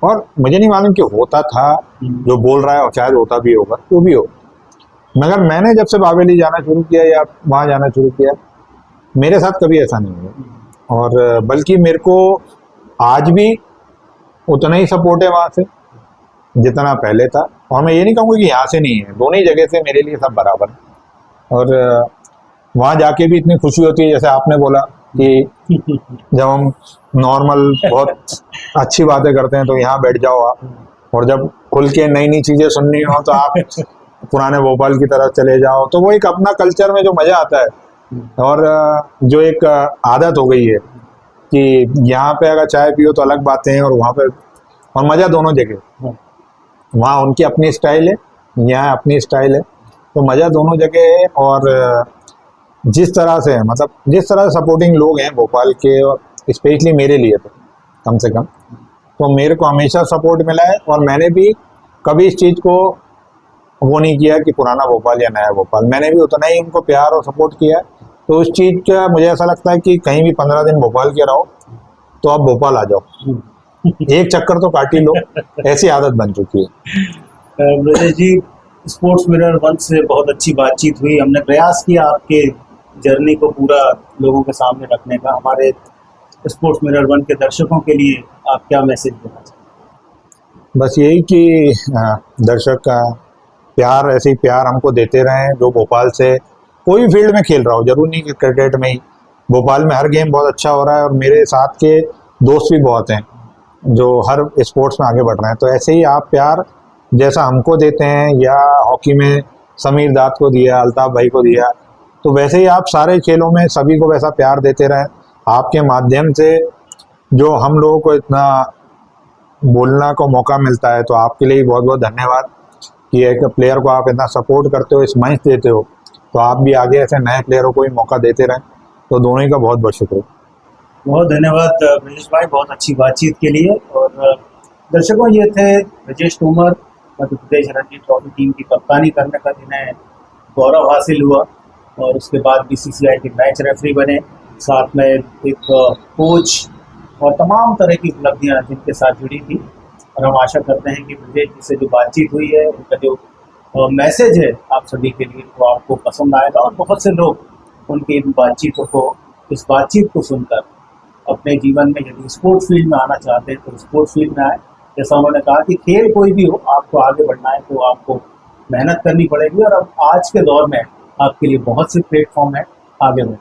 और मुझे नहीं मालूम कि होता था, जो बोल रहा है शायद होता भी होगा, जो भी हो, मगर मैंने जब से बावेली जाना शुरू किया या वहाँ जाना शुरू किया, मेरे साथ कभी ऐसा नहीं हुआ, और बल्कि मेरे को आज भी उतना ही सपोर्ट है वहाँ से जितना पहले था। और मैं ये नहीं कहूँगा कि यहाँ से नहीं है, दोनों ही जगह से मेरे लिए सब बराबर है। और वहाँ जाके भी इतनी खुशी होती है, जैसे आपने बोला कि जब हम नॉर्मल बहुत अच्छी बातें करते हैं तो यहाँ बैठ जाओ आप, और जब खुल के नई नई चीज़ें सुननी हो तो आप पुराने भोपाल की तरफ चले जाओ, तो वो एक अपना कल्चर में जो मज़ा आता है और जो एक आदत हो गई है कि यहाँ पे अगर चाय पियो तो अलग बातें हैं और वहाँ पे, और मज़ा दोनों जगह, वहाँ उनकी अपनी स्टाइल है, यहाँ अपनी स्टाइल है, तो मज़ा दोनों जगह है। और जिस तरह से मतलब जिस तरह से सपोर्टिंग लोग हैं भोपाल के, और स्पेशली मेरे लिए तो कम से कम, तो मेरे को हमेशा सपोर्ट मिला है। और मैंने भी कभी इस चीज़ को वो नहीं किया कि पुराना भोपाल या नया भोपाल, मैंने भी उतना ही उनको प्यार और सपोर्ट किया। तो उस चीज़ का मुझे ऐसा लगता है कि कहीं भी 15 दिन भोपाल के रहो तो आप भोपाल आ जाओ, एक चक्कर तो काट ही लो, ऐसी आदत बन चुकी है। ब्रजेश जी, स्पोर्ट्स मिरर 1 से बहुत अच्छी बातचीत हुई, हमने प्रयास किया आपके जर्नी को पूरा लोगों के सामने रखने का। हमारे स्पोर्ट्स मिरर 1 के दर्शकों के लिए आप क्या मैसेज देना चाहते हैं? बस यही कि दर्शक का प्यार, ऐसे ही प्यार हमको देते रहें, जो भोपाल से कोई भी फील्ड में खेल रहा हो, जरूर नहीं कि क्रिकेट में ही, भोपाल में हर गेम बहुत अच्छा हो रहा है और मेरे साथ के दोस्त भी बहुत हैं जो हर स्पोर्ट्स में आगे बढ़ रहे हैं। तो ऐसे ही आप प्यार जैसा हमको देते हैं, या हॉकी में समीर दाद को दिया, अल्ताफ भाई को दिया, तो वैसे ही आप सारे खेलों में सभी को वैसा प्यार देते रहें। आपके माध्यम से जो हम लोगों को इतना बोलना को मौका मिलता है, तो आपके लिए बहुत बहुत धन्यवाद कि एक प्लेयर को आप इतना सपोर्ट करते हो, इस मंच देते हो, तो आप भी आगे ऐसे नए प्लेयरों को भी मौका देते रहें। तो दोनों ही का बहुत बहुत शुक्रिया। बहुत धन्यवाद ब्रजेश भाई, बहुत अच्छी बातचीत के लिए। और दर्शकों, ये थे ब्रजेश तोमर, मध्य प्रदेश रणजी ट्रॉफी टीम की कप्तानी करने का जिन्हें गौरव हासिल हुआ, और उसके बाद BCCI के मैच रेफरी बने, साथ में एक कोच, और तमाम तरह की उपलब्धियां जिनके साथ जुड़ी थी। और हम आशा करते हैं कि ब्रजेश जी से जो बातचीत हुई है, उनका जो मैसेज है आप सभी के लिए, वो आपको पसंद आएगा। और बहुत से लोग उनकी इन बातचीतों को, इस बातचीत को सुनकर अपने जीवन में यदि स्पोर्ट्स फील्ड में आना चाहते हैं तो स्पोर्ट्स फील्ड में आए। जैसा उन्होंने कहा कि खेल कोई भी हो, आपको आगे बढ़ना है तो आपको मेहनत करनी पड़ेगी, और अब आज के दौर में आपके लिए बहुत से प्लेटफॉर्म है आगे बढ़ना।